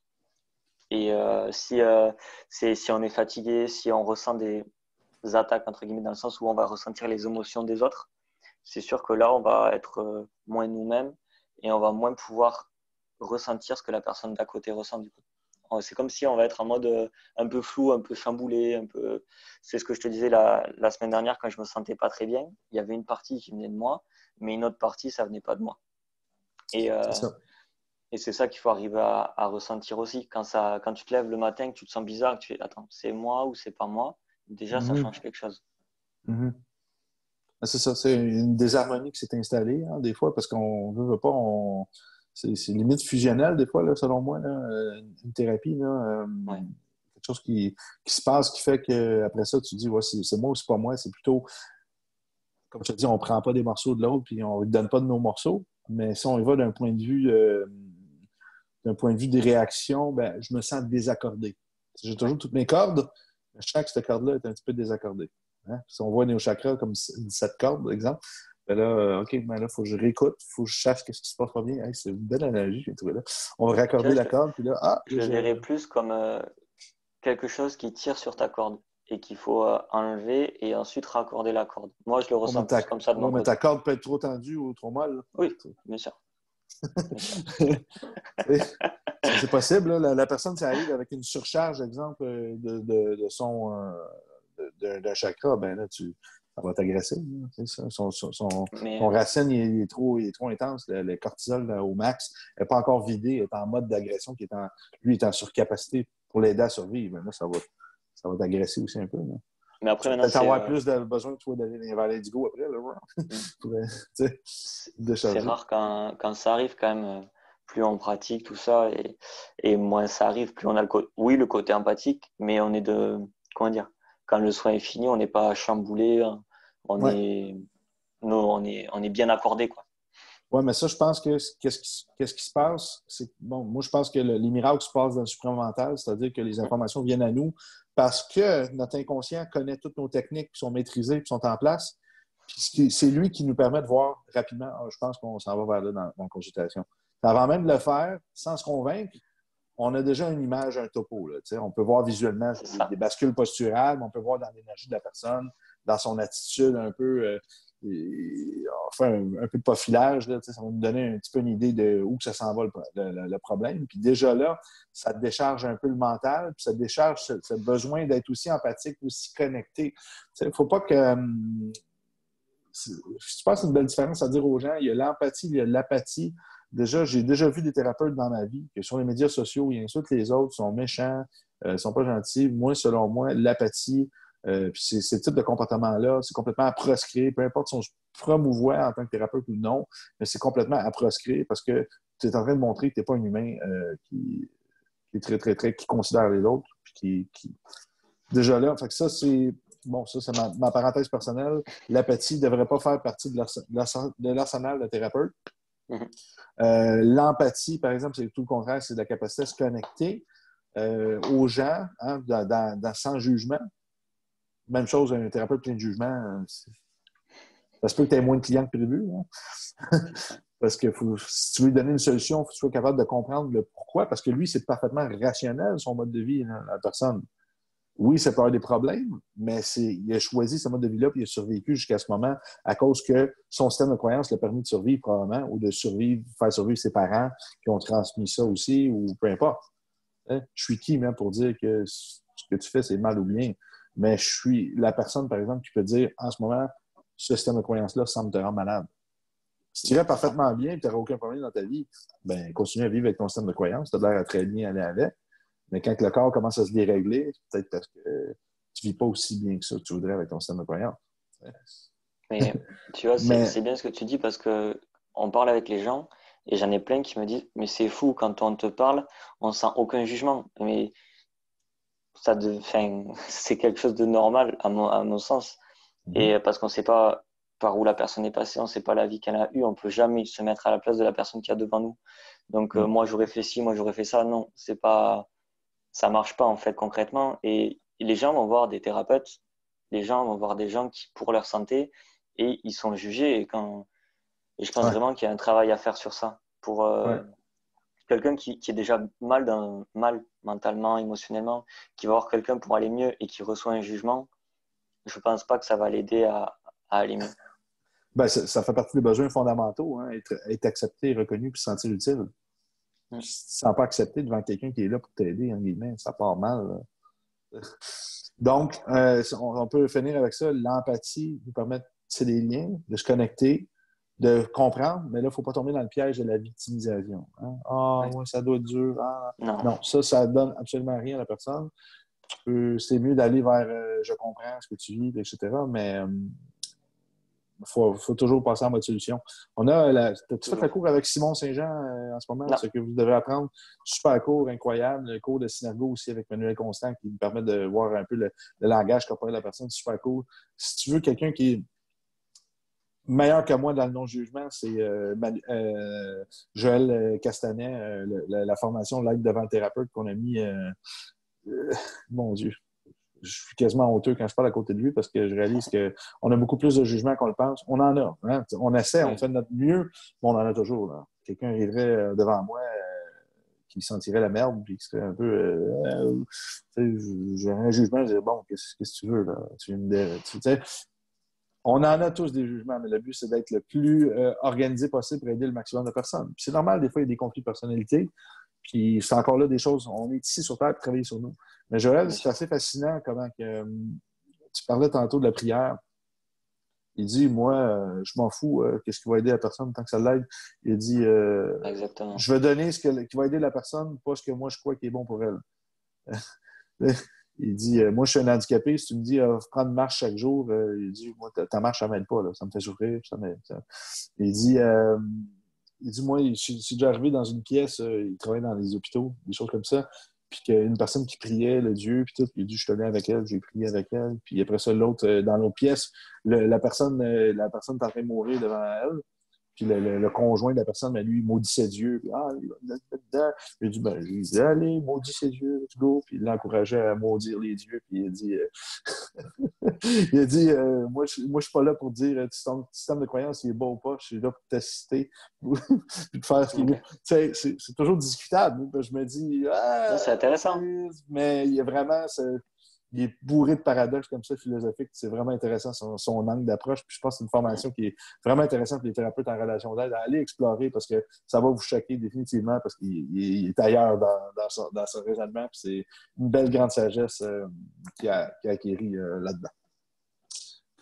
[SPEAKER 2] Et si on est fatigué, si on ressent des attaques, entre guillemets, dans le sens où on va ressentir les émotions des autres, c'est sûr que là, on va être moins nous-mêmes et on va moins pouvoir ressentir ce que la personne d'à côté ressent du coup. C'est comme si on va être en mode un peu flou, un peu chamboulé, un peu. C'est ce que je te disais la semaine dernière quand je me sentais pas très bien. Il y avait une partie qui venait de moi, mais une autre partie, ça venait pas de moi. Et,
[SPEAKER 1] C'est
[SPEAKER 2] euh,
[SPEAKER 1] ça.
[SPEAKER 2] et c'est ça qu'il faut arriver à ressentir aussi. Quand tu te lèves le matin, que tu te sens bizarre, que tu fais, attends, c'est moi ou c'est pas moi, déjà, ça
[SPEAKER 1] Mhm.
[SPEAKER 2] change quelque chose.
[SPEAKER 1] Mhm. C'est ça, c'est une désharmonie qui s'est installée, hein, des fois, parce qu'on veut pas, c'est limite fusionnel, des fois, là, selon moi, là, une thérapie, là,
[SPEAKER 2] Ouais,
[SPEAKER 1] quelque chose qui se passe, qui fait qu'après ça, tu dis, ouais, c'est moi ou c'est pas moi, c'est plutôt, comme je te dis, on prend pas des morceaux de l'autre, puis on ne donne pas de nos morceaux, mais si on y va d'un point de vue des réactions, ben, je me sens désaccordé. J'ai
[SPEAKER 2] ouais.
[SPEAKER 1] toujours toutes mes cordes, mais je sens que cette corde-là est un petit peu désaccordée. Hein? Si on voit nos chakras comme 17 cordes, par exemple, ben là, OK, ben là, il faut que je réécoute, il faut que je sache ce qui se passe pas bien. Hey, c'est une belle analogie que j'ai trouvée là. On va
[SPEAKER 2] Tu
[SPEAKER 1] raccorder
[SPEAKER 2] vois,
[SPEAKER 1] la corde, puis là,
[SPEAKER 2] je le verrais plus comme quelque chose qui tire sur ta corde et qu'il faut enlever et ensuite raccorder la corde. Moi, je le
[SPEAKER 1] oh, mais
[SPEAKER 2] ressens plus comme ça de mon
[SPEAKER 1] mais ta
[SPEAKER 2] côté.
[SPEAKER 1] corde peut être trop tendue ou trop molle.
[SPEAKER 2] Oui, bien sûr, bien sûr.
[SPEAKER 1] C'est possible, là, la personne, ça arrive avec une surcharge, exemple, d'un chakra, ben là, ça va t'agresser. Là, c'est ça.
[SPEAKER 2] Mais
[SPEAKER 1] Son racine, il est trop intense. Le cortisol là, au max n'est pas encore vidé, il est en mode d'agression, lui est en surcapacité pour l'aider à survivre. Ben là, ça va t'agresser aussi un peu. Là.
[SPEAKER 2] mais après
[SPEAKER 1] Tu vas
[SPEAKER 2] maintenant
[SPEAKER 1] peut-être avoir plus besoin, toi, d'aller vers l'Indigo après, là, pour tu sais,
[SPEAKER 2] c'est
[SPEAKER 1] décharger.
[SPEAKER 2] rare quand ça arrive quand même. Plus on pratique tout ça et moins ça arrive, plus on a oui, le côté empathique, mais on est comment dire, quand le soin est fini, on n'est pas chamboulé, hein. on
[SPEAKER 1] Ouais.
[SPEAKER 2] est, on est bien accordé, quoi.
[SPEAKER 1] Oui, mais ça, je pense que qu'est-ce qui se passe? C'est bon, moi, je pense que les miracles se passent dans le supramental, c'est-à-dire que les informations viennent à nous parce que notre inconscient connaît toutes nos techniques qui sont maîtrisées qui sont en place. Puis c'est lui qui nous permet de voir rapidement, je pense qu'on s'en va vers là dans la consultation. Avant même de le faire, sans se convaincre, on a déjà une image, un topo. Là, on peut voir visuellement
[SPEAKER 2] C'est
[SPEAKER 1] des
[SPEAKER 2] ça.
[SPEAKER 1] bascules posturales, mais on peut voir dans l'énergie de la personne, dans son attitude un peu, enfin, un peu de profilage. Là, ça va nous donner un petit peu une idée de où que ça s'en va le problème. Puis déjà là, ça décharge un peu le mental, puis ça décharge ce besoin d'être aussi empathique, aussi connecté. Il ne faut pas que... je pense que c'est une belle différence à dire aux gens. Il y a l'empathie, il y a l'apathie. Déjà, j'ai déjà vu des thérapeutes dans ma vie que sur les médias sociaux, ils insultent les autres, sont méchants, sont pas gentils. Moi, selon moi, l'apathie, puis ces types de comportements-là, c'est complètement à proscrire, peu importe si on se promouvoit en tant que thérapeute ou non, mais c'est complètement à proscrire parce que tu es en train de montrer que tu n'es pas un humain qui est très, très, très, qui considère les autres, puis déjà là, fait que ça, c'est bon, ça, c'est ma parenthèse personnelle. L'apathie ne devrait pas faire partie de l'arsenal de thérapeute.
[SPEAKER 2] Mhm.
[SPEAKER 1] L'empathie, par exemple, c'est tout le contraire, c'est la capacité à se connecter aux gens hein, sans jugement. Même chose, un thérapeute plein de jugement, ça se peut que tu aies moins de clients que prévu. Hein? Parce que si tu veux lui donner une solution, il faut que tu sois capable de comprendre le pourquoi, parce que lui, c'est parfaitement rationnel, son mode de vie, hein, la personne. oui, ça peut avoir des problèmes, mais il a choisi ce mode de vie-là, puis il a survécu jusqu'à ce moment à cause que son système de croyance l'a permis de survivre probablement, ou de faire survivre ses parents qui ont transmis ça aussi, ou peu importe. Hein? Je suis qui, même, pour dire que ce que tu fais, c'est mal ou bien? Mais je suis la personne, par exemple, qui peut dire, en ce moment, ce système de croyance-là semble te rendre malade. Si tu irais parfaitement bien et tu n'aurais aucun problème dans ta vie, ben continue à vivre avec ton système de croyance, tu as l'air à très bien aller avec. Mais quand le corps commence à se dérégler, c'est peut-être parce que tu ne vis pas aussi bien que ça que tu voudrais avec ton système de croyance.
[SPEAKER 2] Mais tu vois,
[SPEAKER 1] Mais
[SPEAKER 2] c'est bien ce que tu dis parce que on parle avec les gens et j'en ai plein qui me disent, mais c'est fou, quand on te parle, on sent aucun jugement. Mais enfin, c'est quelque chose de normal à mon sens. Et parce qu'on ne sait pas par où la personne est passée, on ne sait pas la vie qu'elle a eue, on ne peut jamais se mettre à la place de la personne qui est devant nous. Donc moi j'aurais fait ci, moi j'aurais fait ça. Non, c'est pas, ça marche pas en fait concrètement. Et les gens vont voir des thérapeutes, les gens vont voir des gens qui pour leur santé et ils sont jugés. Et je pense
[SPEAKER 1] ouais,
[SPEAKER 2] vraiment qu'il y a un travail à faire sur ça pour
[SPEAKER 1] ouais.
[SPEAKER 2] quelqu'un qui est déjà mal mentalement, émotionnellement, qui va voir quelqu'un pour aller mieux et qui reçoit un jugement. Je pense pas que ça va l'aider à aller mieux.
[SPEAKER 1] Ben, ça fait partie des besoins fondamentaux, hein, être accepté, reconnu, puis se sentir utile.
[SPEAKER 2] Mm.
[SPEAKER 1] Si tu ne te sens pas accepté devant quelqu'un qui est là pour t'aider, en guillemets, ça part mal. Là. Donc, on peut finir avec ça. L'empathie nous permet de tisser des liens, de se connecter, de comprendre, mais là, il ne faut pas tomber dans le piège de la victimisation. Hein. Ah,
[SPEAKER 2] Ouais.
[SPEAKER 1] ouais, ça doit être dur. Ah.
[SPEAKER 2] Non,
[SPEAKER 1] Non, ça ne donne absolument rien à la personne. C'est mieux d'aller vers je comprends ce que tu vis, etc. Mais faut toujours passer en mode solution. T'as-tu fait la
[SPEAKER 2] toujours.
[SPEAKER 1] cours avec Simon Saint-Jean en ce moment?
[SPEAKER 2] Non,
[SPEAKER 1] Ce que vous devez apprendre. Super cours, incroyable. Le cours de Synergo aussi avec Manuel Constant qui nous permet de voir un peu le langage corporel de la personne. Super cool. Si tu veux quelqu'un qui est meilleur que moi dans le non-jugement, c'est Joël Castanet, la formation Live devant le thérapeute qu'on a mis. Euh, mon Dieu, je suis quasiment honteux quand je parle à côté de lui parce que je réalise qu'on a beaucoup plus de jugement qu'on le pense. On en a. Hein? On essaie, on
[SPEAKER 2] oui.
[SPEAKER 1] fait de notre mieux, mais on en a toujours. Là. Quelqu'un arriverait devant moi qui sentirait la merde puis qui serait un peu. J'ai un jugement, je dirais, bon, qu'est-ce que tu veux? Là? On en a tous des jugements, mais le but, c'est d'être le plus organisé possible pour aider le maximum de personnes. Puis c'est normal, des fois, il y a des conflits de personnalité. Puis c'est encore là des choses. On est ici sur Terre pour travailler sur nous. Mais Joël,
[SPEAKER 2] Bien
[SPEAKER 1] c'est
[SPEAKER 2] sûr.
[SPEAKER 1] assez fascinant comment que, tu parlais tantôt de la prière. Il dit, moi, je m'en fous, qu'est-ce qui va aider la personne tant que ça l'aide. Il dit,
[SPEAKER 2] Exactement.
[SPEAKER 1] je vais donner qui va aider la personne, pas ce que moi je crois qui est bon pour elle. Il dit, moi, je suis un handicapé. Si tu me dis, prendre une marche chaque jour, il dit, moi, ta marche, ça m'aide pas. Là. Ça me fait souffrir. Il dit, moi, je suis déjà arrivé dans une pièce, il travaille dans les hôpitaux, des choses comme ça, puis qu'il y a une personne qui priait, le Dieu, puis tout, il dit, je tenais avec elle, j'ai prié avec elle. Puis après ça, l'autre, dans l'autre pièce, la personne est en train de mourir devant elle. Puis le conjoint de la personne, ben, lui, il maudissait Dieu. Puis, il va me mettre dedans. Puis il dit, ben, lui, il dit, allez, maudissez Dieu, let's go. Puis il l'encourageait à maudire les dieux. Puis il a dit, il a dit moi, je suis pas là pour dire ton système de croyance, il est bon ou pas. Je suis là pour t'assister, puis de faire ce qu'il veut.
[SPEAKER 2] Ok.
[SPEAKER 1] Tu sais, c'est toujours discutable. Je me dis,
[SPEAKER 2] Non, c'est intéressant.
[SPEAKER 1] mais il y a vraiment il est bourré de paradoxes comme ça philosophiques. C'est vraiment intéressant son angle d'approche. Puis je pense que c'est une formation qui est vraiment intéressante pour les thérapeutes en relation d'aide à aller explorer parce que ça va vous choquer définitivement parce qu'il est ailleurs dans son raisonnement. Puis c'est une belle grande sagesse qui a acquéri là-dedans.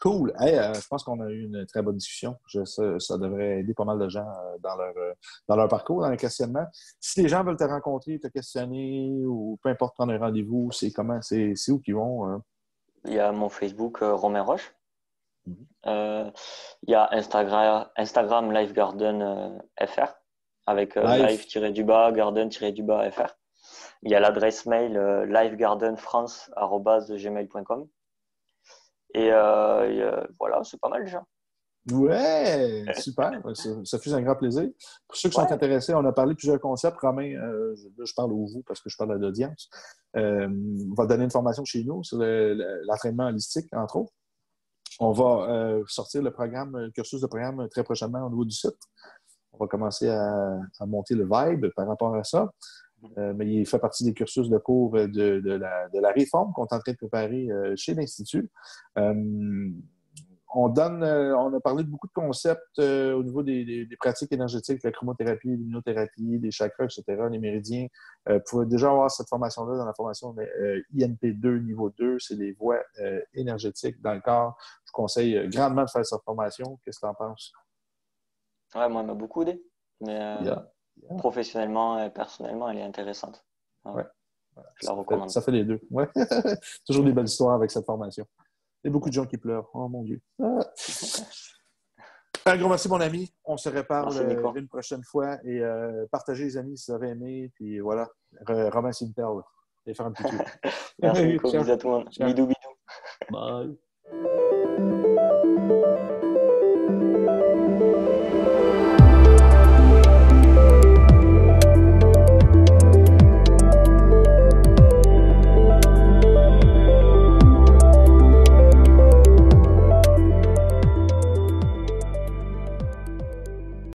[SPEAKER 1] Cool. Hey, je pense qu'on a eu une très bonne discussion. Ça devrait aider pas mal de gens dans leur parcours, dans le questionnement. Si les gens veulent te rencontrer, te questionner ou peu importe prendre un rendez-vous, c'est où qu'ils vont?
[SPEAKER 2] Il y a mon Facebook Romain Roche.
[SPEAKER 1] Mhm.
[SPEAKER 2] Il y a Instagram Live Garden FR avec
[SPEAKER 1] Live.
[SPEAKER 2] live-du-bas garden-du-bas FR. Il y a l'adresse mail livegardenfrance@gmail.com. Et voilà, c'est pas mal déjà.
[SPEAKER 1] Ouais, super. Ça fait un grand plaisir. Pour ceux qui sont
[SPEAKER 2] Ouais,
[SPEAKER 1] intéressés, on a parlé de plusieurs concepts. Romain, là, je parle au vous parce que je parle à l'audience. On va donner une formation chez nous sur l'entraînement holistique, entre autres. On va sortir le cursus de programme très prochainement au niveau du site. On va commencer à monter le vibe par rapport à ça. mais il fait partie des cursus de cours de la réforme qu'on est en train de préparer chez l'Institut. On a parlé de beaucoup de concepts au niveau des pratiques énergétiques, la chromothérapie, l'immunothérapie, les chakras, etc., les méridiens. Vous pouvez déjà avoir cette formation-là dans la formation INP2 niveau 2, c'est les voies énergétiques dans le corps. Je vous conseille grandement de faire cette formation. Qu'est-ce que tu en penses?
[SPEAKER 2] Ouais, moi, elle m'a beaucoup aidé. Mais
[SPEAKER 1] Yeah.
[SPEAKER 2] professionnellement et personnellement, elle est intéressante.
[SPEAKER 1] Ouais. Voilà.
[SPEAKER 2] Je la recommande.
[SPEAKER 1] Ça fait les deux. Ouais. Toujours des belles histoires avec cette formation. Il y a beaucoup de gens qui pleurent. Oh mon Dieu. Un gros merci, mon ami. On se reparle une prochaine fois. Et partagez, les amis, si vous avez aimé. Puis voilà, Romain, c'est une perle. Et faire un petit tour.
[SPEAKER 2] Merci, Nico. Bisous à tout le monde. Bidou, bidou.
[SPEAKER 1] Bye.